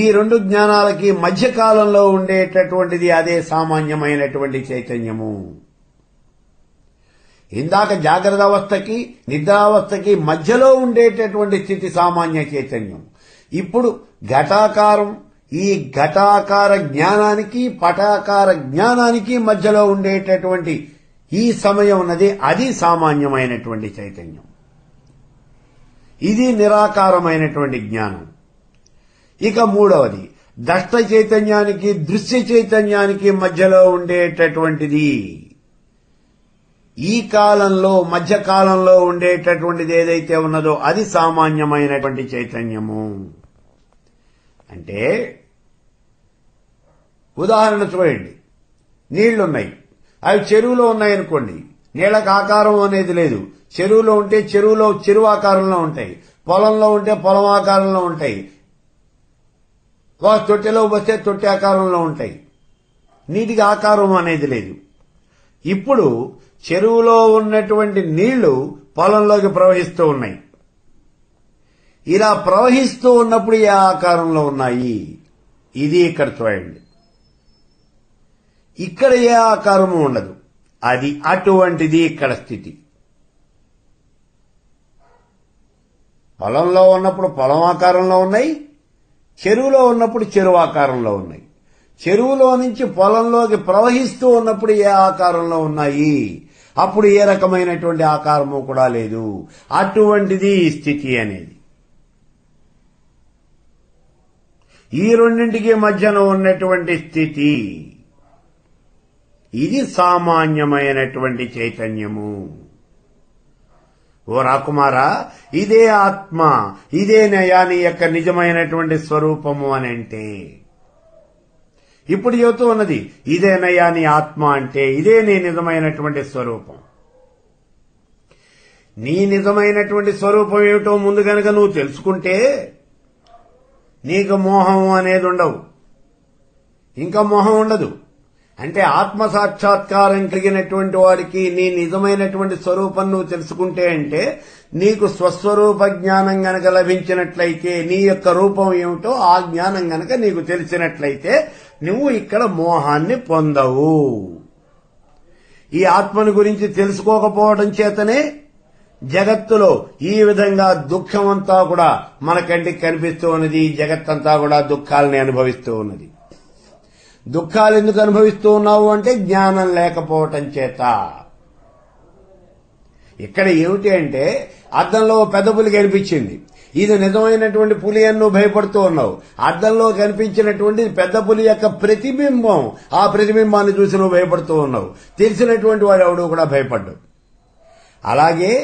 ఈ రెండు జ్ఞానాలకి మధ్యకాలంలో ఉండేటటువంటిది అదే సామాన్యమైనటువంటి చైతన్యము. ఇందాక జాగ్రత్త అవస్థకి నిద్రావస్థకి మధ్యలో ఉండేటటువంటి స్థితి సామాన్య చైతన్యం. ఇప్పుడు ఘటాకారం, ఈ ఘటాకార జ్ఞానానికి పటాకార జ్ఞానానికి మధ్యలో ఉండేటటువంటి ఈ సమయం ఉన్నది, అది సామాన్యమైనటువంటి చైతన్యం. ఇది నిరాకారమైనటువంటి జ్ఞానం. ఇక మూడవది దష్ట చైతన్యానికి దృశ్య చైతన్యానికి మధ్యలో ఉండేటటువంటిది, ఈ కాలంలో మధ్యకాలంలో ఉండేటటువంటిది ఏదైతే ఉన్నదో అది సామాన్యమైనటువంటి చైతన్యము. అంటే ఉదాహరణ చూడండి, నీళ్లున్నాయి, అవి చెరువులో ఉన్నాయనుకోండి, నీళ్లకు ఆకారం అనేది లేదు. చెరువులో ఉంటే చెరువు ఆకారంలో ఉంటాయి, పొలంలో ఉంటే పొలం ఆకారంలో ఉంటాయి, తొట్టెలో వస్తే తొట్టె ఆకారంలో ఉంటాయి. నీటికి ఆకారం అనేది లేదు. ఇప్పుడు చెరువులో ఉన్నటువంటి నీళ్లు పొలంలోకి ప్రవహిస్తూ ఉన్నాయి. ఇలా ప్రవహిస్తూ ఉన్నప్పుడు ఏ ఆకారంలో ఉన్నాయి, ఇది ఇక్కడ చూడండి. ఇక్కడ ఏ ఆకారము ఉండదు, అది అటువంటిది ఇక్కడ స్థితి. పొలంలో ఉన్నప్పుడు పొలం ఆకారంలో ఉన్నాయి, చెరువులో ఉన్నప్పుడు చెరువు ఆకారంలో ఉన్నాయి. చెరువులో నుంచి పొలంలోకి ప్రవహిస్తూ ఉన్నప్పుడు ఏ ఆకారంలో ఉన్నాయి, అప్పుడు ఏ రకమైనటువంటి ఆకారము కూడా లేదు. అటువంటిది ఈ స్థితి అనేది. ఈ రెండింటికి మధ్యన ఉన్నటువంటి స్థితి, ఇది సామాన్యమైనటువంటి చైతన్యము. ఓ రాకుమారా, ఇదే ఆత్మ, ఇదే నయాని యొక్క నిజమైనటువంటి స్వరూపము అని అంటే, ఇప్పుడు చెబుతూ ఉన్నది ఇదే నయాని ఆత్మ అంటే ఇదే నీ నిజమైనటువంటి స్వరూపం. నీ నిజమైనటువంటి స్వరూపం ఏమిటో ముందు గనక నువ్వు తెలుసుకుంటే నీకు మోహం అనేది ఉండవు, ఇంకా మోహం ఉండదు. అంటే ఆత్మ సాక్షాత్కారం కలిగినటువంటి వాడికి నీ నిజమైనటువంటి స్వరూపం నువ్వు తెలుసుకుంటే అంటే నీకు స్వస్వరూప జ్ఞానం గనక లభించినట్లయితే, నీ యొక్క రూపం ఏమిటో ఆ జ్ఞానం గనక నీకు తెలిసినట్లయితే నువ్వు ఇక్కడ మోహాన్ని పొందవు. ఈ ఆత్మను గురించి తెలుసుకోకపోవడం చేతనే జగత్తులో ఈ విధంగా దుఃఖమంతా కూడా మన కంటికి కనిపిస్తూ ఉన్నది. జగత్తంతా కూడా దుఃఖాలని అనుభవిస్తూ ఉన్నది. దుఃఖాలు ఎందుకు అనుభవిస్తూ ఉన్నావు అంటే జ్ఞానం లేకపోవటం చేత. ఇక్కడ ఏమిటి అంటే అద్దంలో పెద్ద పులి కనిపించింది, ఇది నిజమైనటువంటి పులి అని నువ్వు భయపడుతూ ఉన్నావు. అద్దంలో కనిపించినటువంటి పెద్ద పులి యొక్క ప్రతిబింబం, ఆ ప్రతిబింబాన్ని చూసి నువ్వు భయపడుతూ ఉన్నావు. తెలిసినటువంటి వాడు ఎవడు కూడా భయపడ్డావు. అలాగే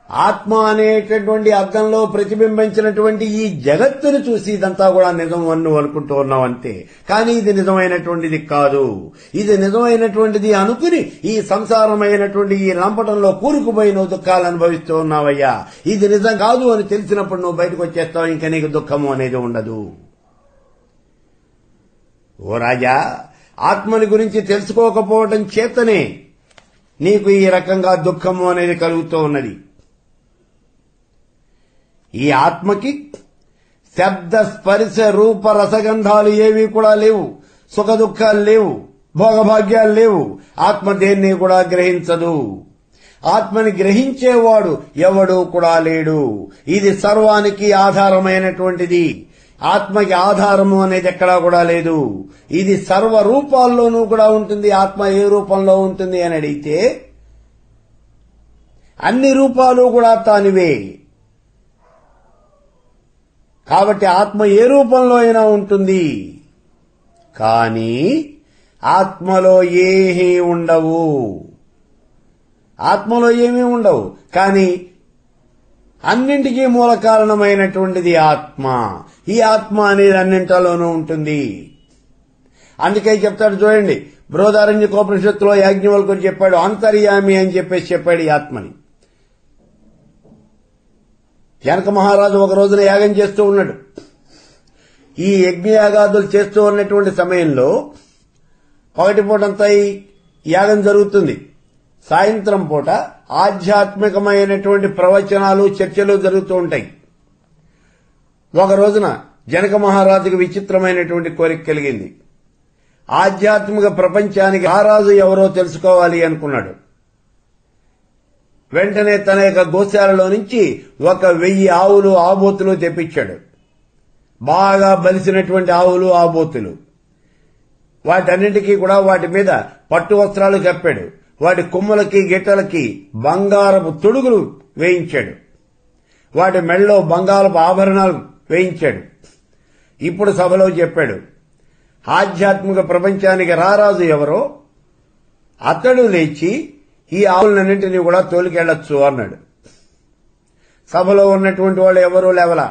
ఆత్మ అనేటటువంటి అద్దంలో ప్రతిబింబించినటువంటి ఈ జగత్తును చూసి ఇదంతా కూడా నిజం అని నువ్వు అనుకుంటూ ఉన్నావు అంతే. కానీ ఇది నిజమైనటువంటిది కాదు. ఇది నిజమైనటువంటిది అనుకుని ఈ సంసారమైనటువంటి ఈ రంపటంలో కూరుకుపోయి నువ్వు దుఃఖాలు అనుభవిస్తూ ఉన్నావయ్యా. ఇది నిజం కాదు అని తెలిసినప్పుడు నువ్వు బయటకు వచ్చేస్తావు, ఇంకా నీకు దుఃఖము అనేది ఉండదు. ఓ రాజా, ఆత్మని గురించి తెలుసుకోకపోవడం చేతనే నీకు ఈ రకంగా దుఃఖము అనేది కలుగుతూ ఉన్నది. ఈ ఆత్మకి శబ్ద స్పర్శ రూప రసగంధాలు ఏవి కూడా లేవు, సుఖ దుఃఖాలు లేవు, భోగభాగ్యాలు లేవు. ఆత్మ దేన్ని కూడా గ్రహించదు. ఆత్మని గ్రహించేవాడు ఎవడూ కూడా లేడు. ఇది సర్వానికి ఆధారమైనటువంటిది. ఆత్మకి ఆధారము అనేది ఎక్కడా కూడా లేదు. ఇది సర్వ రూపాల్లోనూ కూడా ఉంటుంది. ఆత్మ ఏ రూపంలో ఉంటుంది అని అడిగితే అన్ని రూపాలు కూడా తానివే. కాబట్టి ఆత్మ ఏ రూపంలో అయినా ఉంటుంది. కానీ ఆత్మలో ఏమీ ఉండవు. ఆత్మలో ఏమీ ఉండవు, కానీ అన్నింటికీ మూల కారణమైనటువంటిది ఆత్మ. ఈ ఆత్మ అనేది అన్నింటిలోనూ ఉంటుంది. అందుకే చెప్తాడు చూడండి, బృహదారణ్యకోపనిషత్తులో యాజ్ఞవల్కుడు చెప్పాడు, అంతర్యామి అని చెప్పాడు ఈ ఆత్మని. జనక మహారాజు ఒక రోజున యాగం చేస్తూ ఉన్నాడు. ఈ యజ్ఞయాగాదులు చేస్తూ ఉన్నటువంటి సమయంలో పగటి పూటంతా ఈ యాగం జరుగుతుంది. సాయంత్రం పూట ఆధ్యాత్మికమైనటువంటి ప్రవచనాలు చర్చలు జరుగుతూ ఉంటాయి. ఒక రోజున జనక మహారాజుకు విచిత్రమైనటువంటి కోరిక కలిగింది. ఆధ్యాత్మిక ప్రపంచానికి మహారాజు ఎవరో తెలుసుకోవాలి అనుకున్నాడు. వెంటనే తన యొక్క గోశాలలో నుంచి 1000 ఆవులు ఆబోతులు తెప్పించాడు. బాగా బలిసినటువంటి ఆవులు ఆబోతులు. వాటన్నింటికీ కూడా వాటి మీద పట్టు వస్త్రాలు కప్పాడు. వాటి కొమ్ములకి గిట్టలకి బంగారపు తొడుగులు వేయించాడు. వాటి మెళ్ళలో బంగారపు ఆభరణాలు వేయించాడు. ఇప్పుడు సభలో చెప్పాడు, ఆధ్యాత్మిక ప్రపంచానికి రారాజు ఎవరో అతడు లేచి ఈ ఆవులన్నింటినీ కూడా తోలుకెళ్లొచ్చు అన్నాడు. సభలో ఉన్నటువంటి వాళ్ళు ఎవరూ లేవలా.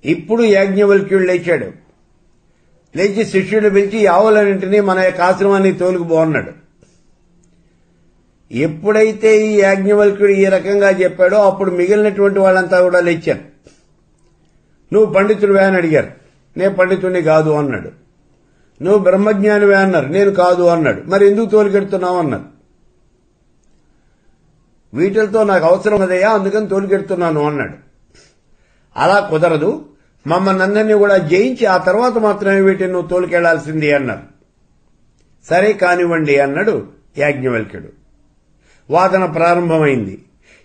ఇప్పుడు యాజ్ఞవల్క్యుడు లేచాడు. లేచి శిష్యుడు పిలిచి ఈ ఆవులన్నింటినీ మన యొక్క ఆశ్రమాన్ని తోలుకుపో అన్నాడు. ఎప్పుడైతే ఈ యాజ్ఞవల్క్యుడు ఈ రకంగా చెప్పాడో అప్పుడు మిగిలినటువంటి వాళ్ళంతా కూడా లేచారు. నువ్వు పండితుడివే అని అడిగారు. నేను పండితుడిని కాదు అన్నాడు. నువ్వు బ్రహ్మజ్ఞానివే అన్నారు. నేను కాదు అన్నాడు. మరి ఎందుకు తోలుకెడుతున్నావు అన్నారు. వీటితో నాకు అవసరం కదయ్యా, అందుకని తోలుకెడుతున్నాను అన్నాడు. అలా కుదరదు, మమ్మల్ని అందరినీ కూడా జయించి ఆ తర్వాత మాత్రమే వీటిని నువ్వు తోలుకెళ్లాల్సింది అన్నారు. సరే కానివ్వండి అన్నాడు యాజ్ఞవల్క్యుడు. వాదన ప్రారంభమైంది.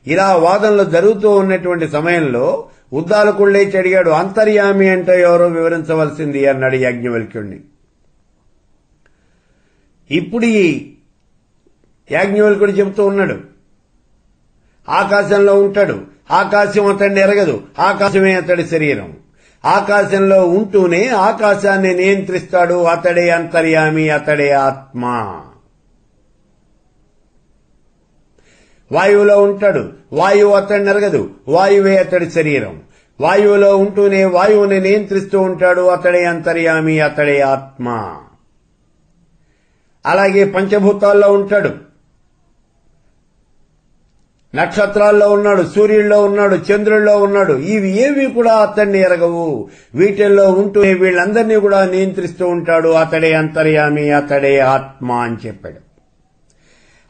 ఇలా వాదనలు జరుగుతూ ఉన్నటువంటి సమయంలో ఉద్దాలకుడు లేచి అడిగాడు, అంతర్యామి అంటే ఎవరో వివరించవలసింది అన్నాడు యాజ్ఞవల్క్యుడిని. ఇప్పుడు ఈ యాజ్ఞవల్క్యుడు చెబుతూ ఉన్నాడు, ఆకాశంలో ఉంటాడు, ఆకాశం అతడిని ఎరగదు, ఆకాశమే అతడి శరీరం. ఆకాశంలో ఉంటూనే ఆకాశాన్ని నియంత్రిస్తాడు, అతడే అంతర్యామి, అతడే ఆత్మ. వాయువులో ఉంటాడు, వాయువు అతడిని ఎరగదు, వాయువే అతడి శరీరం. వాయువులో ఉంటూనే వాయువుని నియంత్రిస్తూ ఉంటాడు, అతడే అంతర్యామి, అతడే ఆత్మ. అలాగే పంచభూతాల్లో ఉంటాడు, నక్షత్రాల్లో ఉన్నాడు, సూర్యుల్లో ఉన్నాడు, చంద్రుల్లో ఉన్నాడు. ఇవి ఏవి కూడా అతన్ని ఎరగవు. వీటిల్లో ఉంటూనే వీళ్ళందరినీ కూడా నియంత్రిస్తూ ఉంటాడు, అతడే అంతర్యామి, అతడే ఆత్మ అని చెప్పాడు.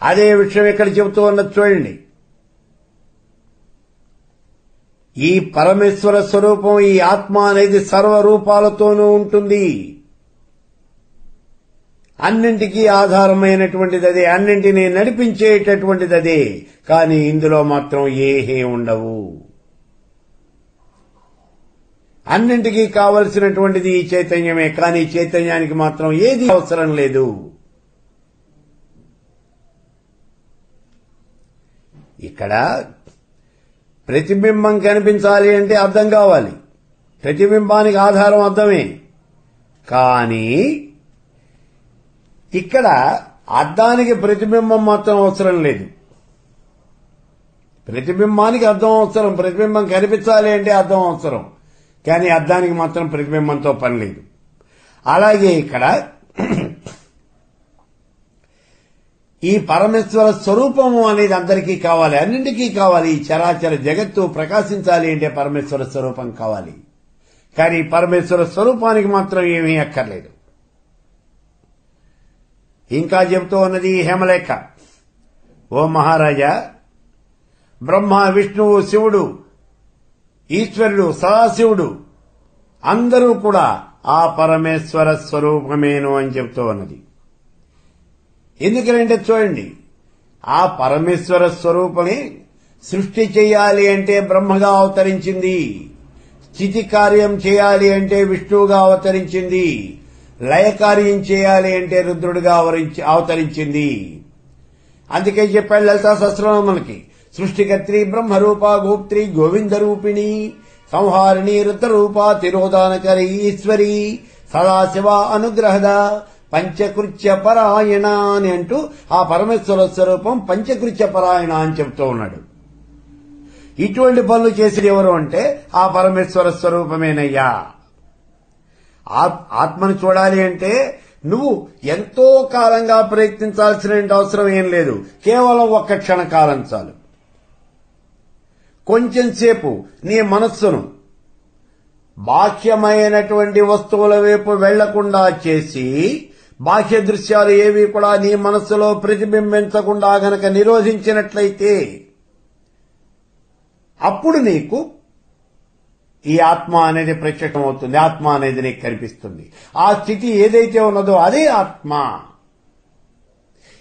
అదే విషయం ఇక్కడ చెబుతూ ఉన్నది చూడండి. ఈ పరమేశ్వర స్వరూపం, ఈ ఆత్మ అనేది సర్వరూపాలతోనూ ఉంటుంది. అన్నింటికీ ఆధారమైనటువంటిది అదే, అన్నింటినీ నడిపించేటటువంటిది అదే. కానీ ఇందులో మాత్రం ఏహే ఉండవు. అన్నింటికీ కావలసినటువంటిది ఈ చైతన్యమే, కానీ చైతన్యానికి మాత్రం ఏది అవసరం లేదు. ఇక్కడ ప్రతిబింబం కనిపించాలి అంటే అద్దం కావాలి. ప్రతిబింబానికి ఆధారం అద్దమే. కానీ ఇక్కడ అద్దానికి ప్రతిబింబం మాత్రం అవసరం లేదు. ప్రతిబింబానికి అద్దం అవసరం, ప్రతిబింబం కనిపించాలి అంటే అద్దం అవసరం. కానీ అద్దానికి మాత్రం ప్రతిబింబంతో పని లేదు. అలాగే ఇక్కడ ఈ పరమేశ్వర స్వరూపము అనేది అందరికీ కావాలి, అన్నింటికీ కావాలి. ఈ చరాచర జగత్తు ప్రకాశించాలి అంటే పరమేశ్వర స్వరూపం కావాలి. కానీ పరమేశ్వర స్వరూపానికి మాత్రం ఏమీ అక్కర్లేదు. ఇంకా చెబుతూ ఉన్నది హేమలేఖ, ఓ మహారాజా, బ్రహ్మ, విష్ణువు, శివుడు, ఈశ్వరుడు, సదాశివుడు అందరూ కూడా ఆ పరమేశ్వర స్వరూపమేను అని చెబుతూ ఉన్నది. ఎందుకంటే చూడండి, ఆ పరమేశ్వర స్వరూపమే సృష్టి చేయాలి అంటే బ్రహ్మగా అవతరించింది, స్థితి కార్యం చేయాలి అంటే విష్ణువుగా అవతరించింది, లయకార్యం చేయాలి అంటే రుద్రుడిగా అవతరించింది. అందుకే చెప్పాడు లలితా సహస్రనామం మనకి, సృష్టికర్త్రి బ్రహ్మరూప గోప్త్రి గోవింద రూపిణి సంహారిణి రుద్రరూప తిరోధానకరి ఈశ్వరి సదాశివ అనుగ్రహద పంచకృత్య పరాయణ అని అంటూ ఆ పరమేశ్వర స్వరూపం పంచకృత్య పరాయణ అని చెప్తూ ఉన్నాడు. ఇటువంటి పనులు చేసేది ఎవరు అంటే ఆ పరమేశ్వర స్వరూపమేనయ్యా. ఆత్మను చూడాలి అంటే నువ్వు ఎంతో కాలంగా ప్రయత్నించాల్సిన అవసరం ఏం లేదు. కేవలం ఒక్క క్షణకాలం చాలు. కొంచెం సేపు నీ మనస్సును బాహ్యమైనటువంటి వస్తువుల వైపు వెళ్లకుండా చేసి, బాహ్య దృశ్యాలు ఏవి కూడా నీ మనస్సులో ప్రతిబింబించకుండా గనక నిరోధించినట్లయితే అప్పుడు నీకు ఈ ఆత్మ అనేది ప్రత్యక్షమవుతుంది, ఆత్మ అనేది నీకు కనిపిస్తుంది. ఆ స్థితి ఏదైతే ఉన్నదో అదే ఆత్మ.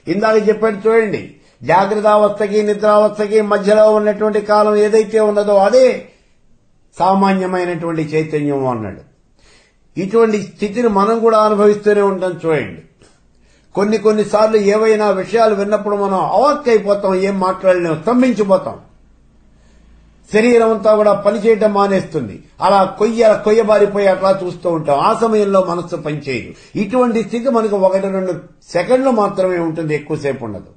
ఇందాక చెప్పాడు చూడండి, జాగ్రత్తావస్థకి నిద్రావస్థకి మధ్యలో ఉన్నటువంటి కాలం ఏదైతే ఉన్నదో అదే సామాన్యమైనటువంటి చైతన్యం అన్నాడు. ఇటువంటి స్థితిని మనం కూడా అనుభవిస్తూనే ఉంటాం. చూడండి, కొన్నిసార్లు ఏవైనా విషయాలు విన్నప్పుడు మనం అవాక్కైపోతాం, ఏం మాట్లాడలేము, స్తంభించిపోతాం. శరీరం అంతా కూడా పనిచేయటం మానేస్తుంది. అలా కొయ్యబారిపోయి అట్లా చూస్తూ ఉంటాం. ఆ సమయంలో మనస్సు పనిచేయదు. ఇటువంటి స్థితి మనకు 1-2 సెకండ్లు మాత్రమే ఉంటుంది, ఎక్కువసేపు ఉండదు.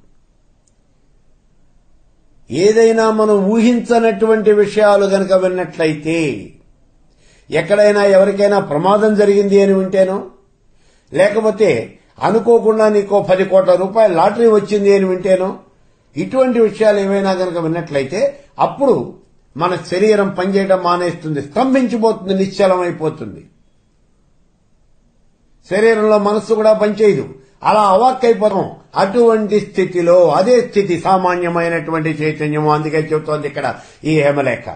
ఏదైనా మనం ఊహించనటువంటి విషయాలు గనక విన్నట్లయితే, ఎక్కడైనా ఎవరికైనా ప్రమాదం జరిగింది అని వింటేనో, లేకపోతే అనుకోకుండా నీకో 10 కోట్ల రూపాయల లాటరీ వచ్చింది అని వింటేనో, ఇటువంటి విషయాలు ఏమైనా గనక విన్నట్లయితే అప్పుడు మన శరీరం పనిచేయడం మానేస్తుంది, స్తంభించిపోతుంది, నిశ్చలమైపోతుంది. శరీరంలో మనస్సు కూడా పనిచేయదు, అలా అవాక్కైపోతాం. అటువంటి స్థితిలో అదే స్థితి సామాన్యమైనటువంటి చైతన్యము. అందుకే చెబుతోంది ఇక్కడ ఈ హేమలేఖ.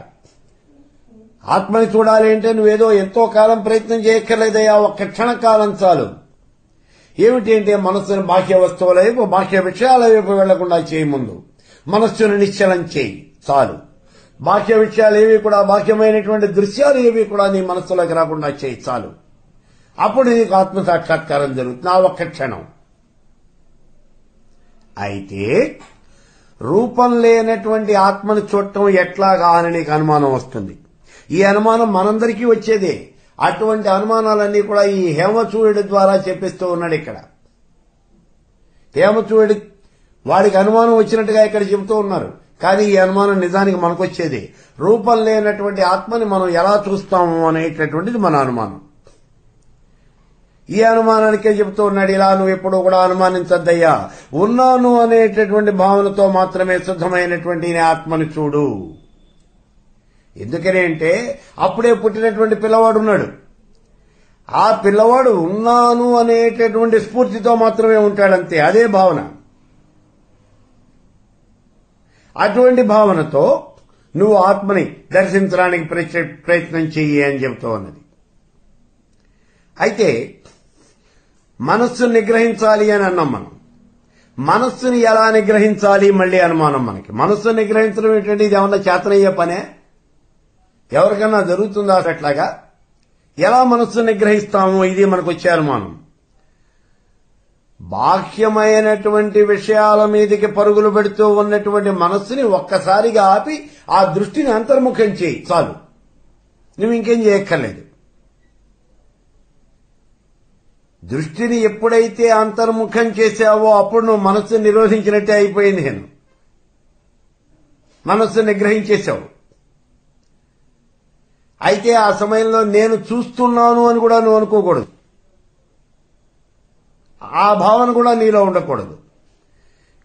ఆత్మని చూడాలి అంటే నువ్వేదో ఎంతో కాలం ప్రయత్నం చేయక్కర్లేదయ్యా, ఒక్క క్షణకాలం చాలు. ఏమిటి అంటే మనస్సును బాహ్య వస్తువుల వైపు, బాహ్య విషయాల వైపు వెళ్లకుండా చేయి. ముందు మనస్సును నిశ్చలం చేయి, చాలు. బాహ్య విషయాలు ఏవి కూడా, బాహ్యమైనటువంటి దృశ్యాలు ఏవి కూడా నీ మనస్సులోకి రాకుండా చేయి, చాలు. అప్పుడు నీకు ఆత్మ సాక్షాత్కారం జరుగుతుంది, ఆ ఒక్క క్షణం. అయితే రూపం లేనటువంటి ఆత్మను చూడటం ఎట్లాగా అని నీకు అనుమానం వస్తుంది. ఈ అనుమానం మనందరికీ వచ్చేదే. అటువంటి అనుమానాలన్నీ కూడా ఈ హేమచూయుడి ద్వారా చెప్పిస్తూ ఉన్నాడు ఇక్కడ. హేమచూయుడి వాడికి అనుమానం వచ్చినట్టుగా ఇక్కడ చెబుతూ ఉన్నారు. కానీ ఈ అనుమానం నిజానికి మనకొచ్చేది. రూపం లేనటువంటి ఆత్మని మనం ఎలా చూస్తాము అనేటటువంటిది మన అనుమానం. ఈ అనుమానానికే చెబుతూ ఉన్నాడు, ఇలా నువ్వు ఎప్పుడూ కూడా అనుమానించద్దయ్యా, ఉన్నాను అనేటటువంటి భావనతో మాత్రమే శుద్ధమైనటువంటి నీ ఆత్మని చూడు. ఎందుకని అంటే అప్పుడే పుట్టినటువంటి పిల్లవాడు ఉన్నాడు. ఆ పిల్లవాడు ఉన్నాను అనేటటువంటి స్ఫూర్తితో మాత్రమే ఉంటాడంతే, అదే భావన. అటువంటి భావనతో నువ్వు ఆత్మని దర్శించడానికి ప్రయత్నం చెయ్యి అని చెబుతూ ఉన్నది. అయితే మనస్సును నిగ్రహించాలి అని అన్నాం మనం. మనస్సుని ఎలా నిగ్రహించాలి మళ్ళీ అనుమానం మనకి. మనస్సును నిగ్రహించడం ఏంటంటే ఇది ఏమన్నా చేతనయ్యే పనే? ఎవరికన్నా జరుగుతుందా అట్లాగా? ఎలా మనస్సును నిగ్రహిస్తాము, ఇది మనకు వచ్చే అనుమానం. బాహ్యమైనటువంటి విషయాల మీదకి పరుగులు పెడుతూ ఉన్నటువంటి మనస్సుని ఒక్కసారిగా ఆపి ఆ దృష్టిని అంతర్ముఖం చేయి, చాలు. నువ్వు ఇంకేం చేయక్కర్లేదు. దృష్టిని ఎప్పుడైతే అంతర్ముఖం చేశావో అప్పుడు నువ్వు మనస్సును నిరోధించినట్టే అయిపోయింది. మనస్సును నిగ్రహించేశావు. అయితే ఆ సమయంలో నేను చూస్తున్నాను అని కూడా నువ్వు అనుకోకూడదు. ఆ భావన కూడా నీలో ఉండకూడదు.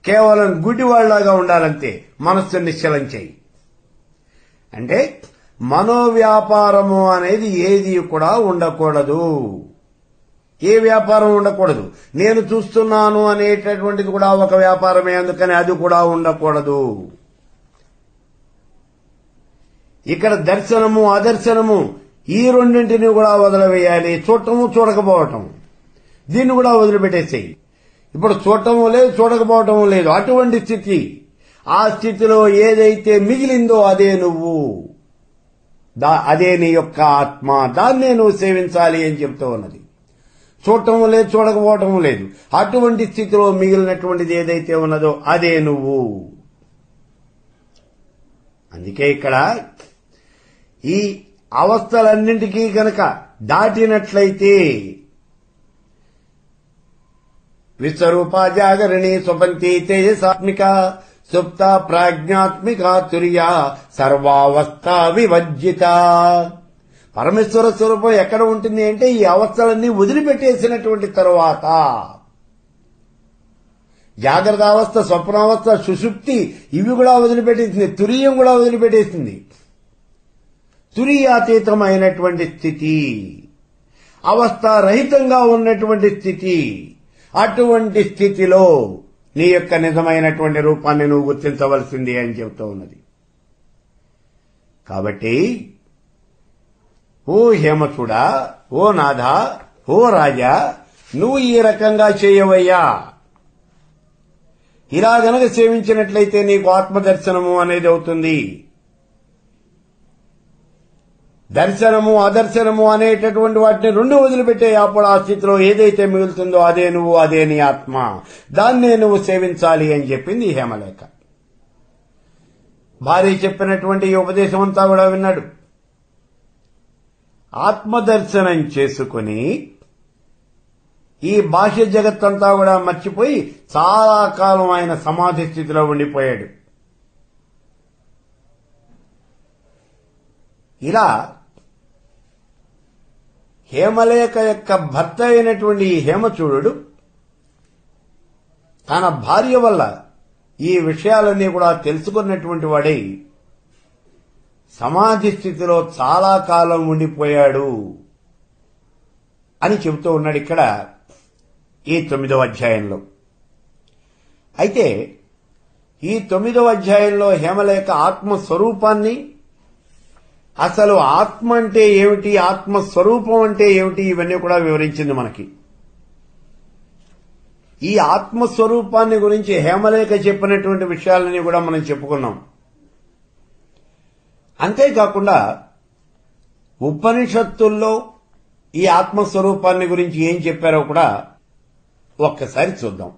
కేవలం గుడ్డివాళ్లాగా ఉండాలంతే. మనస్సును నిశ్చలం చేయి. అంటే మనోవ్యాపారము అనేది ఏది కూడా ఉండకూడదు. ఏ వ్యాపారం ఉండకూడదు. నేను చూస్తున్నాను అనేటటువంటిది కూడా ఒక వ్యాపారమే, అందుకని అది కూడా ఉండకూడదు. ఇక్కడ దర్శనము అదర్శనము ఈ రెండింటిని కూడా వదిలివేయాలి. చూడటము చూడకపోవటం, దీన్ని కూడా వదిలిపెట్టేసేయి. ఇప్పుడు చూడటము లేదు, చూడకపోవటము లేదు, అటువంటి స్థితి. ఆ స్థితిలో ఏదైతే మిగిలిందో అదే నువ్వు, అదే నీ యొక్క ఆత్మ. దాన్నే నువ్వు సేవించాలి అని చెప్తూ ఉన్నది. చూడటము లేదు, చూడకపోవటము లేదు, అటువంటి స్థితిలో మిగిలినటువంటిది ఏదైతే ఉన్నదో అదే నువ్వు. అందుకే ఇక్కడ ఈ అవస్థలన్నింటికీ గనక దాటినట్లయితే విశ్వరూప జాగరణి స్వపంతి తేజసాత్మిక సుప్త ప్రాజ్ఞాత్మిక తుర్య సర్వావస్థ వివర్జిత. పరమేశ్వర స్వరూపం ఎక్కడ ఉంటుంది అంటే ఈ అవస్థలన్నీ వదిలిపెట్టేసినటువంటి తరువాత. జాగ్రత్త అవస్థ, స్వప్నావస్థ, సుషుప్తి ఇవి కూడా వదిలిపెట్టేసింది. తురియం కూడా వదిలిపెట్టేసింది. తురియాతీతమైనటువంటి స్థితి, అవస్థ రహితంగా ఉన్నటువంటి స్థితి. అటువంటి స్థితిలో నీ యొక్క నిజమైనటువంటి రూపాన్ని నువ్వు గుర్తించవలసింది అని చెబుతూ ఉన్నది. కాబట్టి ఓ హేమచుడా, ఓ నాథ, ఓ రాజా, నువ్వు ఈ రకంగా చేయవయ్యా. ఇలా గనక సేవించినట్లయితే నీకు ఆత్మదర్శనము అనేది అవుతుంది. దర్శనము అదర్శనము అనేటటువంటి వాటిని రెండు వదిలిపెట్టే అప్పుడు ఆ స్థితిలో ఏదైతే మిగులుతుందో అదే నువ్వు, అదే నీ ఆత్మ, దాన్నే నువ్వు సేవించాలి అని చెప్పింది హేమలేఖ. భార్య చెప్పినటువంటి ఈ ఉపదేశం అంతా కూడా విన్నాడు. ఆత్మదర్శనం చేసుకుని ఈ బాహ్య జగత్తంతా కూడా మర్చిపోయి చాలా కాలం ఆయన సమాధి స్థితిలో ఉండిపోయాడు. ఇలా హేమలేఖ యొక్క భర్త అయినటువంటి ఈ హేమచూడు తన భార్య వల్ల ఈ విషయాలన్నీ కూడా తెలుసుకున్నటువంటి వాడై సమాధి స్థితిలో చాలా కాలం ఉండిపోయాడు అని చెబుతూ ఉన్నాడు ఇక్కడ ఈ 9వ అధ్యాయంలో. అయితే ఈ 9వ అధ్యాయంలో హేమలేఖ ఆత్మస్వరూపాన్ని, అసలు ఆత్మ అంటే ఏమిటి, ఆత్మస్వరూపం అంటే ఏమిటి, ఇవన్నీ కూడా వివరించింది మనకి. ఈ ఆత్మస్వరూపాన్ని గురించి హేమలేఖ చెప్పినటువంటి విషయాలని కూడా మనం చెప్పుకున్నాం. అంతేకాకుండా ఉపనిషత్తుల్లో ఈ ఆత్మస్వరూపాన్ని గురించి ఏం చెప్పారో కూడా ఒక్కసారి చూద్దాం.